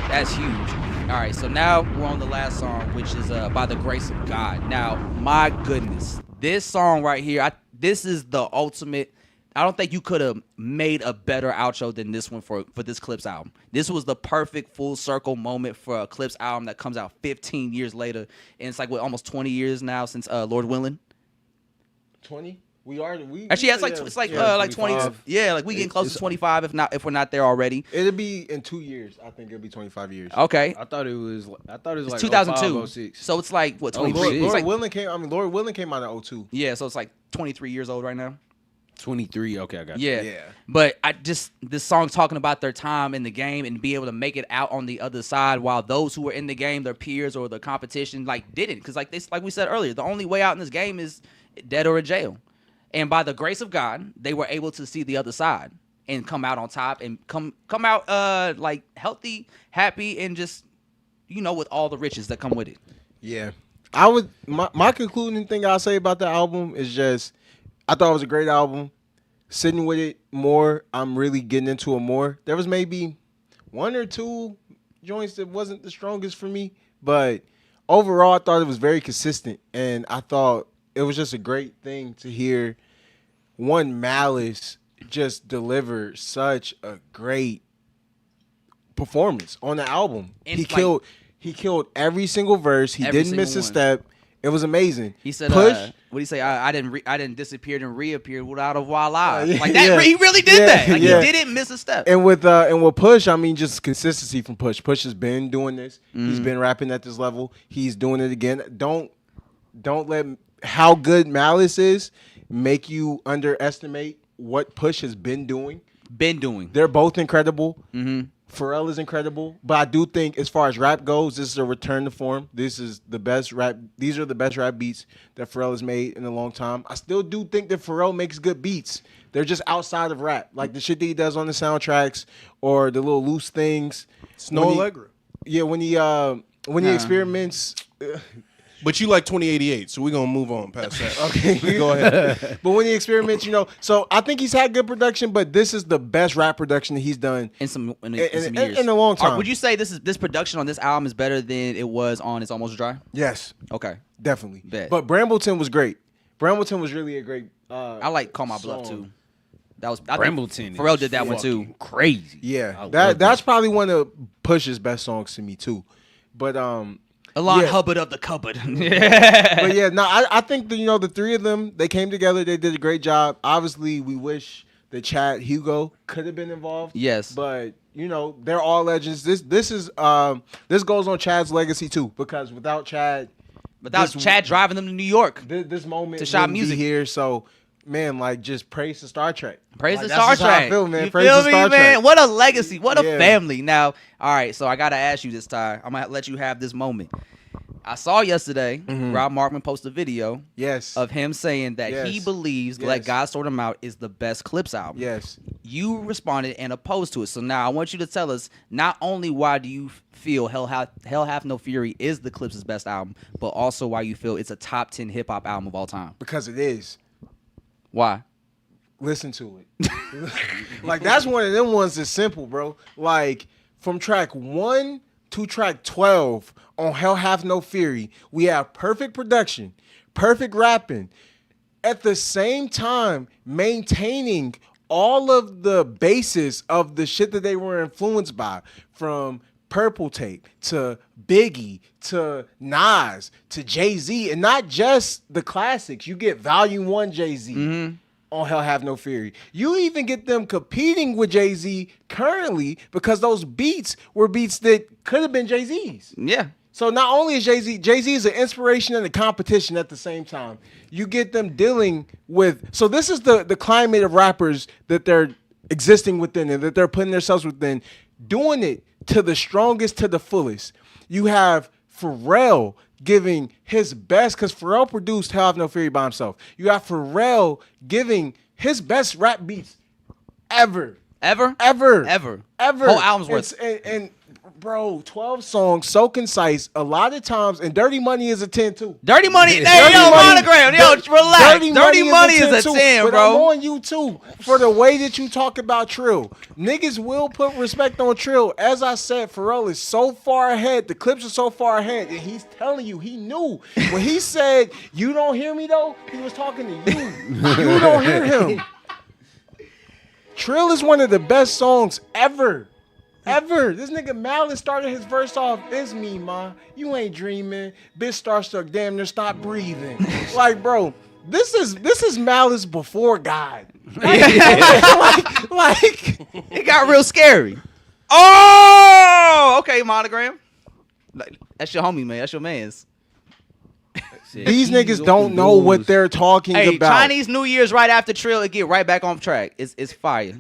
That's huge. All right, so now we're on the last song, which is By the Grace of God. Now, my goodness, this song right here, this is the ultimate. I don't think you could have made a better outro than this one for this Clips album. This was the perfect full circle moment for a Clips album that comes out 15 years later. And it's like, what, almost 20 years now since Lord Willing? 20? Actually, yeah, it's like 20. Yeah, like we getting close to 25 if we're not there already. It'll be in 2 years. I think it'll be 25 years. Okay. I thought it was like 2002. 05, 06. So it's like what, 23? Lord It's like, Willing came out in 02. yeah, so it's like 23 years old right now. 23. Okay, I got you. Yeah. But this song talking about their time in the game and be able to make it out on the other side while those who were in the game, their peers or the competition, like didn't. Because like we said earlier, the only way out in this game is dead or in jail. And by the grace of God, they were able to see the other side and come out on top and come out like healthy, happy, and just, with all the riches that come with it. Yeah. My concluding thing I'll say about the album is just, I thought it was a great album. Sitting with it more, I'm really getting into it more. There was maybe one or two joints that wasn't the strongest for me, but overall I thought it was very consistent, and I thought it was just a great thing to hear Malice just deliver such a great performance on the album. And he killed every single verse. He didn't miss a step. It was amazing. He said, Push. what did he say? I didn't disappear and reappear without a voila. Yeah, Like that, yeah. he really did that. Like Yeah. he didn't miss a step. And with Push, I mean, just consistency from Push. Push has been doing this. He's been rapping at this level. He's doing it again. Don't let how good Malice is make you underestimate what Push has been doing. They're both incredible. Pharrell is incredible, but I do think as far as rap goes, this is a return to form. This is the best rap. These are the best rap beats that Pharrell has made in a long time. I still do think that Pharrell makes good beats. They're just outside of rap, like the shit that he does on the soundtracks or the little loose things. Snow Allegra. Yeah, when he experiments. But you like 2088, so we're going to move on past that. Okay, Go ahead. But when he experiments, so I think he's had good production, but this is the best rap production that he's done in some years. In a long time. Would you say this production on this album is better than it was on It's Almost Dry? Yes, Okay. definitely. Bet. But Brambleton was great. Brambleton was really a great. I like Call My Bluff song. too. That was Brambleton. Pharrell did that one too. Crazy. Yeah, I that's probably one of Push's best songs to me too. But Alon yeah. Hubbard of the cupboard. but yeah, no, I think that, the three of them, they came together. They did a great job. Obviously, we wish that Chad Hugo could have been involved. Yes, but they're all legends. This goes on Chad's legacy too, because without Chad driving them to New York, this moment to shop wouldn't be music here. So man, like just praise to Star Trek. Praise like, the Star that's just how Trek. I feel, man. You Praise feel to me, Star man? Trek. What a legacy. What a Yeah. family. Now, all right, so I got to ask you this, Ty. I'm going to let you have this moment. I saw yesterday Rob Markman post a video Yes. of him saying that he Yes. believes Yes. Let God Sort Him Out is the best Clips album. Yes. You responded and opposed to it. So now I want you to tell us not only why do you feel Hell Hath No Fury is the Clips' best album, but also why you feel it's a top 10 hip-hop album of all time. Because it is. Why? Listen to it. Like that's one of them ones that's simple, bro. Like from track 1 to track 12 on Hell Hath No Fury, we have perfect production, perfect rapping, at the same time maintaining all of the basis of the shit that they were influenced by, from Purple Tape to Biggie to Nas to Jay-Z, and not just the classics. You get Volume 1 Jay-Z. on Hell Have No Fury. You even get them competing with Jay-Z currently because those beats were beats that could have been Jay-Z's. Yeah. So not only is Jay-Z is an inspiration and a competition at the same time. You get them dealing with, so this is the climate of rappers that they're existing within and that they're putting themselves within, doing it to the strongest, to the fullest. You have Pharrell giving his best, because Pharrell produced Hell Have No Fury by himself. You got Pharrell giving his best rap beats ever. Ever. Whole album's worth. And bro, 12 songs, so concise. A lot of times, and Dirty Money is a 10 too. Dirty Money. Dirty Hey, yo, Money- Monogram. Yo, relax. Dirty Money is a 10 10, but bro. I'm on you too for the way that you talk about Trill. Niggas will put respect on Trill. As I said, Pharrell is so far ahead. The clips are so far ahead, and he's telling you he knew when he said, "You don't hear me though." He was talking to you. You don't hear him. Trill is one of the best songs ever. This nigga Malice started his verse off, "It's me, ma. You ain't dreaming. Bitch starstruck, damn near stop breathing." Like, bro, this is Malice before God. Like It got real scary. Oh, okay, Monogram. That's your homie, man. That's your man's. these niggas don't know what they're talking Hey, about. Chinese New Year's right after Trill, it get right back on track. It's fire.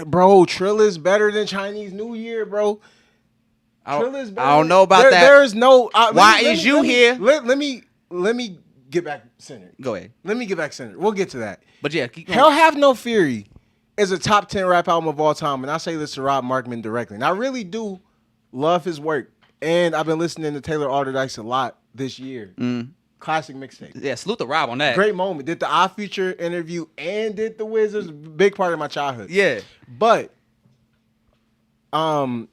Bro, Trill is better than Chinese New Year, bro. Trill is better. I don't know about that. There is no. Why is you here? Let me get back centered. Go ahead. Let me get back centered. We'll get to that. But yeah, keep going. Hell Have No Fury is a top 10 rap album of all time, and I say this to Rob Markman directly. And I really do love his work, and I've been listening to Taylor Alderdice a lot this year. Classic mixtape. Yeah, salute to Rob on that. Great moment. Did the I Feature interview and did the Wizards. Big part of my childhood. Yeah. But, oh,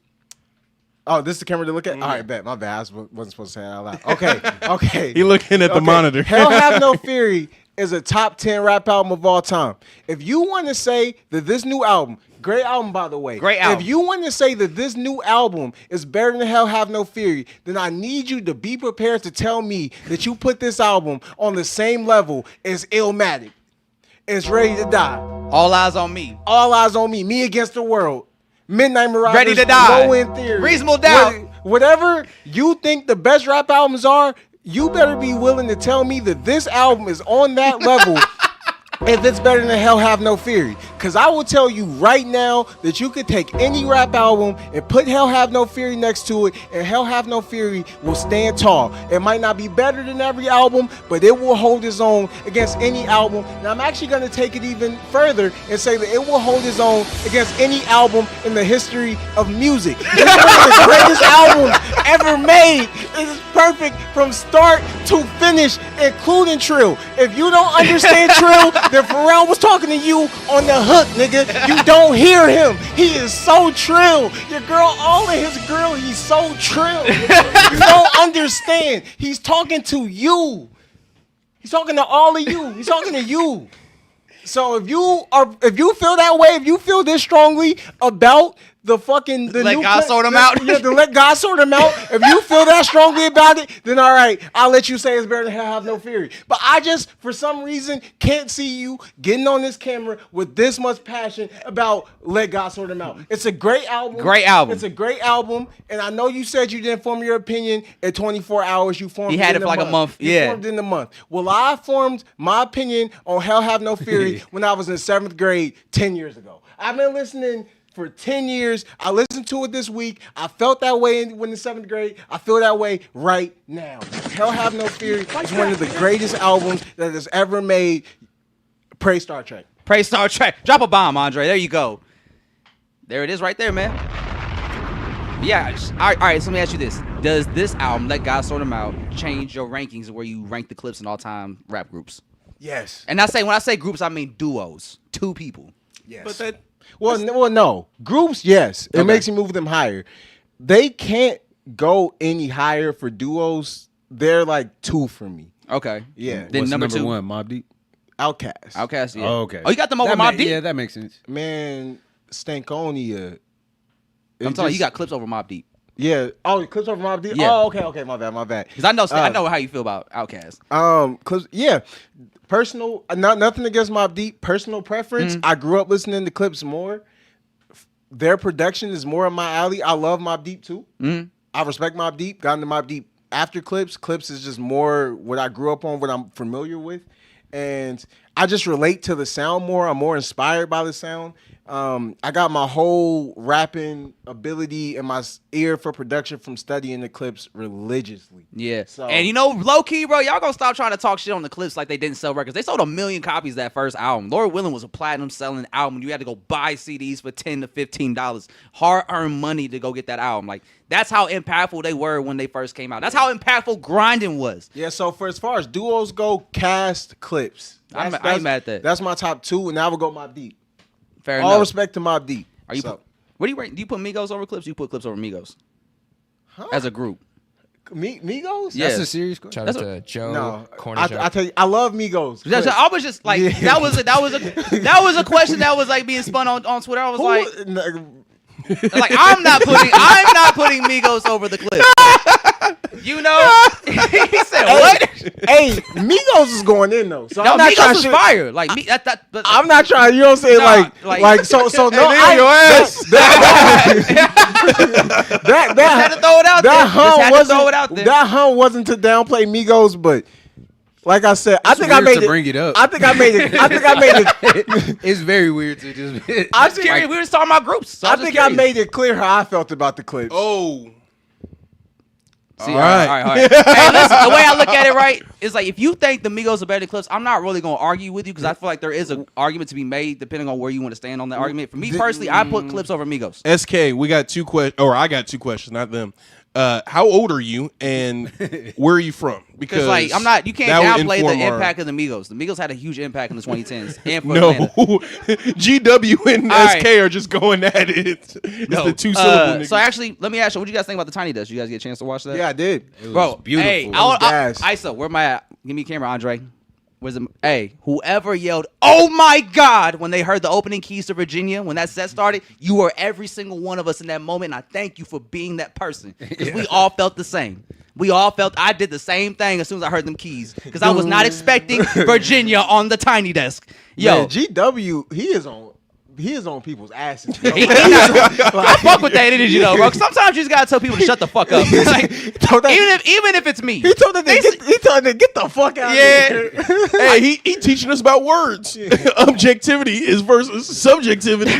this is the camera to look at? All right, bet. My bad. I wasn't supposed to say that out loud. Okay. He looking at the monitor. Hell Have No Fury is a top 10 rap album of all time. If you want to say that this new album, great album by the way. Great album. If you want to say that this new album is better than Hell Have No Fury, then I need you to be prepared to tell me that you put this album on the same level as Illmatic. It's Ready to Die. All eyes on me. All Eyes on Me. Me Against the World. Midnight Marauders. Ready to Die. Low End Theory. Reasonable Doubt. Whatever you think the best rap albums are, you better be willing to tell me that this album is on that level if it's better than Hell Have No Fury. Because I will tell you right now that you could take any rap album and put Hell Have No Fury next to it, and Hell Have No Fury will stand tall. It might not be better than every album, but it will hold its own against any album. And I'm actually going to take it even further and say that it will hold its own against any album in the history of music. It's one of the greatest albums ever made. It is perfect from start to finish, including Trill. If you don't understand Trill, then Pharrell was talking to you on the hook, nigga. You don't hear him. He is so Trill. Your girl, all of his girl, he's so Trill. You don't understand. He's talking to you. He's talking to all of you. He's talking to you. So if you feel that way, if you feel this strongly about the Let God sort him out. Yeah, to let God sort him out. If you feel that strongly about it, then all right, I'll let you say it's better than Hell Have No Fury. But I just, for some reason, can't see you getting on this camera with this much passion about Let God Sort Him Out. It's a great album. Great album. It's a great album. And I know you said you didn't form your opinion in 24 hours. You formed He had in it for like a month. You Yeah. formed in a month. Well, I formed my opinion on Hell Have No Fury when I was in 7th grade 10 years ago. I've been listening for 10 years. I listened to it this week. I felt that way when in 7th grade. I feel that way right now. Hell Have No Fury is one of the greatest albums that has ever made. Praise Star Trek. Praise Star Trek. Drop a bomb, Andre. There you go. There it is right there, man. Yeah. All right, so let me ask you this. Does this album, Let God Sort Him Out, change your rankings where you rank the Clips in all-time rap groups? Yes. And when I say groups, I mean duos. 2 people. Yes. But that Well, no. Groups, yes. It makes you move them higher. They can't go any higher for duos. They're like 2 for me. Okay. Yeah. Then What's number 2. 1? Mobb Deep. Outkast. Outkast, yeah. Oh, okay. Oh, you got them over That Mobb Deep? Yeah, that makes sense. Man, Stankonia. I'm telling you, you got Clips over Mobb Deep. Yeah. Oh, clips over Mobb Deep. Yeah. Oh, okay. My bad. Because I know how you feel about Outkast. Clips. Yeah. Personal. Nothing against Mobb Deep. Personal preference. I grew up listening to Clips more. Their production is more in my alley. I love Mobb Deep too. I respect Mobb Deep. Got into Mobb Deep after Clips. Clips is just more what I grew up on, what I'm familiar with, and I just relate to the sound more. I'm more inspired by the sound. I got my whole rapping ability in my ear for production from studying the Clips religiously. Yeah. So, And low key, bro, y'all gonna stop trying to talk shit on the Clips like they didn't sell records. They sold 1 million copies that first album. Lord Willing was a platinum selling album. You had to go buy CDs for $10 to $15. Hard earned money to go get that album. Like, that's how impactful they were when they first came out. That's how impactful grinding was. yeah, so for as far as duos go, Cast, Clips. I ain't mad at that. That's my top two, and now we'll go Mobb Deep. Fair All enough. respect to Mobb Deep. Are you what do you rate? Do you put Migos over Clips? You put Clips over Migos as a group? Migos? Yeah. That's a serious question. Shout out to Joe. No, Corner I Joe. tell you, I love Migos. I was just like, Yeah. that was a question that was like being spun on Twitter. I was like, I'm not putting Migos over the Clips. He said what? Hey, Migos is going in though. So No, I'm not Migos trying was to. fire. Like me, but I'm not trying. You know what I'm saying? Nah, like so. No, Hey, your ass. That had to throw it out there. That Just hum had to wasn't. throw it out there. That hum wasn't to downplay Migos, but like I said, I think I weird made to it. bring it up. I think I made it. It's very weird to just. I I'm curious. We were just talking about groups. So I think I made it clear how I felt about the Clips. Oh, See, all right. Hey, listen, the way I look at it, right, is like if you think the Migos are better than Clips, I'm not really gonna argue with you because I feel like there is an argument to be made depending on where you want to stand on that argument. For me personally, I put Clips over Migos. SK, we got two questions, or I got two questions, not them. How old are you, and where are you from? Because like you can't that would downplay the inform our- impact of the Migos. The Migos had a huge impact in the 2010s and for No, Atlanta. GW and All SK are just going at it. It's the two syllable niggas. So actually, let me ask you, what do you guys think about the Tiny Desk? You guys get a chance to watch that? Yeah, I did. Bro, beautiful. Hey, It was gas. ISO, where my at? Give me a camera, Andre. Where's the? Hey, whoever yelled, "Oh my God!" when they heard the opening keys to Virginia, when that set started, you were every single one of us in that moment, and I thank you for being that person because we all felt the same. We all felt I did the same thing as soon as I heard them keys because I was not expecting Virginia on the Tiny Desk. Yo, Man, GW, he is on people's asses. Bro. I fuck with that energy though, bro. 'Cause sometimes you just gotta tell people to shut the fuck up. Like, even if it's me. He told them to get the fuck out of here. Hey, he teaching us about words. Objectivity is versus subjectivity.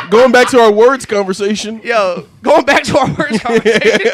Going back to our words conversation. Yo, going back to our words conversation.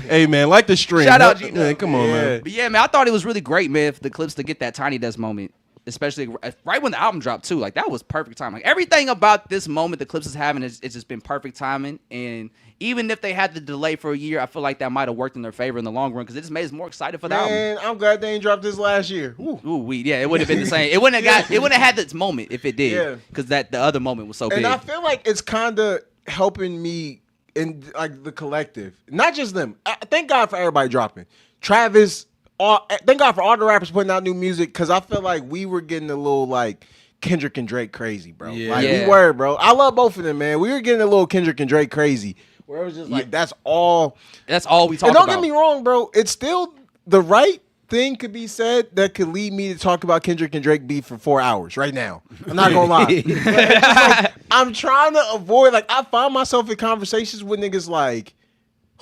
Hey man, like the stream. Shout out, G-Dub. Man, come on, man. But yeah, man, I thought it was really great, man, for the Clips to get that Tiny Desk moment, especially right when the album dropped too. Like that was perfect timing. Like, everything about this moment the Clips is having it's just been perfect timing. And even if they had to delay for a year, I feel like that might have worked in their favor in the long run because it just made us more excited for the album. Man, I'm glad they ain't dropped this last year. Ooh. Yeah, it wouldn't have been the same. It wouldn't have had this moment if it did. Yeah. Because the other moment was so big. And I feel like it's kind of helping me in like the collective, not just them. Thank God for everybody dropping. Travis, thank God for all the rappers putting out new music because I feel like we were getting a little like Kendrick and Drake crazy, bro. Yeah. Like Yeah. we were, bro. I love both of them, man. We were getting a little Kendrick and Drake crazy, where it was just like that's all. That's all we talk And about. don't get me wrong, bro. It's still the right thing could be said that could lead me to talk about Kendrick and Drake beef for 4 hours right now. I'm not gonna lie. But it's just like, I'm trying to avoid, like, I find myself in conversations with niggas like,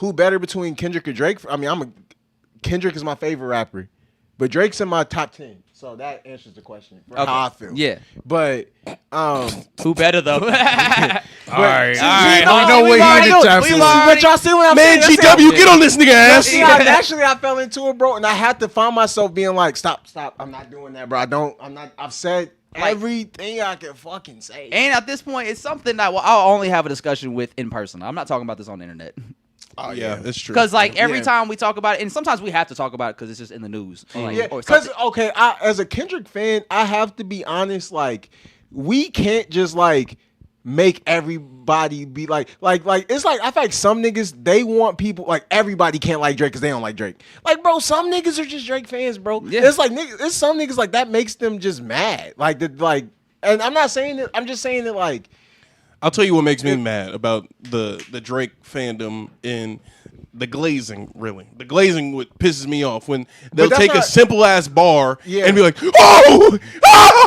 who better between Kendrick or Drake? I mean, Kendrick is my favorite rapper, but Drake's in my top 10. So that answers the question for how I feel. Yeah. But Who better though? All right. I know what he in the top ten. But y'all see what I'm Man, saying? GW, get on this nigga ass. See, I fell into it, bro, and I had to find myself being like, stop, I'm not doing that, bro. I've said everything I can fucking say. And at this point, it's something that I'll only have a discussion with in person. I'm not talking about this on the internet. Oh yeah, that's true. Because like every Yeah. time we talk about it, and sometimes we have to talk about it because it's just in the news. Or, like, Yeah, or because something. okay, as a Kendrick fan, I have to be honest. Like, we can't just like make everybody be like it's like I feel like some niggas they want people like everybody can't like Drake because they don't like Drake. Like, bro, some niggas are just Drake fans, bro. Yeah. It's like niggas, it's some niggas like that makes them just mad. Like and I'm not saying that. I'm just saying that like. I'll tell you what makes me mad about the Drake fandom and the glazing. Really, the glazing what pisses me off when they'll take a simple ass bar and be like, "Oh,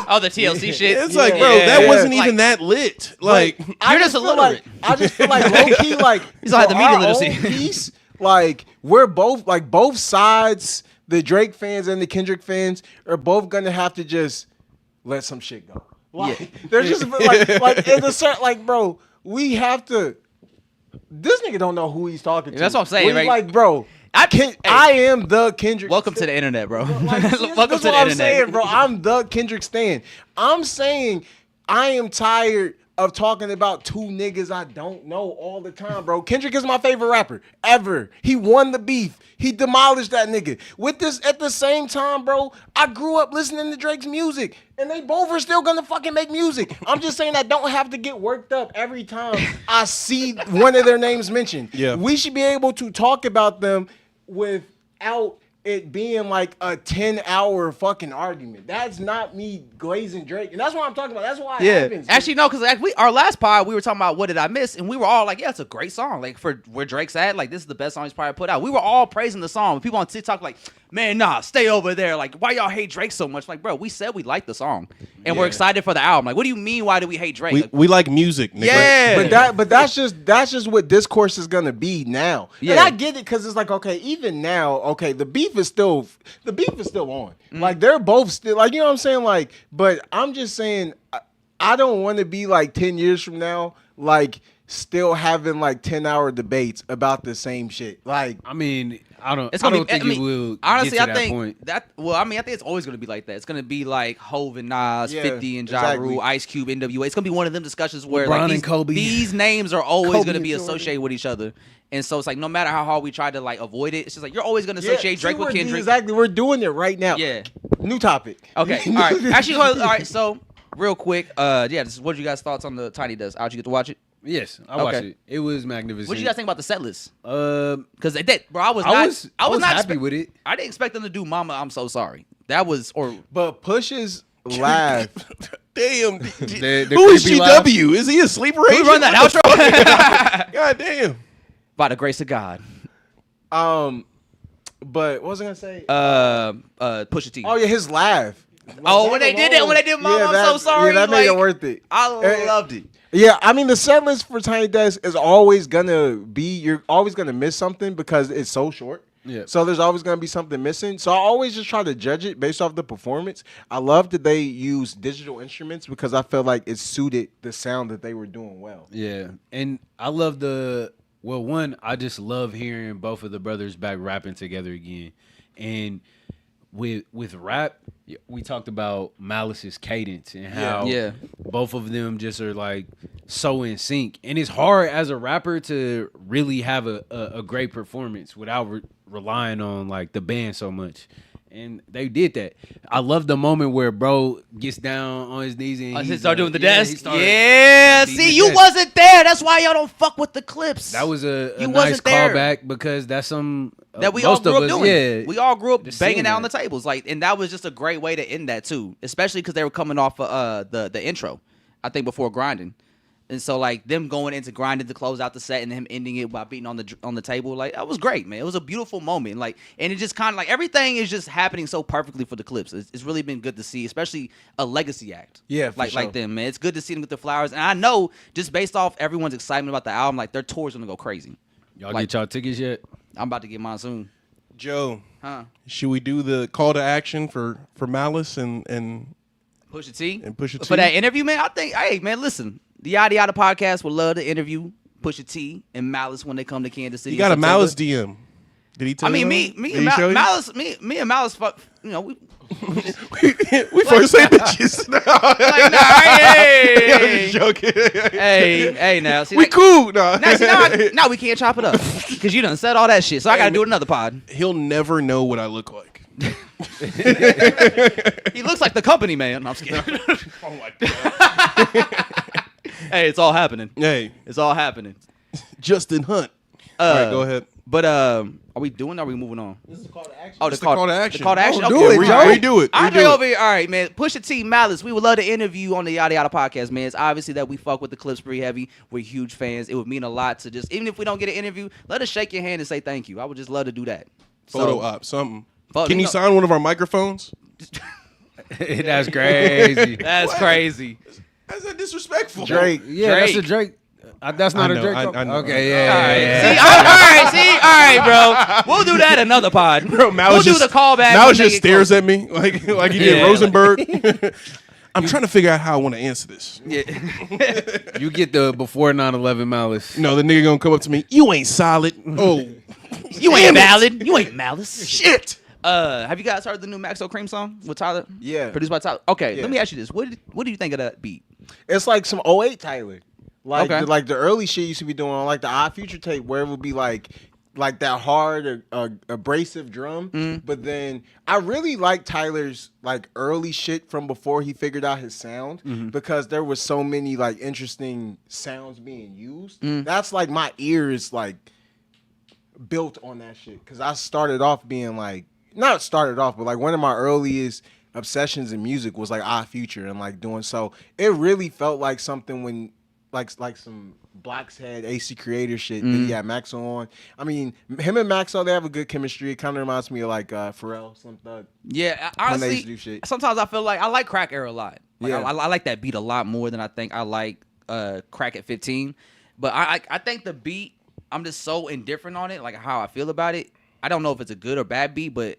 oh, the TLC shit." It's like, bro, that wasn't even that lit. Like, you're just illiterate. I just feel like low key, like You still have the media literacy. Piece, like we're both sides, the Drake fans and the Kendrick fans, are both gonna have to just let some shit go. Like, they're just like in a certain, like, bro, we have to. This nigga don't know who he's talking to. That's what I'm saying, right? Like, bro, I am the Kendrick. Welcome to the internet, bro. Like, Welcome to the I'm internet, saying, bro. I'm the Kendrick stan. I'm saying I am tired of talking about two niggas I don't know all the time, bro. Kendrick is my favorite rapper ever. He won the beef. He demolished that nigga. With this, at the same time, bro, I grew up listening to Drake's music, and they both are still gonna fucking make music. I'm just saying I don't have to get worked up every time I see one of their names mentioned. Yeah. We should be able to talk about them without it being like a 10-hour fucking argument. That's not me glazing Drake. And that's what I'm talking about. That's why it happens. Actually, no, because our last pod, we were talking about what did I miss? And we were all like, yeah, it's a great song. Like, for where Drake's at, like, this is the best song he's probably put out. We were all praising the song. People on TikTok like, man, nah, stay over there. Like, why y'all hate Drake so much? Like, bro, we said we liked the song. And we're excited for the album. Like, what do you mean, why do we hate Drake? we like music, nigga. Yeah. But that's just what discourse is gonna be now. Yeah. And I get it because it's like, okay, even now, okay, the beef is still on. Like, they're both still, like, you know what I'm saying? Like, but I'm just saying, I don't want to be like 10 years from now, like, still having like 10-hour debates about the same shit. Like, I mean, I don't It's gonna think it will honestly, get to I that think point. I think it's always gonna be like that. It's gonna be like Hov and Nas, Yeah, 50 and Ja exactly. Rule, Ice Cube, NWA. It's gonna be one of them discussions where LeBron like and Kobe. these names are always Kobe gonna be and Jordan. associated with each other. And so it's like no matter how hard we try to like avoid it, it's just like you're always gonna associate Drake with Kendrick. Exactly, we're doing it right now. Yeah. New topic. Okay. All right. Actually, all right. So real quick, what are you guys' thoughts on the Tiny Desk? How'd you get to watch it? Yes, I watched Okay. it. It was magnificent. What did you guys think about the set list? Because Because bro, I was not not happy with it. I didn't expect them to do "Mama, I'm So Sorry." That was But Push's laugh. Damn. The Who is creepy laugh. GW? Is he a sleeper we agent? run that outro God damn. by the grace of God. But what was I gonna say? Pusha T. Oh yeah, his laugh. Oh, when they did that, when they did "Mama, I'm So Sorry," Yeah, that made it like, worth it. I loved it. Yeah, I mean the set list for Tiny Desk is always gonna be, you're always gonna miss something because it's so short. Yeah. So there's always gonna be something missing. So I always just try to judge it based off the performance. I love that they use digital instruments because I felt like it suited the sound that they were doing well. Yeah, and I love I just love hearing both of the brothers back rapping together again. And with rap, we talked about Malice's cadence and how Yeah. both of them just are like so in sync. And it's hard as a rapper to really have a great performance without relying on like the band so much. And they did that. I love the moment where bro gets down on his knees and He started doing the he desk. started Yeah. beating See, the you desk. wasn't there. That's why y'all don't fuck with the clips. That was a You nice wasn't there. callback because that's some that we all most grew of up us, doing. Yeah, We all grew up just banging seeing out on the that. tables, like, and that was just a great way to end that too, especially because they were coming off of the intro, I think before grinding, and so like them going into grinding to close out the set and him ending it by beating on the table, like that was great, man. It was a beautiful moment, like, and it just kind of like everything is just happening so perfectly for the clips. It's really been good to see, especially a legacy act. Yeah, for like sure. like them, man. It's good to see them get the flowers, and I know just based off everyone's excitement about the album, like their tour's gonna go crazy. Y'all Like- get y'all tickets yet? I'm about to get mine soon. Joe, Huh? should we do the call to action for Malice and Pusha T. And Pusha T? For that interview, man, I think, hey, man, listen. The Yadda Yadda podcast would love to interview Pusha T and Malice when they come to Kansas City. you got a in September. Malice DM? Did he tell I mean, you? me Did and he show you? Malice, me and Malice, fuck, you know, we we first say bitches. like, nah, hey, I'm just joking. hey, now, see, We that- cool. No. now we can't chop it up because you done said all that shit. So I gotta do another pod. He'll never know what I look like. He looks like the company man. No, I'm just kidding. Oh my god. Hey, it's all happening. Hey, It's all happening. Justin Hunt. All right, go ahead. But are we doing? Or are we moving on? This is called to action. Oh, It's the call to action. The call to action. Oh, Okay, do it, Joe. Redo it. Andre Redo it. over here. All right, man. Pusha T, Malice. We would love to interview you on the Yada Yada podcast, man. It's obviously that we fuck with the Clips pretty heavy. We're huge fans. It would mean a lot to just, even if we don't get an interview, let us shake your hand and say thank you. I would just love to do that. Photo op, something. Fuck, Can you you know- sign one of our microphones? That's crazy. That's crazy. How's that disrespectful? Drake. Yeah, that's a Drake. That's not I a know, Drake. I know. Okay, yeah. All right, yeah, see, yeah. all right, bro. We'll do that another pod. Bro, Mal we'll is do just, the callback. Mal when just they get stares close. at me like he did Yeah, Rosenberg. I'm trying to figure out how I want to answer this. Yeah. You get the before 9/11 Malice. No, the nigga gonna come up to me. You ain't solid. Oh, You ain't valid. You ain't malice. shit. Have you guys heard the new Maxo Cream song with Tyler? Yeah. Produced by Tyler. Okay, Yeah. let me ask you this. What do you think of that beat? It's like some '08 Tyler. Like Okay. the early shit used to be doing on like the Odd Future tape where it would be like that hard abrasive drum. But then I really like Tyler's like early shit from before he figured out his sound because there was so many like interesting sounds being used. That's like my ears like built on that shit because I started off being like not started off but like one of my earliest obsessions in music was like Odd Future and like doing so it really felt like something when like some Black's Head AC Creator shit that he had Maxo on. I mean, him and Maxo, they have a good chemistry. It kind of reminds me of like Pharrell, Slim Thug. Yeah, When they honestly, used to do shit. sometimes I feel like I like Crack Era a lot. Like, Yeah. I like that beat a lot more than I think I like Crack at 15. But I think the beat, I'm just so indifferent on it, like how I feel about it. I don't know if it's a good or bad beat, but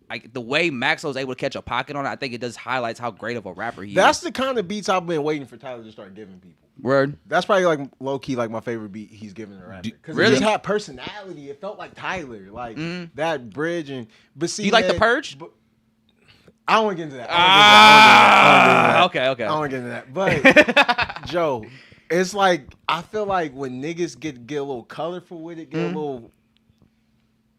like the way Maxo's able to catch a pocket on it, I think it just highlights how great of a rapper he That's is. the kind of beats I've been waiting for Tyler to start giving people. Word. That's probably like low key like my favorite beat he's given a rapper because Really? it just had personality. It felt like Tyler, like that bridge and. But see, You like The man, Purge? but- I don't want to get into that. I don't Okay, okay. want to get into that. But Joe, it's like I feel like when niggas get a little colorful with it, get a little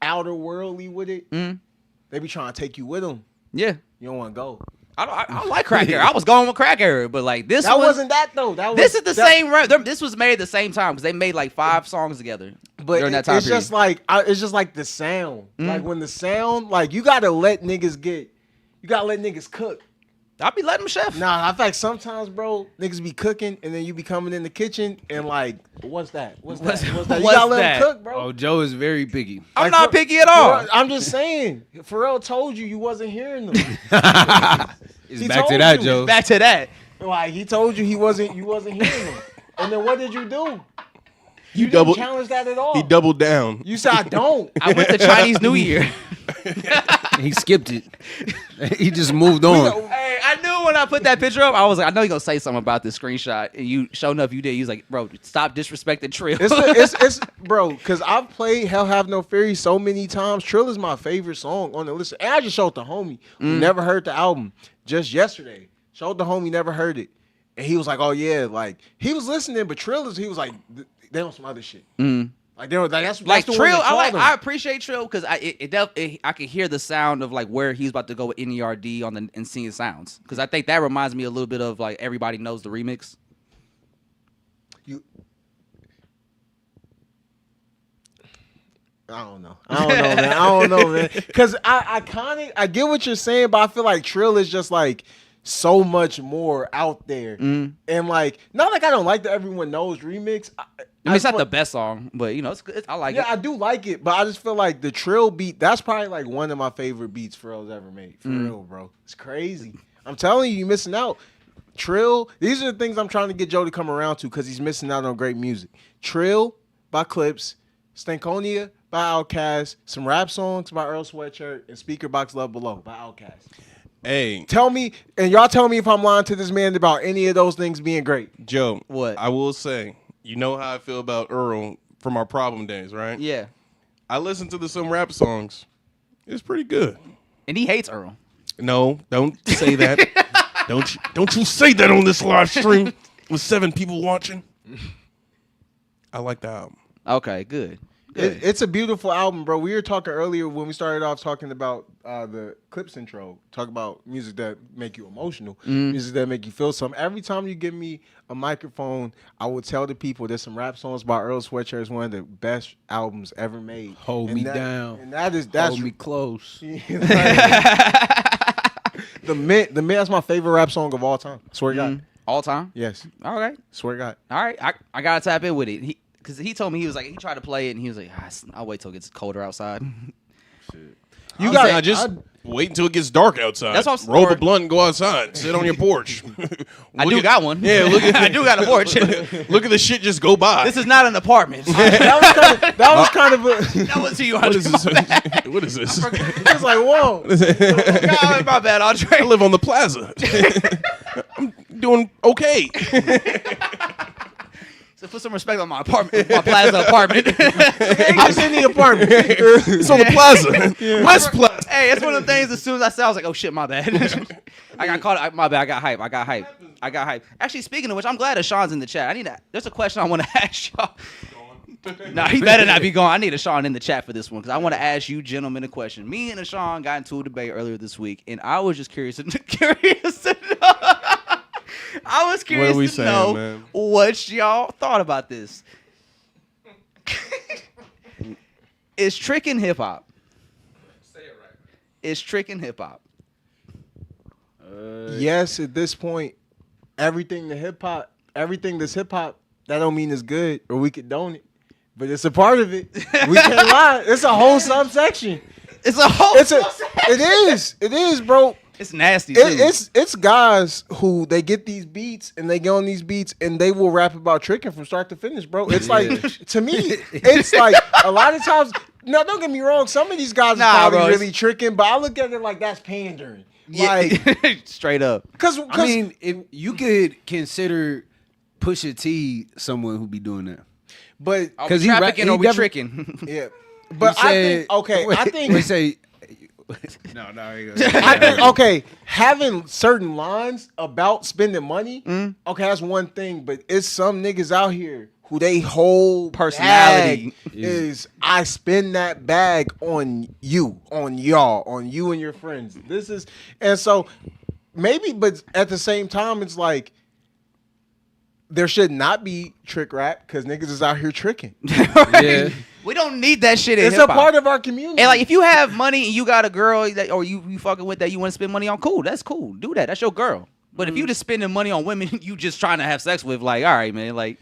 outer worldly with it, they be trying to take you with them. Yeah. You don't want to go. I like Crack Era. I was going with Crack Era, but like this That one, wasn't that though. That was this is the that- same. This was made at the same time because they made like 5 songs together But during that time it's period. just like it's just like the sound. Like when the sound, like you gotta let niggas cook. I'll be letting them chef. Nah, in fact, sometimes, bro, niggas be cooking and then you be coming in the kitchen and like, what's that? What's that? You what's gotta let that? them cook, bro. Oh, Joe is very picky. I'm Like, not picky at all. I'm just saying. Pharrell told you wasn't hearing them. It's He back to told that, you. Joe. Back to that. Like he told you you wasn't hearing them. And then what did you do? You Didn't doubled. challenge that at all. He doubled down. You said I don't. I went to Chinese New Year. He skipped it. He just moved on. Hey, I knew when I put that picture up, I was like, I know you're gonna say something about this screenshot. And you, sure enough, you did. You was like, bro, stop disrespecting Trill. It's bro, because I've played Hell Have No Fury so many times. Trill is my favorite song on the list. And I just showed the homie who never heard the album just yesterday. Showed the homie, never heard it. And he was like, oh yeah, like he was listening, but Trill is, he was like, they on some other shit. Like they were like that's Like the one Trill, they called him. I appreciate Trill because I could hear the sound of like where he's about to go with NERD on the Insane Sounds because I think that reminds me a little bit of like Everybody Knows the remix. I don't know, man. I don't know, man. Because I get what you're saying, but I feel like Trill is just like so much more out there, and like not like I don't like the Everyone Knows remix. I mean, it's not feel- the best song, but you know, it's good. I like Yeah, it. I do like it, but I just feel like the Trill beat, that's probably like one of my favorite beats Pharrell's ever made. For real, bro. It's crazy. I'm telling you, you're missing out. Trill, these are the things I'm trying to get Joe to come around to because he's missing out on great music. Trill by Clips, Stankonia by Outkast, some rap songs by Earl Sweatshirt, and Speaker Box Love Below by Outkast. Hey, Tell me, and y'all tell me if I'm lying to this man about any of those things being great. Joe. What? I will say, you know how I feel about Earl from our problem days, right? Yeah, I listened to some rap songs. It's pretty good. and he hates Earl. No, don't say that. Don't you say that on this live stream with 7 people watching. I like the album. Okay, good. It's a beautiful album, bro. We were talking earlier when we started off talking about the Clips intro. Talk about music that make you emotional, music that make you feel something. Every time you give me a microphone, I will tell the people there's some rap songs by Earl Sweatshirt is one of the best albums ever made. Hold me down. And that's Hold me close. The Mint, that's my favorite rap song of all time. Swear to God. All time? Yes. All right. Swear to God. All right. I got to tap in with it. Because he told me, he was like, he tried to play it, and he was like, I'll wait till it gets colder outside. You got just wait until it gets dark outside. That's what I'm roll the blunt and go outside. Sit on your porch. I got one. Yeah, look at I do got a porch. Look at the shit just go by. This is not an apartment. That was kind of a. That was to you. What is this? What is this? It's like, whoa. God, my bad, Andre. I live on the plaza. I'm doing okay. So put some respect on my apartment, my plaza apartment. I was in the apartment. It's on the plaza. West Plaza. Hey, it's one of the things. As soon as I said, I was like, "Oh shit, my bad." I got caught. My bad. I got hype. Actually, speaking of which, I'm glad Ashawn's in the chat. There's a question I want to ask y'all. Nah, he better not be gone. I need Ashawn in the chat for this one because I want to ask you gentlemen a question. Me and Ashawn got into a debate earlier this week, and I was just curious to know. I was curious to know man? What y'all thought about this. Is tricking hip hop? Say it right. Is tricking hip hop? Yes, at this point, everything that's hip hop, that don't mean it's good or we condone it, but it's a part of it. We can't lie. It's a whole subsection. It is, bro. It's nasty. Too. It's guys who they get these beats and they get on these beats and they will rap about tricking from start to finish, bro. It's like to me, it's like a lot of times. No, don't get me wrong. Some of these guys are probably really tricking, but I look at it like that's pandering. Like straight up. Because I mean, if you could consider Pusha T someone who be doing that, but because he trafficking or we tricking? Yeah, but I think say. No. I think having certain lines about spending money, that's one thing. But it's some niggas out here who they whole personality is I spend that bag on you, on y'all, on you and your friends. And so maybe, but at the same time, it's like there should not be trick rap because niggas is out here tricking. Yeah. We don't need that shit in It's hip-hop. a part of our community. And like, if you have money and you got a girl that, or you fucking with that you want to spend money on, cool. That's cool. Do that. That's your girl. But if you just spending money on women you just trying to have sex with, like, all right, man, like,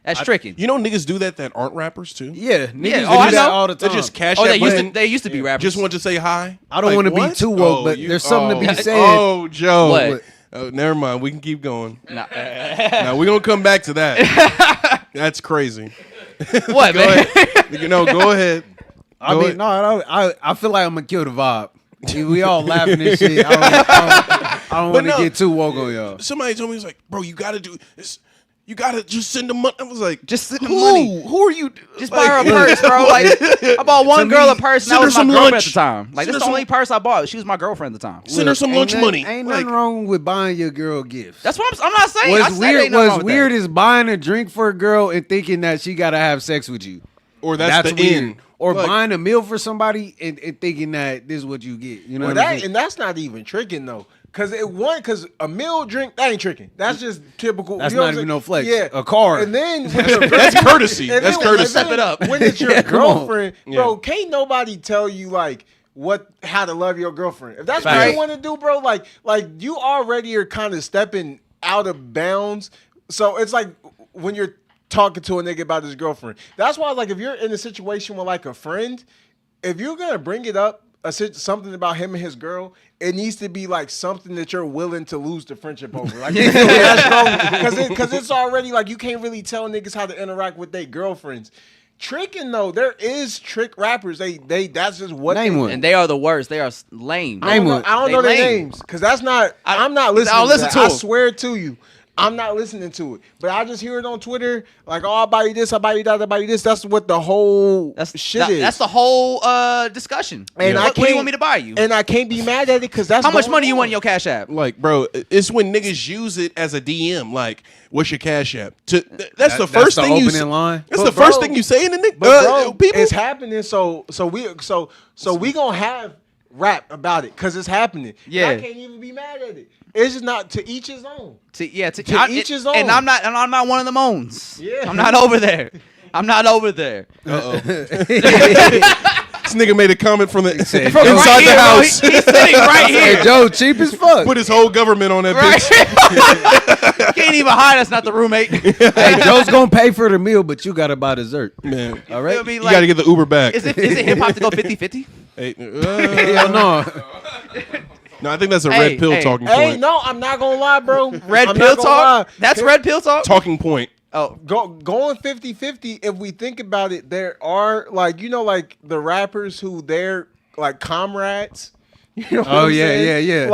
that's tricking. You know niggas do that aren't rappers too? Yeah. Niggas I do that all the time. They just cash they used to be rappers. Just want to say hi. I don't want to be too woke, but there's something to be said. Oh, Joe. What? Oh, never mind. We can keep going. Nah. Now we're gonna come back to that. That's crazy. What, man? Go ahead. I feel like I'm gonna kill the vibe. We all laughing and shit. I don't want to get too woke on y'all. Somebody told me, it's like, bro, you gotta do this. You gotta just send the money. I was like, just send the money. Who are you? Just buy her a purse, bro. Like, I bought one girl a purse, and that was my girlfriend at the time. Like, that's the only purse I bought. She was my girlfriend at the time. Send her some lunch money. Ain't nothing wrong with buying your girl gifts. That's what I'm not saying. What's weird is buying a drink for a girl and thinking that she gotta have sex with you. Or that's the weird. end. Or buying a meal for somebody and thinking that this is what you get. You know what I mean? And that's not even tricking though. Cause a meal drink, that ain't tricking. That's just typical. That's not even no flex. Yeah. A card. And then that's courtesy. That's courtesy. Step it up. When it's your girlfriend, bro, can't nobody tell you like how to love your girlfriend. If that's what you want to do, bro, like you already are kind of stepping out of bounds. So it's like when you're talking to a nigga about his girlfriend. That's why, like, if you're in a situation with like a friend, if you're gonna bring it up, something about him and his girl, it needs to be like something that you're willing to lose the friendship over. Like, because it's already like you can't really tell niggas how to interact with their girlfriends. Tricking though, there is trick rappers. They that's just what name one. And they are the worst. They are lame. I don't know their names because that's not. I'm not listening. I'll listen to I them. swear to you. I'm not listening to it. But I just hear it on Twitter, like, oh, I buy you this, I buy you that, I buy you this. That's what the whole shit is. That's the whole discussion. And what do you want me to buy you? And I can't be mad at it because that's how much money you want in your Cash App? Like, bro, it's when niggas use it as a DM. Like, what's your Cash App? That's the first thing you say. Line. That's the first thing you say in the nigga. But bro, people. it's happening. So we gonna have rap about it because it's happening. Yeah. I can't even be mad at it. It's just not to each his own. To each his own. And I'm not one of the moans. Yeah. I'm not over there. I'm not over there. This nigga made a comment from the inside right the house. He's sitting right here. Hey, Joe, cheap as fuck. Put his whole government on that Right. bitch. Can't even hide. That's not the roommate. Hey, Joe's gonna pay for the meal, but you gotta buy dessert. Man, All right. Feel me? you Like, got to get the Uber back. is it hip hop to go 50-50? Hey, Hell no. no, I think that's a Hey, red pill hey. talking Hey, point. no, I'm not gonna lie, bro. Red I'm pill not gonna talk? lie. That's red pill talk? Talking point. Oh. Going 50-50, if we think about it, there are like the rappers who they're like comrades. You know what Oh, I'm yeah, saying? yeah.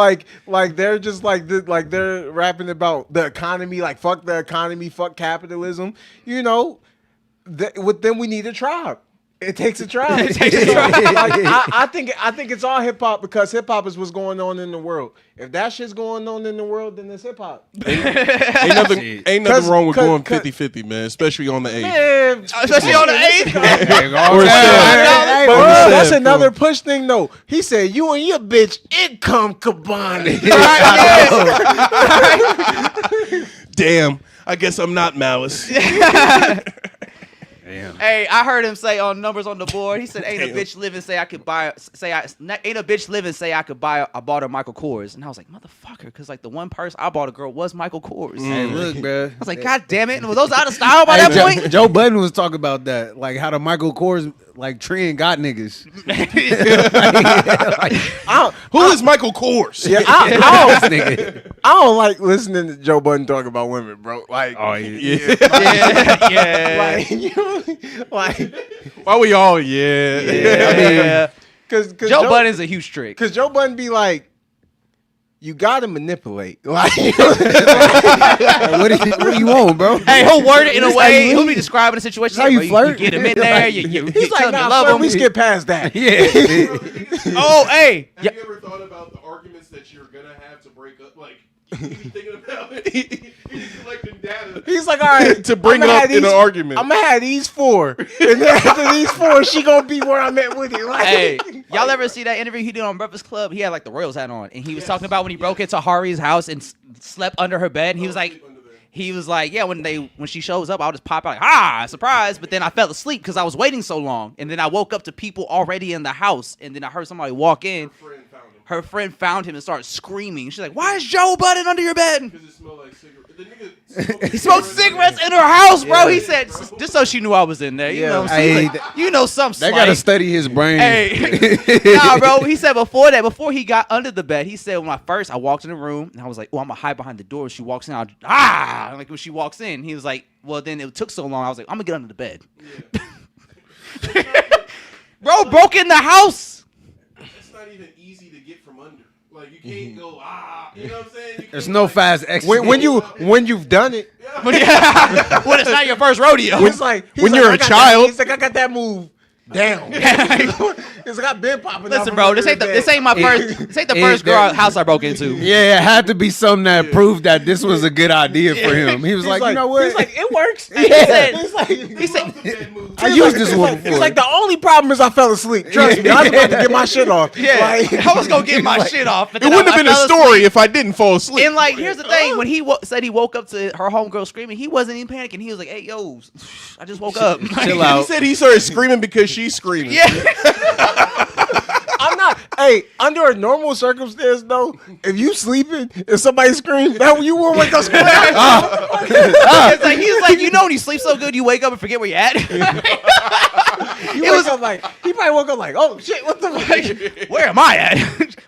Like they're just like they're rapping about the economy, like fuck the economy, fuck capitalism. You know, with them we need a tribe. It takes a tribe. I think it's all hip hop because hip hop is what's going on in the world. If that shit's going on in the world, then it's hip hop. Ain't nothing wrong with going 50-50, man, especially on the 8th. Man, Especially on the 8th. Or But Or that's instead, another push thing, though. He said, "You and your bitch income combined." damn, I guess I'm not Malice. Damn. Hey, I heard him say on numbers on the board. He said, "Ain't a bitch living say I could buy. Ain't a bitch living say I could buy. I bought her Michael Kors." And I was like, "Motherfucker," because like the one purse I bought a girl was Michael Kors. Hey, look, bro. I was like, "God damn it!" And were those out of style by that point? Joe Budden was talking about that, like how the Michael Kors like trend got niggas. Who is Michael Kors? Yeah, Nigga. I don't like listening to Joe Budden talk about women, bro. Like, Oh yeah. Yeah. like, Why we all? Yeah. because Joe Budden's a huge trick. Because Joe Budden be like, you gotta manipulate. Like, What do you want, bro? Hey, he'll word it in a way. He'll be describing the situation. How you Like, flirt? You get him in there. You he's tell like, him you nah, love flirt, him. we skip past that. Yeah. Oh, hey. Have you ever thought about the arguments that you're gonna have to break up? Like, you be thinking about it. He's collecting data. He's like, all right, to bring it up in an argument. I'm gonna have these 4, and then after these 4, she gonna be where I'm at with it. Like, Hey, y'all ever see that interview he did on Breakfast Club? He had like the Royals hat on, and he was talking about when he broke into Hari's house and slept under her bed. And he was like, yeah, when she shows up, I'll just pop out like, surprise. But then I fell asleep because I was waiting so long, and then I woke up to people already in the house, and then I heard somebody walk in. Her friend found him and started screaming. She's like, "Why is Joe Budden under your bed?" Because it smelled like cigarettes. The nigga He smoked cigarettes in her house, bro. He said, just so she knew I was in there. You know, Hey, you know something. They gotta study his brain. Hey, nah, bro. He said before he got under the bed, he said when I walked in the room and I was like, "Oh, I'm gonna hide behind the door." When she walks in, like when she walks in, he was like, "Well, then it took so long." I was like, "I'm gonna get under the bed." Yeah. Bro broke in the house. it's not even easy to get from under. Like, you can't go, you know what I'm saying? There's no fast exit. when you've done it, When it's not your first rodeo. it's like When you're a child. He's like, I got that move down. It's like I've been popping. Listen, bro, this ain't my first. This ain't the first house I broke into. Yeah, it had to be something that proved that this was a good idea for him. He was like, you know what? He's like, it works. He said, I used this one before. He's like, the only problem is I fell asleep. Trust me, I was about to get my shit off. yeah, Like, I was gonna get my shit off. But It then wouldn't have I been a fell story asleep. if I didn't fall asleep. And like, here's the thing: when he said he woke up to her homegirl screaming, he wasn't even panicking. He was like, "Hey, yo, I just woke up." Chill out. He said he started screaming because she's screaming. Yeah. I'm not. Hey, under a normal circumstance though, if you sleeping and somebody screams, that you won't wake up screaming. It's like he's like, you know, when you sleep so good, you wake up and forget where you're at. He probably woke up like, oh shit, what the fuck? Where am I at?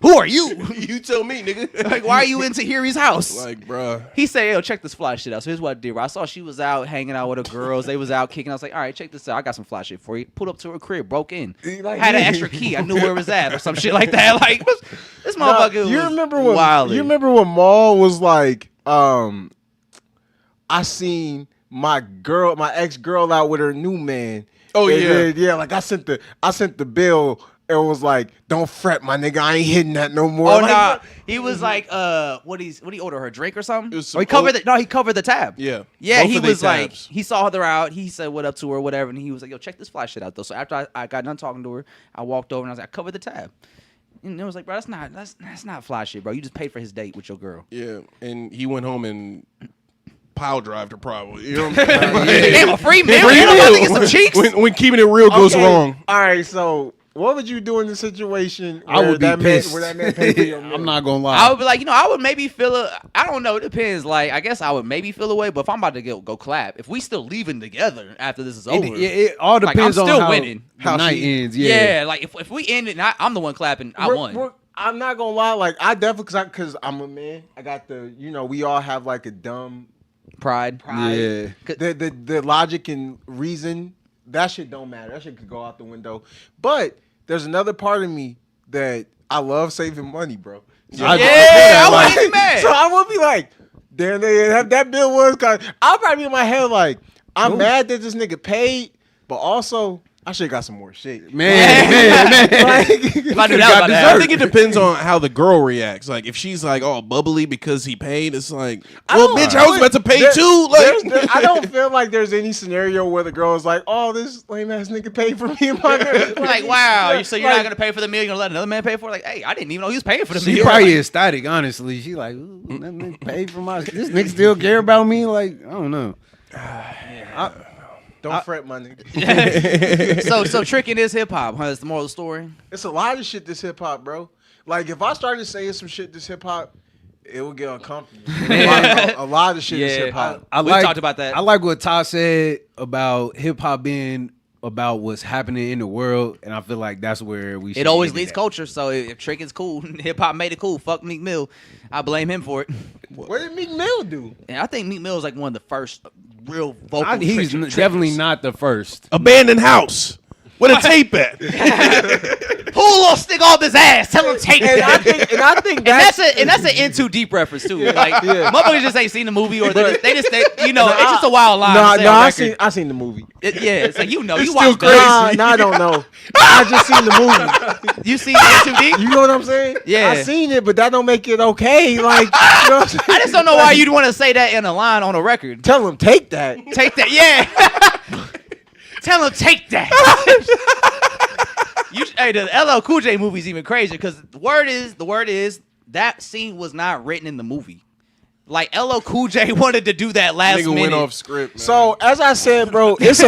Who are you? You tell me, nigga. Like, why are you into Harry's house? Like, bruh. He said, yo, check this fly shit out. So here's what I did. I saw she was out hanging out with her girls. They was out kicking. I was like, all right, check this out. I got some fly shit for you. Pulled up to her crib, broke in. Had an extra key. I knew where it was at or some shit like that. Like, this motherfucker You was remember when wildin'. You remember when Maul was like, I seen my ex girl out with her new man. Oh, And yeah. then, yeah. Like I sent the bill. And was like, don't fret, my nigga. I ain't hitting that no more. Oh like, nah, he was like, what he order her a drink or something? It was Oh, he some covered he covered the tab. Yeah. Yeah, Both he of they was like, tabs. he saw her out. He said what up to her, or whatever, and he was like, yo, check this fly shit out though. So after I got done talking to her, I walked over and I was like, I covered the tab. And it was like, bro, that's not fly shit, bro. You just paid for his date with your girl. Yeah, and he went home and pile drived her probably. You know what I'm saying? Damn, a free meal. Free You know, about to meal. get some cheeks. When keeping it real goes Okay, wrong. All right, so what would you do in the situation I would be where pissed. that man paid for your meal? I'm not gonna lie. I would be like, I would maybe feel I don't know. It depends. Like, I guess I would maybe feel away, but if I'm about to go clap, if we still leaving together after this is over, It all like, depends I'm still on winning. how the night ends. Yeah, like if we end it, and I'm the one clapping, I won. I'm not gonna lie, like I definitely because I'm a man. I got we all have like a dumb Pride. Yeah. the logic and reason. That shit don't matter. That shit could go out the window. But there's another part of me that I love saving money, bro. So I wouldn't be mad. So I would be like, damn, that bill was kind. I'll probably be in my head like, I'm mad that this nigga paid, but also I should have got some more shit. Man. Like, If I knew that about that, I think it depends on how the girl reacts. Like if she's like all bubbly because he paid, it's like, well, bitch, I was about to pay too. Like I don't feel like there's any scenario where the girl is like, "Oh, this lame ass nigga paid for me and my girl." Like, wow, so you're not gonna pay for the meal? You're gonna let another man pay for it? Like, hey, I didn't even know he was paying for the She meal. probably ecstatic, honestly. She like, ooh, that nigga paid for my. This nigga still care about me? Like, I don't know. Don't fret, my nigga. So tricking is hip hop, huh? Is the moral of the story? It's a lot of shit this hip hop, bro. Like if I started saying some shit this hip hop, it would get uncomfortable. A lot of shit is hip hop. We talked about that. I like what Ty said about hip hop being about what's happening in the world, and I feel like that's where we should It always end leads at. culture. So if Trick is cool, hip hop made it cool. Fuck Meek Mill. I blame him for it. What did Meek Mill do? And I think Meek Mill is like one of the first real vocal. He's definitely not the first. abandoned house. Where the tape at? Pull a little stick off his ass. Tell him take And I that. think That's an In Too Deep reference too. Like motherfuckers just ain't seen the movie, or they just it's just a wild line. to say on record. I seen the movie. Yeah, it's like you still watched crazy. that. I don't know. I just seen the movie. You seen In Too Deep? You know what I'm saying? Yeah. I seen it, but that don't make it okay. Like, you know what I'm saying? I just don't know why you'd want to say that in a line on a record. Tell him take that. Take that, yeah. Tell him take that. Hey, the LL Cool J movie's even crazier because the word is that scene was not written in the movie. Like LL Cool J wanted to do that last Nigga minute. went off script. Man. So as I said, bro, it's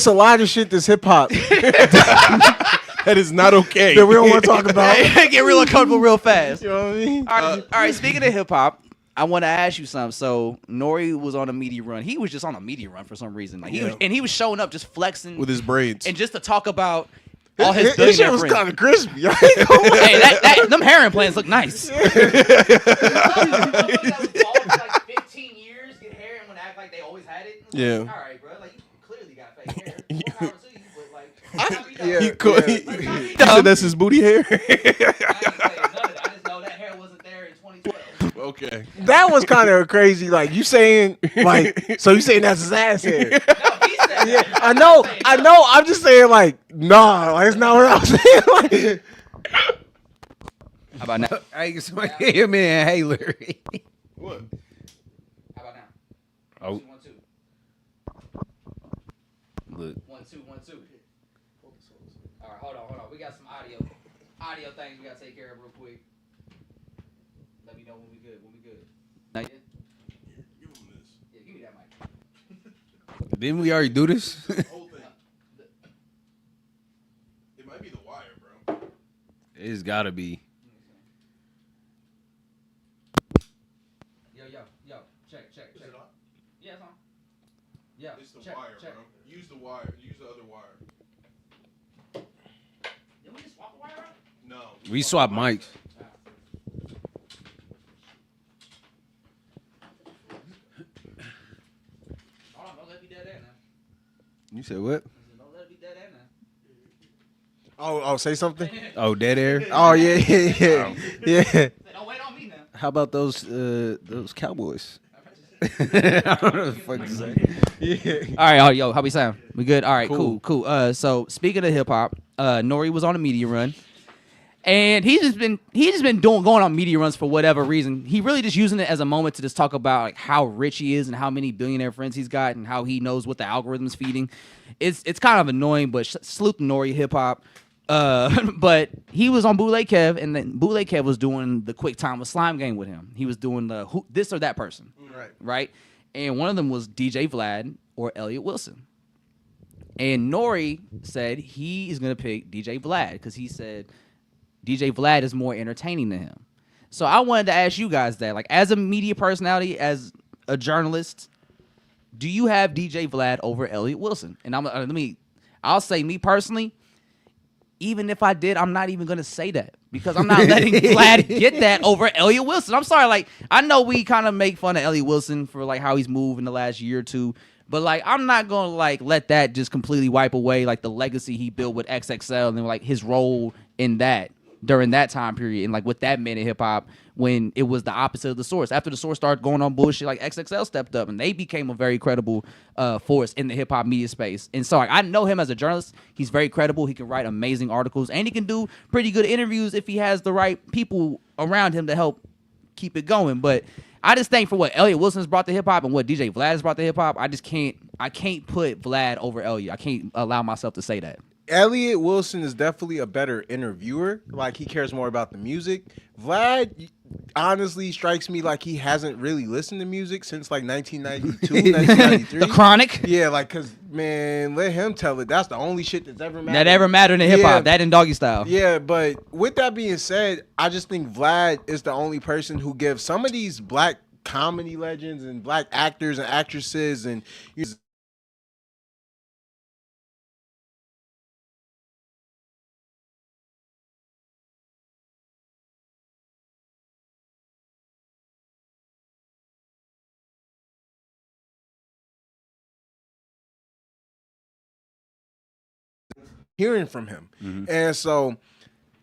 a lot of shit that's hip hop that is not okay. that we don't want to talk about. Get real uncomfortable real fast. You know what I mean? All right. Speaking of hip hop, I want to ask you something. So Nori was on a media run. He was just on a media run for some reason. Like he was showing up just flexing with his braids. and just to talk about all his This shit billionaire was friends. kind of crispy. I ain't gonna lie. Hey, that them hair implants look nice. Like 15 years, get hair and want to act like they always had it. Yeah. All right, bro. Like you clearly got fake hair. More power to you, but like, Yeah. He said that's his booty hair. I ain't saying none of that. I just know that hair wasn't there in 2012. Okay. That was kind of crazy. Like you saying, like, so you saying that's his ass hair? No, he said Yeah, that. I know. I'm just saying, like, nah, like, it's not what I was saying. Like, How about now? Hey, somebody hear me and hey, Larry. What? How about now? Oh, 1, 2. look. 1, 2, 1, 2. All right, hold on. We got some audio things we gotta take care of real quick. Let me know when we good. Not yet? Give him this. Yeah, give me that mic. Didn't we already do this? Whole thing. It might be the wire, bro. It's gotta be. Yo, check. Is it on? Yeah, it's on. Yeah, It's the wire, bro. Use the wire. Use the other wire. Did we just swap the wire out? No. We swap mics. Hold on, don't let it be dead air now. You said what? Don't let it be dead air now. oh, say something. Oh, dead air. Oh yeah. Don't wait on me now. How about those Cowboys? I don't know what the fuck to say. All right, yo, how we sound? We good? All right, Cool. cool. So speaking of hip hop, Nori was on a media run, and he's just been going on media runs for whatever reason. He really just using it as a moment to just talk about like how rich he is and how many billionaire friends he's got and how he knows what the algorithm's feeding. It's kind of annoying, but salute to Nori hip hop. But he was on Bootleg Kev, and then Bootleg Kev was doing the Quick Time with Slime game with him. He was doing the this or that person, right? And one of them was DJ Vlad or Elliot Wilson. And Nori said he is gonna pick DJ Vlad because he said DJ Vlad is more entertaining than him. So I wanted to ask you guys that, like, as a media personality, as a journalist, do you have DJ Vlad over Elliot Wilson? And I'll say me personally. Even if I did, I'm not even going to say that because I'm not letting Vlad get that over Elliot Wilson. I'm sorry. Like, I know we kind of make fun of Elliot Wilson for, like, how he's moved in the last year or two. But, like, I'm not going to, like, let that just completely wipe away, like, the legacy he built with XXL and, like, his role in that during that time period and, like, what that meant in hip-hop when it was the opposite of the Source. After the Source started going on bullshit, like, XXL stepped up and they became a very credible force in the hip-hop media space. And so, like, I know him as a journalist. He's very credible. He can write amazing articles and he can do pretty good interviews if he has the right people around him to help keep it going. But I just think for what Elliot Wilson's brought to hip-hop and what DJ Vlad has brought to hip-hop, I can't put Vlad over Elliot. I can't allow myself to say that. Elliot Wilson is definitely a better interviewer. Like, he cares more about the music. Vlad honestly strikes me like he hasn't really listened to music since like 1992, 1993. The Chronic? Yeah, like, because, man, let him tell it. That's the only shit that's ever mattered. That ever mattered in hip-hop. Yeah. That and Doggy Style. Yeah, but with that being said, I just think Vlad is the only person who gives some of these black comedy legends and black actors and actresses and hearing from him. And so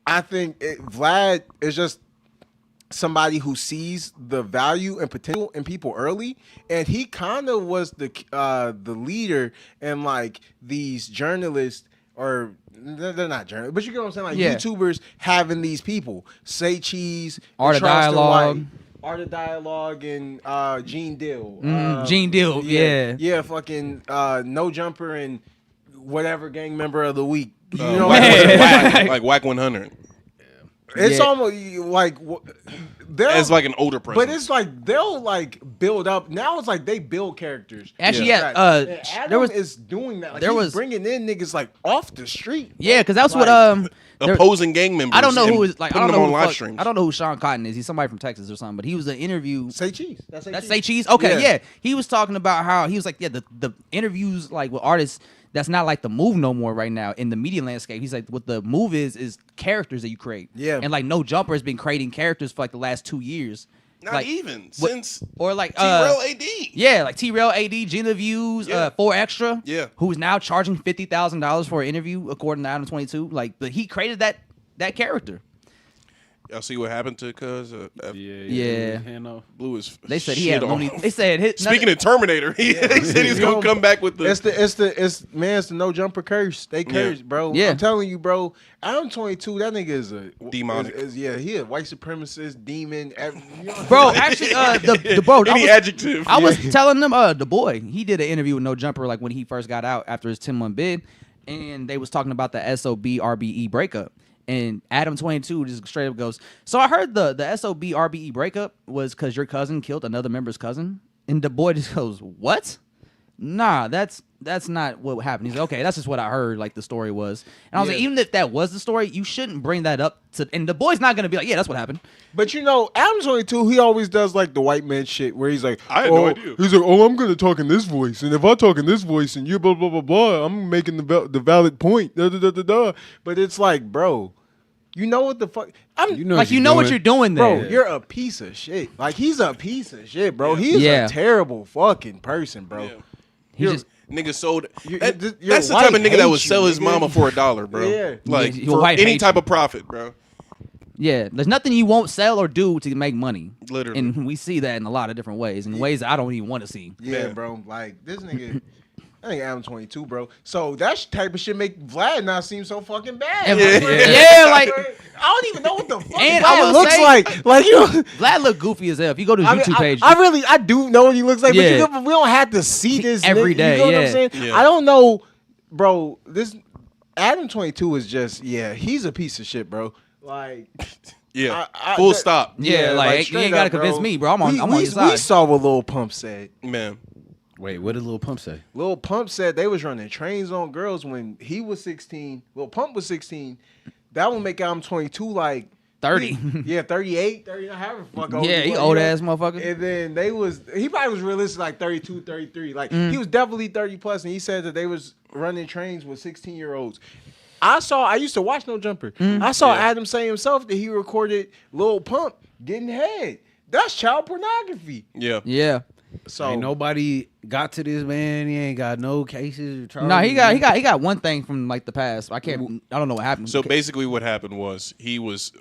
I think Vlad is just somebody who sees the value and potential in people early, and he kind of was the leader in like these journalists, or they're not journalists, but you get what I'm saying, like YouTubers having these people Say Cheese, Art of Dialogue. Art of Dialogue and Gene Deal. Gene Deal, yeah. Fucking No Jumper and whatever gang member of the week. You know, like Whack 100. It's almost like as like an older person. but it's like they'll like build up. Now it's like they build characters. Actually, Adam is doing that. Like, he's bringing in niggas like off the street. Yeah, because that's like, what opposing gang members. I don't know who is like. I don't them know on who live fuck, streams. I don't know who Sean Cotton is. He's somebody from Texas or something. But he was an interview. Say Cheese. That's Say Cheese. Okay, yeah. He was talking about how he was like, the interviews like with artists. That's not like the move no more right now in the media landscape. He's like, what the move is characters that you create. Yeah. And like No Jumper has been creating characters for like the last 2 years. Not like, even since or like T-Rail AD. Yeah, like T-Rail AD, Gina Views, 4 Extra. Yeah. Who is now charging $50,000 for an interview according to Adam 22. Like, but he created that character. Y'all see what happened to Cuz? Yeah. Blew his They said shit he had off. only. They said Speaking of Terminator, he said he's gonna come back with the. It's the No Jumper curse. They curse, bro. Yeah. I'm telling you, bro. Adam 22, that nigga is a Demonic. He a white supremacist demon. Bro, actually, the bro. Any adjective. I was telling them, the boy, he did an interview with No Jumper like when he first got out after his 10-month bid, and they was talking about the SOB RBE breakup. And Adam 22 just straight up goes, so I heard the SOB RBE breakup was because your cousin killed another member's cousin. And the boy just goes, what? Nah, that's not what happened. He's like, okay, that's just what I heard, like the story was. And I was like, even if that was the story, you shouldn't bring that up to. And the boy's not gonna be like, yeah, that's what happened. But you know, Adam 22, he always does like the white man shit where he's like, I had no idea. He's like, oh, I'm gonna talk in this voice, and if I talk in this voice, and you blah blah blah blah, I'm making the valid point. Da, da, da, da, da. But it's like, bro, you know what the fuck? You know what you're doing there, bro. You're a piece of shit. Like, he's a piece of shit, bro. He's a terrible fucking person, bro. Yeah. He just. Nigga sold. Your That's the wife type of nigga that would hates sell you, his nigga. mama for $1, bro. Yeah. Like Your for wife any hates type you. of profit, bro. Yeah, there's nothing you won't sell or do to make money. Literally. And we see that in a lot of different ways, in ways that I don't even want to see. Yeah, bro. Like this nigga. I think Adam 22, bro. So that type of shit make Vlad not seem so fucking bad. Yeah, like I don't even know what the fuck And I Vlad will looks say- like. Like you. Vlad look goofy as hell. If you go to his I mean, YouTube page, I do know what he looks like, Yeah. but we don't have to see this Every nigga, day, You know what I'm yeah. saying? Yeah. I don't know, bro. This Adam 22 is just he's a piece of shit, bro. Like Yeah. I- Full that- stop. yeah, like you straight ain't gotta up, convince bro. me, bro. I'm on your We side. saw what Lil Pump said. Man. Wait, what did Lil Pump say? Lil Pump said they was running trains on girls when he was 16. Lil Pump was 16. That would make Adam 22 like 30. Yeah, 38, 30, however fuck old. Yeah, he was, old you know? ass motherfucker. And then he probably was realistic like 32, 33. Like Mm. he was definitely 30 plus, and he said that they was running trains with 16-year-olds. I used to watch No Jumper. Mm. I saw Adam say himself that he recorded Lil Pump getting head. That's child pornography. Yeah. Yeah. So Ain't nobody got to this man. He ain't got no cases. Or No, he charges. got one thing from like the past. I don't know what happened. So basically, what happened was he was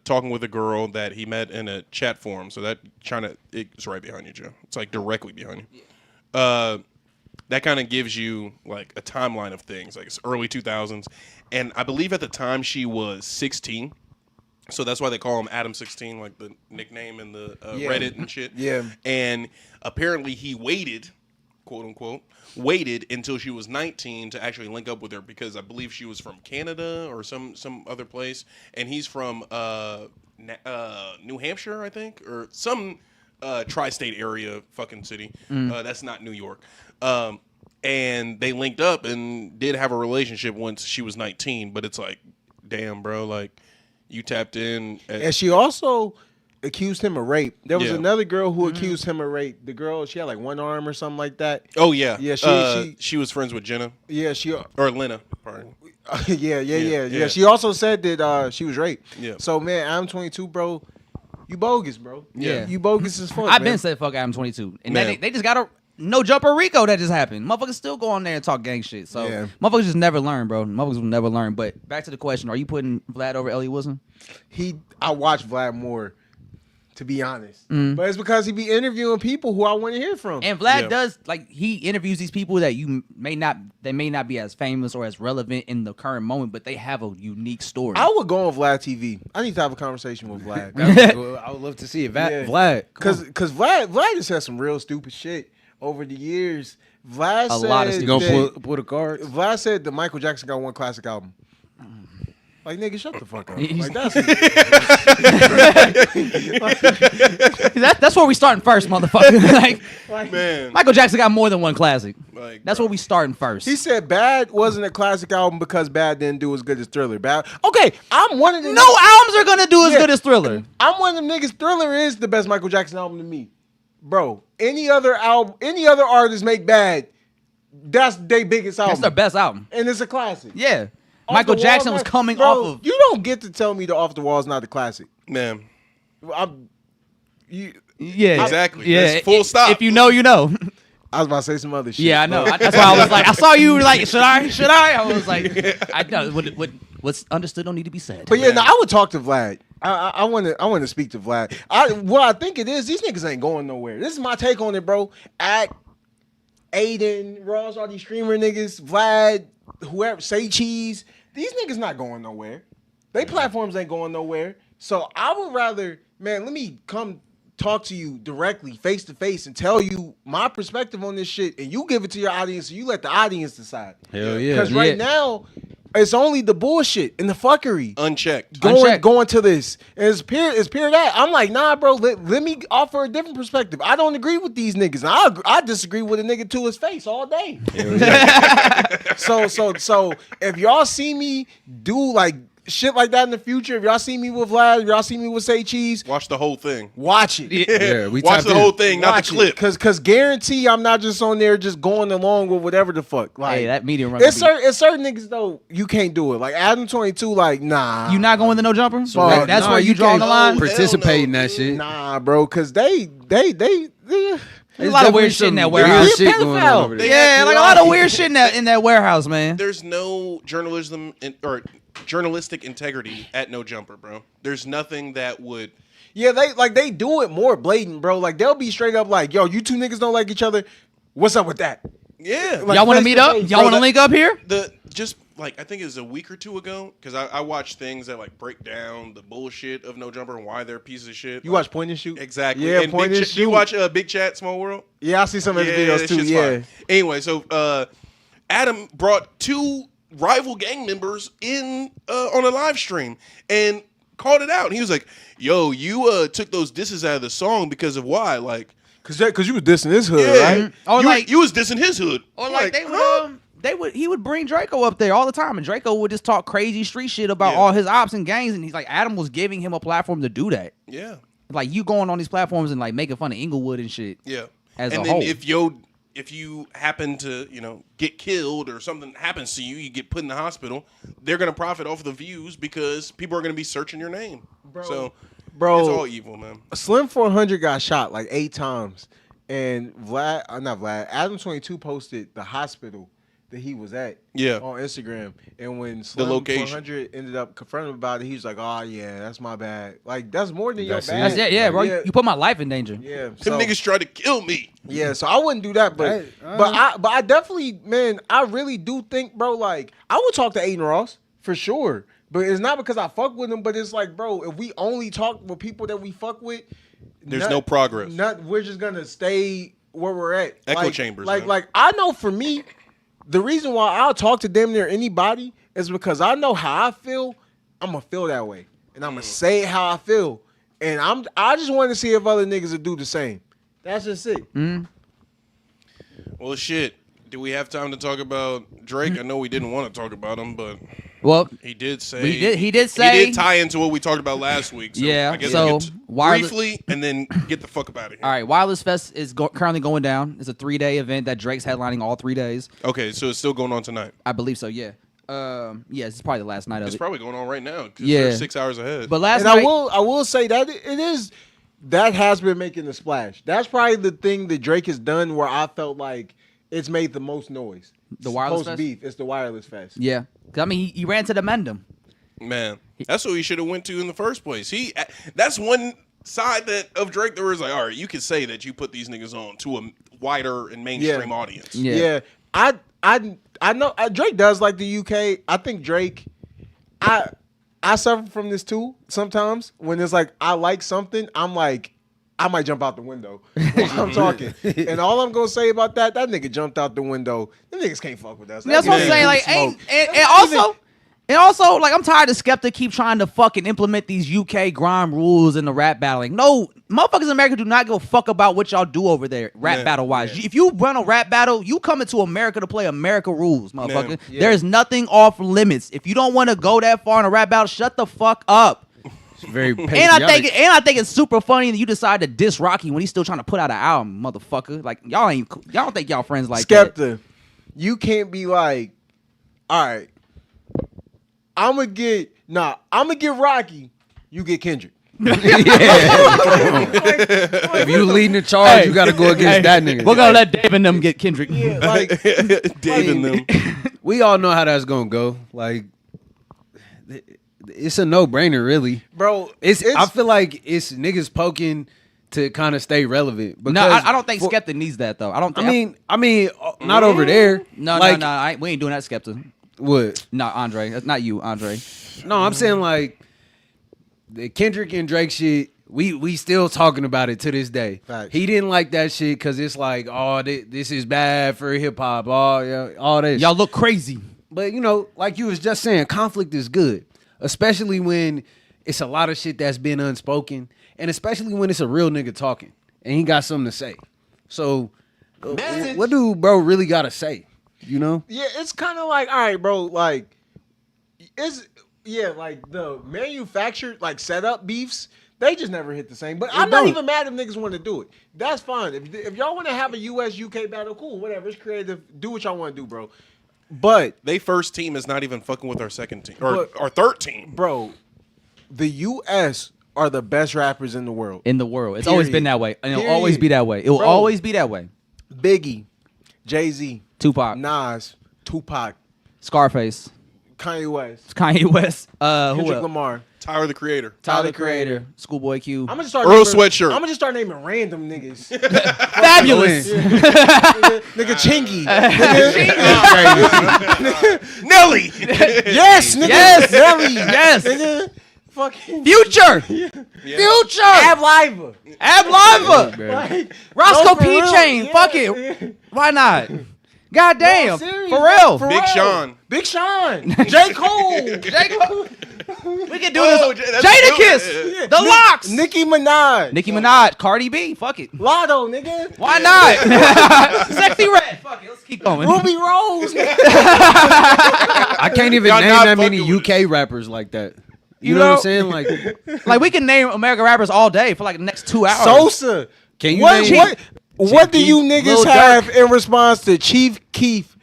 talking with a girl that he met in a chat forum. So it's right behind you, Joe. It's like directly behind you. That kind of gives you like a timeline of things. Like it's early 2000s, and I believe at the time she was 16. So that's why they call him Adam 16, like the nickname in the Reddit and shit. Yeah. And apparently he waited, quote unquote, until she was 19 to actually link up with her because I believe she was from Canada or some other place, and he's from New Hampshire, I think, or some tri-state area fucking city. That's not New York. And they linked up and did have a relationship once she was 19, but it's like, damn, bro, like you tapped in. and she also accused him of rape. There was Yeah. another girl who accused him of rape. The girl, she had like one arm or something like that. Oh yeah, Yeah, she was friends with Jenna Yeah, she. or Lena. Pardon. Yeah. She also said that she was raped. Yeah. So man, I'm 22, bro. You bogus, bro. Yeah. You bogus as fuck. I've man. been said fuck Adam 22, and Man. they just got a No Jumper Rico that just happened. Motherfuckers still go on there and talk gang shit. So Yeah. motherfuckers just never learn, bro. Motherfuckers will never learn. But back to the question: are you putting Vlad over Ellie Wilson? I watch Vlad more, to be honest. Mm-hmm. But it's because he be interviewing people who I want to hear from. And Vlad Yeah. does he interviews these people that may not be as famous or as relevant in the current moment, but they have a unique story. I would go on Vlad TV. I need to have a conversation with Vlad. I would love to see it. Yeah. Vlad, Because Vlad just has some real stupid shit over the years. Vlad A said lot of you stupid gonna that- pull the cards? Vlad said that Michael Jackson got one classic album. Like, nigga, shut the fuck up. He's- Like, that's That's where we starting first, motherfucker. like Man, Michael Jackson got more than one classic. Like, That's bro. where we starting first. He said Bad wasn't a classic album because Bad didn't do as good as Thriller. Bad. Okay, I'm one of the No albums are gonna do as Yeah. good as Thriller. I'm one of them niggas. Thriller is the best Michael Jackson album to me, bro. Any other album, any other artist make Bad, that's their biggest album, That's their best album. and it's a classic. Yeah. Off Michael the Jackson Wall, was man. coming Bro, off of. You don't get to tell me the Off the Wall is not a classic. man, Yeah. Exactly. Yeah. That's full stop. If you know, you know. I was about to say some other shit. Yeah, I know. but- That's why I was like, I saw you like, should I? I was like, I know what's understood don't need to be said. But yeah, no, I would talk to Vlad. I want to speak to Vlad. What I think it is, these niggas ain't going nowhere. This is my take on it, bro. Aiden, Ross, all these streamer niggas, Vlad, whoever, Say Cheese, these niggas not going nowhere. They platforms ain't going nowhere. So I would rather, man, let me come talk to you directly, face to face, and tell you my perspective on this shit, and you give it to your audience, and you let the audience decide. Hell yeah. Because right now, it's only the bullshit and the fuckery unchecked. going to this. And it's pure that. I'm like, nah, bro, let me offer a different perspective. I don't agree with these niggas. And I disagree with a nigga to his face all day. So if y'all see me do like shit like that in the future, if y'all see me with Vlad, if y'all see me with Say Cheese, Watch the whole thing. watch it. Yeah, we Watch tapped the in. whole thing, not Watch the clip. Cause guarantee I'm not just on there just going along with whatever the fuck. Like, Hey, that medium run. it's certain niggas though, you can't do it. Like Adam 22, like, nah. You not going to no jumper? Fuck, That's nah, where you drawing the line. Participate in that shit. Nah, bro, cause they There's a lot of weird shit in that warehouse. You're a Shit going pedophile. on over there. Yeah, like a lot of weird shit in that warehouse, man. There's no journalism or journalistic integrity at No Jumper, bro. There's nothing that would. Yeah, they do it more blatant, bro. Like they'll be straight up like, yo, you two niggas don't like each other. What's up with that? Yeah, Like, Y'all want to face meet up? face, Y'all bro, want to link up here? Just like I think it was a week or two ago, because I watched things that like break down the bullshit of No Jumper and why they're pieces of shit. You watch Point and Shoot? Exactly. Yeah, and Point and Shoot. You watch Big Chat, Small World? Yeah, I see some of his Yeah, videos that too. shit's Yeah. fire. Anyway, so Adam brought 2 rival gang members in on a live stream and called it out. And he was like, "Yo, you took those disses out of the song because of why? Like, Cause you was dissing his hood, yeah, right? Or you, like- you was dissing his hood, Or like he would bring Draco up there all the time, and Draco would just talk crazy street shit about Yeah. all his ops and gangs, and he's like, Adam was giving him a platform to do that. yeah, Like you going on these platforms and like making fun of Inglewood and shit. yeah. As and a then whole. if you happen to get killed or something happens to you, you get put in the hospital, they're gonna profit off the views because people are gonna be searching your name. So, Bro, it's all evil, man. Slim 400 got shot like 8 times, and Adam 22 posted the hospital that he was at Yeah. on Instagram, and when Slim location. 400 ended up confronting him about it, he was like, "Oh yeah, that's my bad. Like that's more than your That's it. bad." That's it, yeah, bro. Yeah, You put my life in danger. yeah. Them So, niggas tried to kill me. yeah, so I wouldn't do that, but I definitely, man, I really do think, bro, like I would talk to Aiden Ross for sure, but it's not because I fuck with him, but it's like, bro, if we only talk with people that we fuck with, There's no progress. We're just gonna stay where we're at. Echo chambers, man. Like I know for me, the reason why I'll talk to damn near anybody is because I know how I feel. I'm gonna feel that way, and I'm gonna say it how I feel, and I just want to see if other niggas will do the same. That's just it. Well, shit. Do we have time to talk about Drake? I know we didn't want to talk about him, but Well, he did say he did say he did tie into what we talked about last week. So Yeah, I guess so we'll get wireless- briefly and then get the fuck up out of here. all right, Wireless Fest is currently going down. It's a 3-day event that Drake's headlining all 3 days. Okay, so it's still going on tonight. I believe so. Yeah. Yeah, it's probably the last night of It's it. probably going on right now. 'Cause Yeah. they're 6 hours ahead. But last And night, I will say that it is that has been making the splash. That's probably the thing that Drake has done where I felt like it's made the most noise. The Wireless Post Fest? beef. It's the Wireless Fest. yeah, 'cause, I mean, he ran to the Mendham. Man, that's what he should have went to in the first place. That's one side of Drake that was like, all right, you can say that you put these niggas on to a wider and mainstream audience. Yeah. I know Drake does like the UK. I think Drake. I suffer from this too sometimes when it's like I like something. I'm like I might jump out the window while I'm talking. And all I'm gonna say about that nigga jumped out the window. Them niggas can't fuck with us. That's what I'm nigga saying. do Like, smoke. and also, like, I'm tired of Skepta keep trying to fucking implement these UK grime rules in the rap battling. No, motherfuckers in America do not give a fuck about what y'all do over there, rap battle wise. If you run a rap battle, you coming to America to play America rules, motherfucker. Yeah. There's nothing off limits. If you don't want to go that far in a rap battle, shut the fuck up. It's very And patriotic. I think it's super funny that you decide to diss Rocky when he's still trying to put out an album, motherfucker. Like y'all don't think y'all friends like that. Skepta, you can't be like, all right, I'm gonna get Rocky, you get Kendrick. If you leading the charge, you got to go against that nigga. We're gonna let Dave and them get Kendrick. Yeah, like Dave and them. We all know how that's gonna go. Like, it's a no brainer, really. bro, I feel like it's niggas poking to kind of stay relevant. No, because I don't think for- Skepta needs that though. I don't. I mean, not over there. no, like, no. We ain't doing that, Skepta. What? No, Andre. That's not you, Andre. No, I'm saying like the Kendrick and Drake shit. We still talking about it to this day. Facts. He didn't like that shit because it's like, oh, this is bad for hip hop. All this. Y'all look crazy. But you know, like you was just saying, conflict is good, especially when it's a lot of shit that's been unspoken, and especially when it's a real nigga talking and he got something to say. So, what do bro really got to say? You know? Yeah, it's kind of like, all right, bro, like, like the manufactured, like, setup beefs, they just never hit the same. But I'm not don't. even mad if niggas want to do it. That's fine. If y'all want to have a US-UK battle, cool, whatever. It's creative. Do what y'all want to do, bro. But, They first team is not even fucking with our second team or But- our third team. bro, the US are the best rappers in the world. In the world, it's always Period. been that way, and it'll Period. always be that way. It will Bro. always be that way. Biggie, Jay-Z, Tupac, Nas, Tupac, Scarface. Kanye West. Kanye West. Who Kendrick else? Lamar. Tyler the Creator. Tyler the Creator. Schoolboy Q. I'm gonna start Earl naming, Sweatshirt. I'm gonna just start naming random niggas. Fabulous. Nigga Chingy. Nelly. Yes, nigga. Yes. Nelly. Yes. Nigga. Fucking Future. Future. Ab Liva. Ab Liva. Like, Roscoe no, for P. real. Chain. Yeah, Fuck it. yeah. Why not? God damn. No, serious, for real. for Big real. Sean. Big Sean. J. Cole. We can do Oh, this. that's Jada dope. Kiss. Yeah. The Locks. Nicki Minaj. Nicki Minaj. Cardi B. Fuck it. Lotto, nigga. Why not? Sexy Red. Fuck it. Let's keep going. Ruby Rose. Nigga. I can't even Y'all name not that many fucking with UK rappers like that. You You know what know? I'm saying? Like, Like we can name American rappers all day for like the next 2 hours. Sosa. can you What, name what do Keef, you niggas Lil Durk? have in response to Chief Keef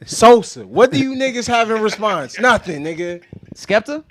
Sosa? What do you niggas have in response? Nothing, nigga. Skepta?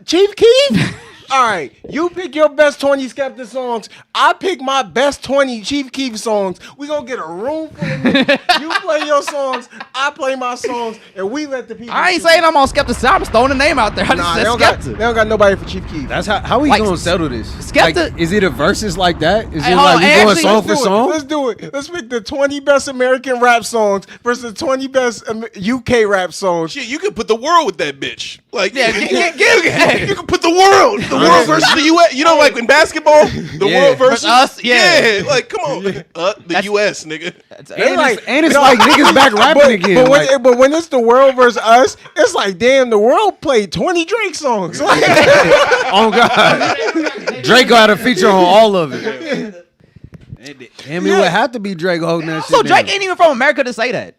Chief Keef? All right, you pick your best 20 Skepta songs. I pick my best 20 Chief Keef songs. We gonna get a room full of niggas. You play your songs, I play my songs, and we let the people. I ain't choose. saying I'm on Skepta side. I'm just throwing the name out there. I Nah, just they said don't, got, Skepta. they don't got nobody for Chief Keef. That's how we Like, gonna settle this? Skepta- Like, is it a versus like that? Is Hey, it hold like on, we going actually, song let's for song? Let's do it. Let's pick the 20 best American rap songs versus the 20 best UK rap songs. Shit, you could put the world with that bitch. Like, Yeah, you give- can put the world versus the U.S. You know, like in basketball, the Yeah. world versus us, yeah. like come on, the U.S. nigga. And it's like niggas back rapping again. But when, like, but when it's the world versus us, it's like, damn, the world played 20 Drake songs. Like, oh God, Drake got a feature on all of it. Damn, it would have to be Drake holding that shit So Drake down. ain't even from America to say that.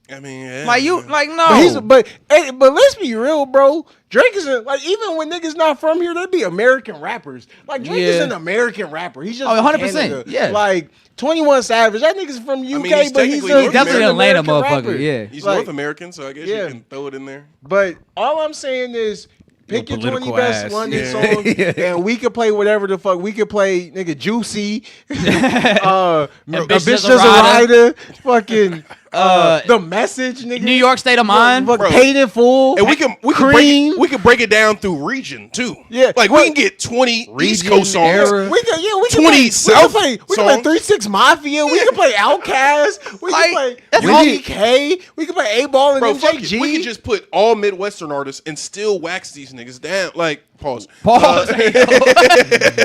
I mean, yeah. Like you, like no. but let's be real, bro. Drake is like, even when niggas not from here, they be American rappers. Like Drake is Yeah. an American rapper. He's just Oh, from 100%, Canada. yeah. Like 21 Savage, that nigga's from UK, he's but he's technically a North Definitely an Atlanta American motherfucker. rapper. Yeah. He's Like, North American, so I guess yeah. you can throw it in there. But all I'm saying is, pick your 20 political best ass. London Yeah. songs, and we could play whatever the fuck. We could play, nigga, Juicy, a bitch Just just a a Rider. rider, fucking, The Message, nigga. New York State of Mind. Fuck, Bro. Paid in Full. And we can Cream. break it down through region too. Yeah. like we can get 20 East Region, Coast songs. era. We can, yeah, we can 20 play, South we can songs. play 3-6 Mafia. We can play Outkast. We Like, can play that's UGK. We can play A-Ball and Bro, fuck it. MJG. We could just put all Midwestern artists and still wax these niggas down. Like, pause. Pause.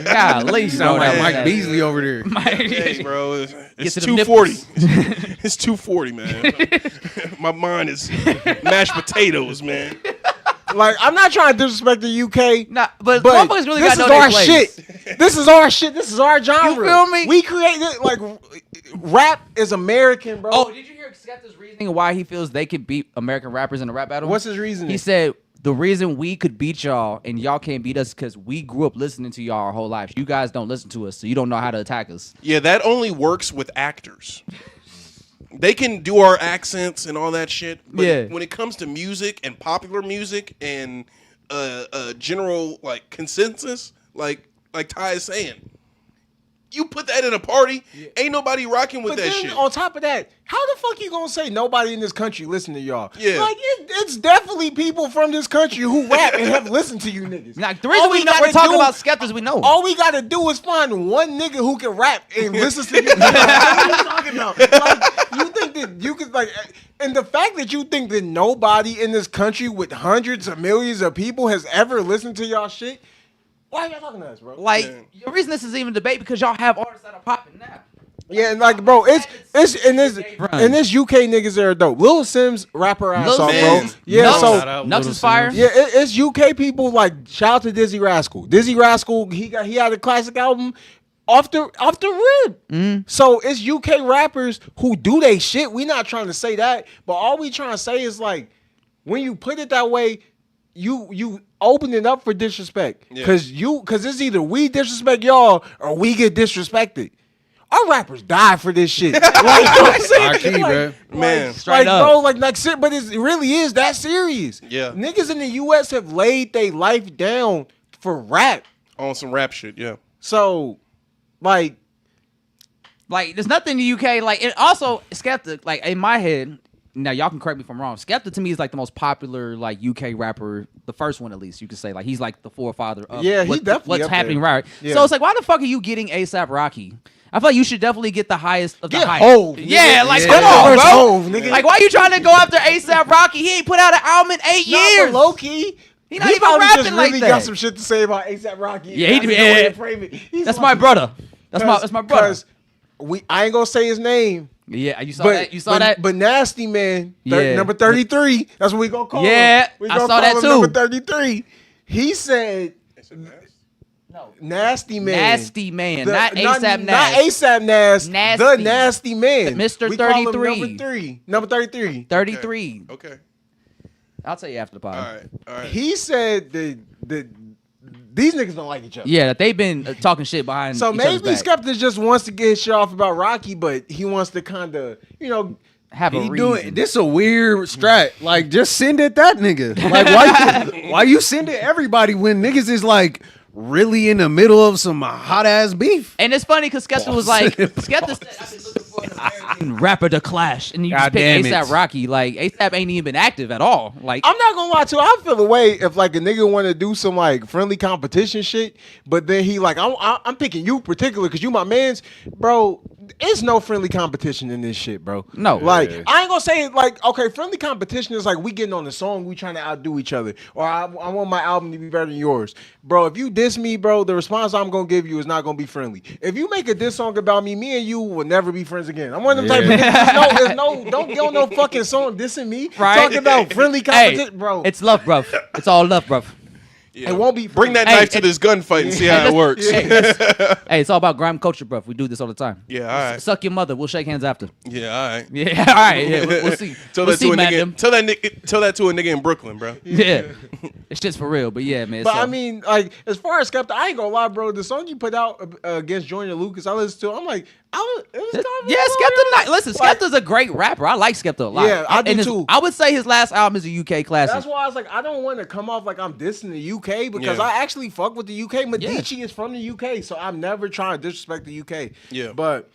Golly, Sound bro, like that Mike was- Beasley over there. Hey, bro, it's to them 240. It's 240, man. My mind is mashed potatoes, man. Like, I'm not trying to disrespect the UK. Nah, but But motherfuckers really this got to is know our their place. shit. This is our shit. This is our genre. feel me? We created, like, rap is American, bro. Oh, did you hear Skepta's reasoning why he feels they could beat American rappers in a rap battle? What's his reasoning? He said the reason we could beat y'all and y'all can't beat us is because we grew up listening to y'all our whole lives. You guys don't listen to us, so you don't know how to attack us. Yeah, that only works with actors. They can do our accents and all that shit, but Yeah. when it comes to music and popular music and general like consensus, like Ty is saying, you put that in a party, ain't nobody rocking with But that then shit. on top of that, how the fuck you gonna say nobody in this country listen to y'all? Yeah. Like, it's definitely people from this country who rap and have listened to you niggas. Now, the reason All we're gotta talking do- about Skepta's, we know. All we gotta do is find one nigga who can rap and listens to you. What are you talking about? Like, you think that you could, like, and the fact that you think that nobody in this country with hundreds of millions of people has ever listened to y'all shit, why are y'all talking to us, bro? Like, the reason this is even a debate because y'all have artists that are popping now. Yeah, and like, bro, it's in this UK niggas that are dope. Lil Sims rapper ass Lil off, Sims. bro. Yeah, Nux, so Nux is fire. yeah, it's UK people. Like, shout out to Dizzy Rascal. Dizzy Rascal, he had a classic album off the rip. So it's UK rappers who do they shit. We not trying to say that, but all we trying to say is, like, when you put it that way, you open it up for disrespect. Yeah. Cause it's either we disrespect y'all or we get disrespected. Our rappers die for this shit. Like, you know what I'm saying? Our key, bro. Man. Straight up. Bro, like, but it really is that serious. Yeah. Niggas in the US have laid their life down for rap. On some rap shit, yeah. So, like, Like, there's nothing in the UK. Like, and also, Skepta, like, in my head, now y'all can correct me if I'm wrong. Skepta to me is like the most popular like UK rapper, the first one at least you could say. Like he's like the forefather of Yeah, he definitely what's up happening there. right. Yeah. So it's like, why the fuck are you getting ASAP Rocky? I feel like you should definitely get the highest of the Get highest. Hov, Yeah, nigga. like Yeah. come on, Versus bro. Hov, nigga. Like why you trying to go after ASAP Rocky? He ain't put out an album in 8 years. Low key. He not even probably rapping just like really that. got some shit to say about ASAP Rocky. Yeah, he That's do. the way Yeah. to frame it. He's That's like- my brother. That's my brother. Because I ain't gonna say his name. Yeah, you saw But that. You saw that. But Nasty Man, Yeah. number 33. That's what we gonna call him. Yeah, we I gonna saw call that him too. Number 33. He said, No. Nasty Man. Nasty Man, The- not ASAP Not Nas. ASAP Nas. Nasty. The Nasty Man. Mr. We call him 33. Number 3. Number 33. 33. Okay. I'll tell you after the pod. All right. He said that these niggas don't like each other. Yeah, that they've been talking shit behind. So each maybe other's back. Skepta just wants to get his shit off about Rocky, but he wants to kind of, have a He reason. doing this a weird strat. Like, just send it that nigga. Like, why you send it everybody when niggas is like really in the middle of some hot ass beef? And it's funny because Skepta was like, Skepta said, I've been looking for an American rapper to clash, and you just God pick damn it. ASAP Rocky. Like ASAP ain't even been active at all. Like I'm not gonna lie to you. I feel the way if like a nigga want to do some like friendly competition shit, but then he like I'm picking you particular because you my man's, bro. It's no friendly competition in this shit, bro. No. Like I ain't gonna say like okay, friendly competition is like we getting on the song, we trying to outdo each other, or I want my album to be better than yours, bro. If you diss me, bro, the response I'm gonna give you is not gonna be friendly. If you make a diss song about me and you will never be friends again. I'm one of them type of niggas. Don't get on no fucking song dissing me. Right. Talking about friendly competition, bro. It's love, bro. It's all love, bro. It won't be Bring that Hey, knife to this gunfight and see how it works. Hey, it's all about grime culture, bro. We do this all the time. Yeah, all right. Suck your mother. We'll shake hands after. Yeah, all right. Yeah, all right. Yeah, we'll see. Tell we'll that see, to a madam. nigga. Tell that to a nigga in Brooklyn, bro. Yeah, it's just for real. But yeah, man. But so- I mean, like, as far as Skepta, I ain't gonna lie, bro. The song you put out against Jordan Lucas, I listened to. I'm like, it was kind of yeah, Skepta. Listen, Like- Skepta's a great rapper. I like Skepta a lot. Yeah, I do And too. I would say his last album is a UK classic. That's why I was like, I don't want to come off like I'm dissing the UK because Yeah. I actually fuck with the UK. Medici is from the UK, so I'm never trying to disrespect the UK. Yeah. But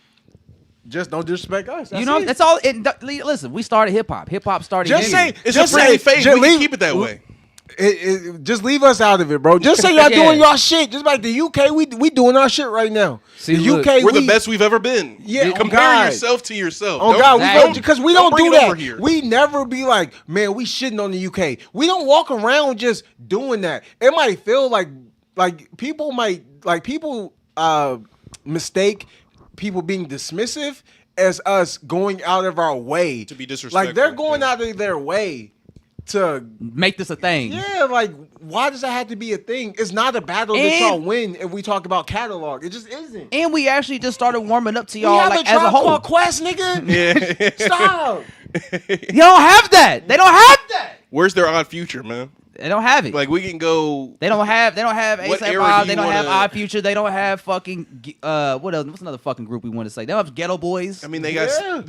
just don't disrespect us. That's You know, it. that's all. Listen, we started hip hop. Hip hop started. Just here. say It's just a friendly say, phase. just We can leave- keep it that way. Just leave us out of it, bro. Just say y'all Yeah. doing y'all shit. Just like the UK, we doing our shit right now. See, the look, UK, We're the best we've ever been. Yeah, oh compare God. yourself to yourself. Oh Don't- God, Exactly. because we don't bring do it that. over here. We never be like, man, we shitting on the UK. We don't walk around just doing that. It might feel like people mistake people being dismissive as us going out of our way To be disrespectful, Like they're going yeah. out of their way to Make this a thing. yeah, like why does that have to be a thing? It's not a battle that And- y'all win if we talk about catalog. It just isn't. And we actually just started warming up to We y'all have like a as a Tribe whole. Called Quest, nigga. Yeah. Stop. You don't have that. They don't have that. Where's their odd future, man? They don't have it. Like we can go. They don't have What ASAP era Rob. do They you don't have wanna- Odd Future. They don't have fucking what else? What's another fucking group we want to say? They don't have Ghetto Boys. I mean, they got Yeah. Look.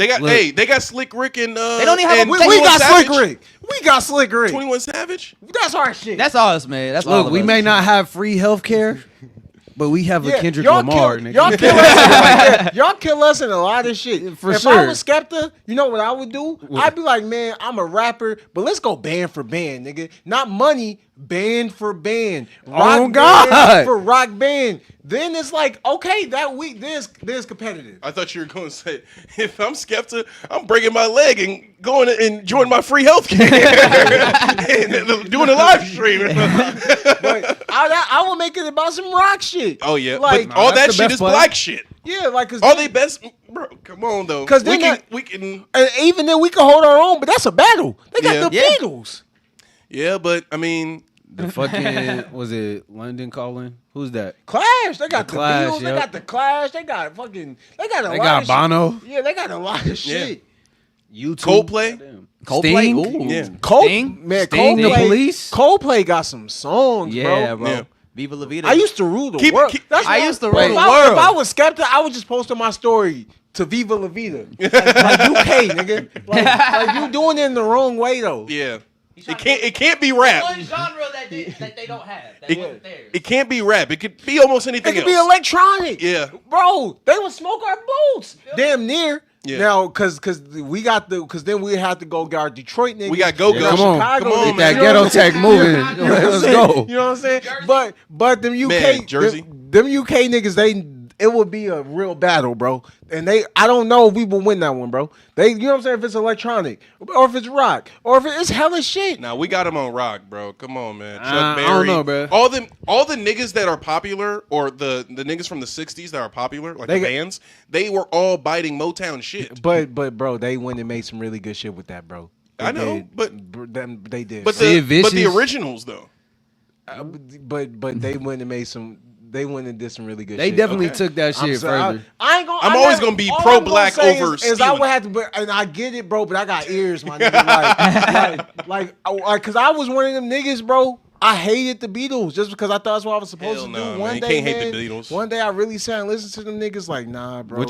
they got Slick Rick and They don't even have and a- We 21 got Savage. Slick Rick. We got Slick Rick. 21 Savage. That's our shit. That's all us, man. That's all Look, of we us. may not have free health care, but we have a Kendrick Lamar, nigga. Y'all kill us. Y'all kill us in a lot of shit. For if sure. I was Skepta, you know what I would do? I'd be like, man, I'm a rapper, but let's go band for band, nigga. Not money, band for band. Rock Oh, God. band for rock band. Then it's like, okay, that week there's competitive. I thought you were going to say, if I'm Skepta, I'm breaking my leg and going and enjoying my free health care and doing a live stream. But I will make it about some rock shit. Oh yeah, Like, but all that's that the shit best is play. black shit. yeah, like, cause Are they best, bro? Come on though, 'Cause we then can, and even then we can hold our own, but that's a battle. They got Yeah. the Yeah. Beatles. yeah, but I mean, The fucking was it London Calling? Who's that? Clash, they got the, Clash, Beatles, they yep. got the Clash, they got fucking, they got a They lot got of Bono. Shit. Yeah, they got a lot of shit. YouTube. Coldplay? Coldplay. Sting? Ooh. Yeah. Sting? Man, Sting, Coldplay, The Police? Coldplay got some songs, Yeah, bro. bro. Yeah. Viva La Vida. I used to rule the Keep- world. keep- That's I why- used to if rule the I- world. If I was Skepta, I would just post on my story to Viva La Vida, like UK, nigga. Like you doing it in the wrong way though. yeah, it can't be rap. genre that they don't have. That It, it can't be rap. It could be almost It anything could else. be electronic. Yeah. Bro, they would smoke our boots. Damn near. Yeah. Now, cause then we had to go get our Detroit niggas. We got go-go. Come on, Chicago Come on, niggas, man. That ghetto tech moving. Let's go. You know what I'm saying? But them UK Man, Jersey. them UK niggas, it would be a real battle, bro. And I don't know if we will win that one, bro. You know what I'm saying? If it's electronic, or if it's rock, or if it's hella shit. Now we got them on rock, bro. Come on, man. Chuck I Berry. don't know, bro. All the niggas that are popular, or the niggas from the '60s that are popular, like the bands, they were all biting Motown shit. But bro, they went and made some really good shit with that, bro. I know, but they did. But Sid the Vicious. originals though. But they went and made some. They went and did some really good They shit. definitely took that shit further. I ain't gonna. I'm always gonna be pro-black over Is I stealing. would have to, and I get it, bro. But I got ears, my nigga. Cause I was one of them niggas, bro. I hated the Beatles just because I thought that's what I was supposed Hell to no, do. man. One You day, can't hate the Beatles. One day, I really sat and listened to them niggas. Like, nah, bro.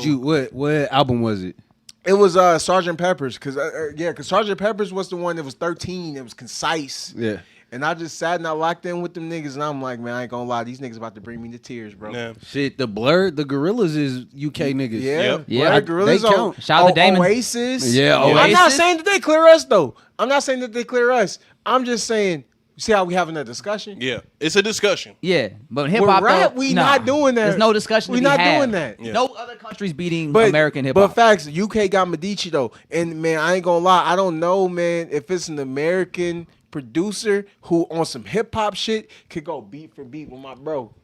What album was it? It was Sgt. Pepper's, cause Sgt. Pepper's was the one that was 13. It was concise. Yeah. And I just sat and I locked in with them niggas, and I'm like, man, I ain't gonna lie, these niggas about to bring me to tears, bro. Yeah. Shit, the Blur, the Gorillas is UK niggas. Yeah, Yep. Yeah, Black Gorillas they count. Shout out to Damon. Oasis. Yeah, I'm not Oasis. saying that they clear us though. I'm not saying that they clear us. I'm just saying, see how we having that discussion? Yeah, it's a discussion. Yeah, but hip With hop, rap, though, we nah. not doing that. There's no discussion. We to not be had. doing that. Yeah. No other countries beating But American hip But hop. facts, UK got Medici though, and man, I ain't gonna lie, I don't know, man, if it's an American producer who on some hip hop shit could go beat for beat with my bro.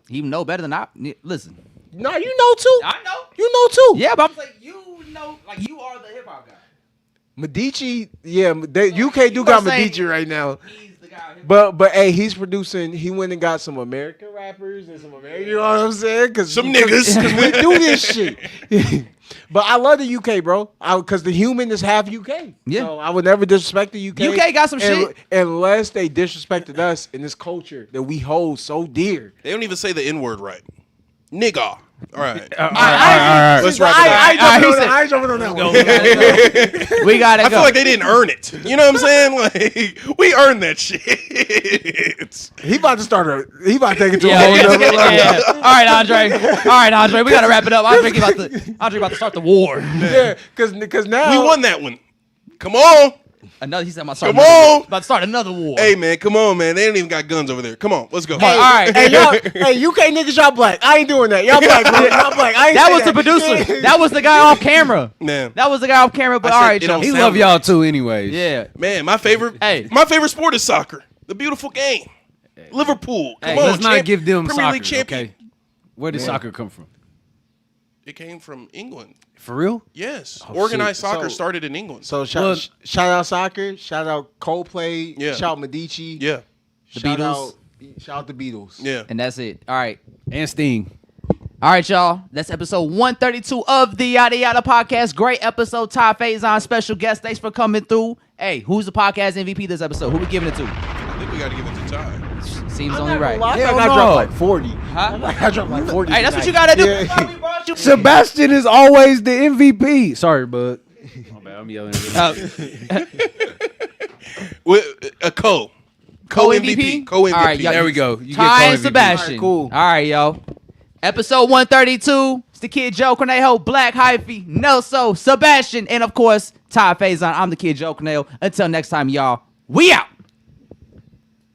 He know better than I. Listen, No, you know too. I know. You know too. Yeah, but I'm like, you know, like you are the hip hop guy. Medici, yeah, UK You do got gonna say- Medici right now. He's the guy. Hip-hop. But hey, he's producing. He went and got some American rappers and some American. You know what I'm saying? Cause Some niggas. because we do this shit. But I love the UK, bro. Because the human is half UK. Yeah. So I would never disrespect the UK. UK got some shit. Unless they disrespected us in this culture that we hold so dear. They don't even say the N-word right. Nigga. All right. Let's wrap it up. I ain't jumping on that one. We gotta I go. feel like they didn't earn it. You know what I'm saying? Like, we earned that shit. He about to take it to a Yeah, whole yeah, nother level. yeah. All right, Andre. We gotta wrap it up. Andre about to start the war. Yeah, because now We won that one. Come on. He said, "I'm Come on. about to start another war." Hey, man, come on, man. They ain't even got guns over there. Come on, let's go. All right. Hey, UK niggas, y'all black. I ain't doing that. Y'all black, bro. Y'all black. I ain't That say was the producer. That was the guy off camera. Man. That was the guy off camera. But I all said right, it Joe. don't He sound love right. y'all too, anyways. Yeah. Man, my favorite sport is soccer. The beautiful game. Liverpool. Come Hey, on, Let's not give them Premier soccer. League champion. Okay. Where did soccer come from? It came from England. For real? Yes. Organized shit. soccer So- started in England. So Well- shout out soccer. Shout out Coldplay. Yeah. Shout out Medici. Yeah. Shout Beatles. Shout out the Beatles. Yeah. And that's it. All right. And Sting. All right, y'all. That's episode 132 of the Yadda Yadda podcast. Great episode. Ty Faizon, special guest. Thanks for coming through. Hey, who's the podcast MVP this episode? Who we giving it to? I think we got to give it to Ty. Seems I'm only not right. gonna lie, I Hell think I no. dropped like 40. Huh? I dropped like 40. Hey, that's what you tonight. gotta do. Yeah. That's why we brought you. Sebastian is always the MVP. Sorry, bud. My bad, I'm yelling. A co-MVP. Co-MVP. All right, y'all. There we go. You get Ty and co-MVP. Sebastian. All right, cool. All right, yo. Episode 132. It's the Kid Joe Cornejo, Black Hyphy, Nelso, Sebastian, and of course, Ty Faizon. I'm the Kid Joe Cornejo. Until next time, y'all. We out.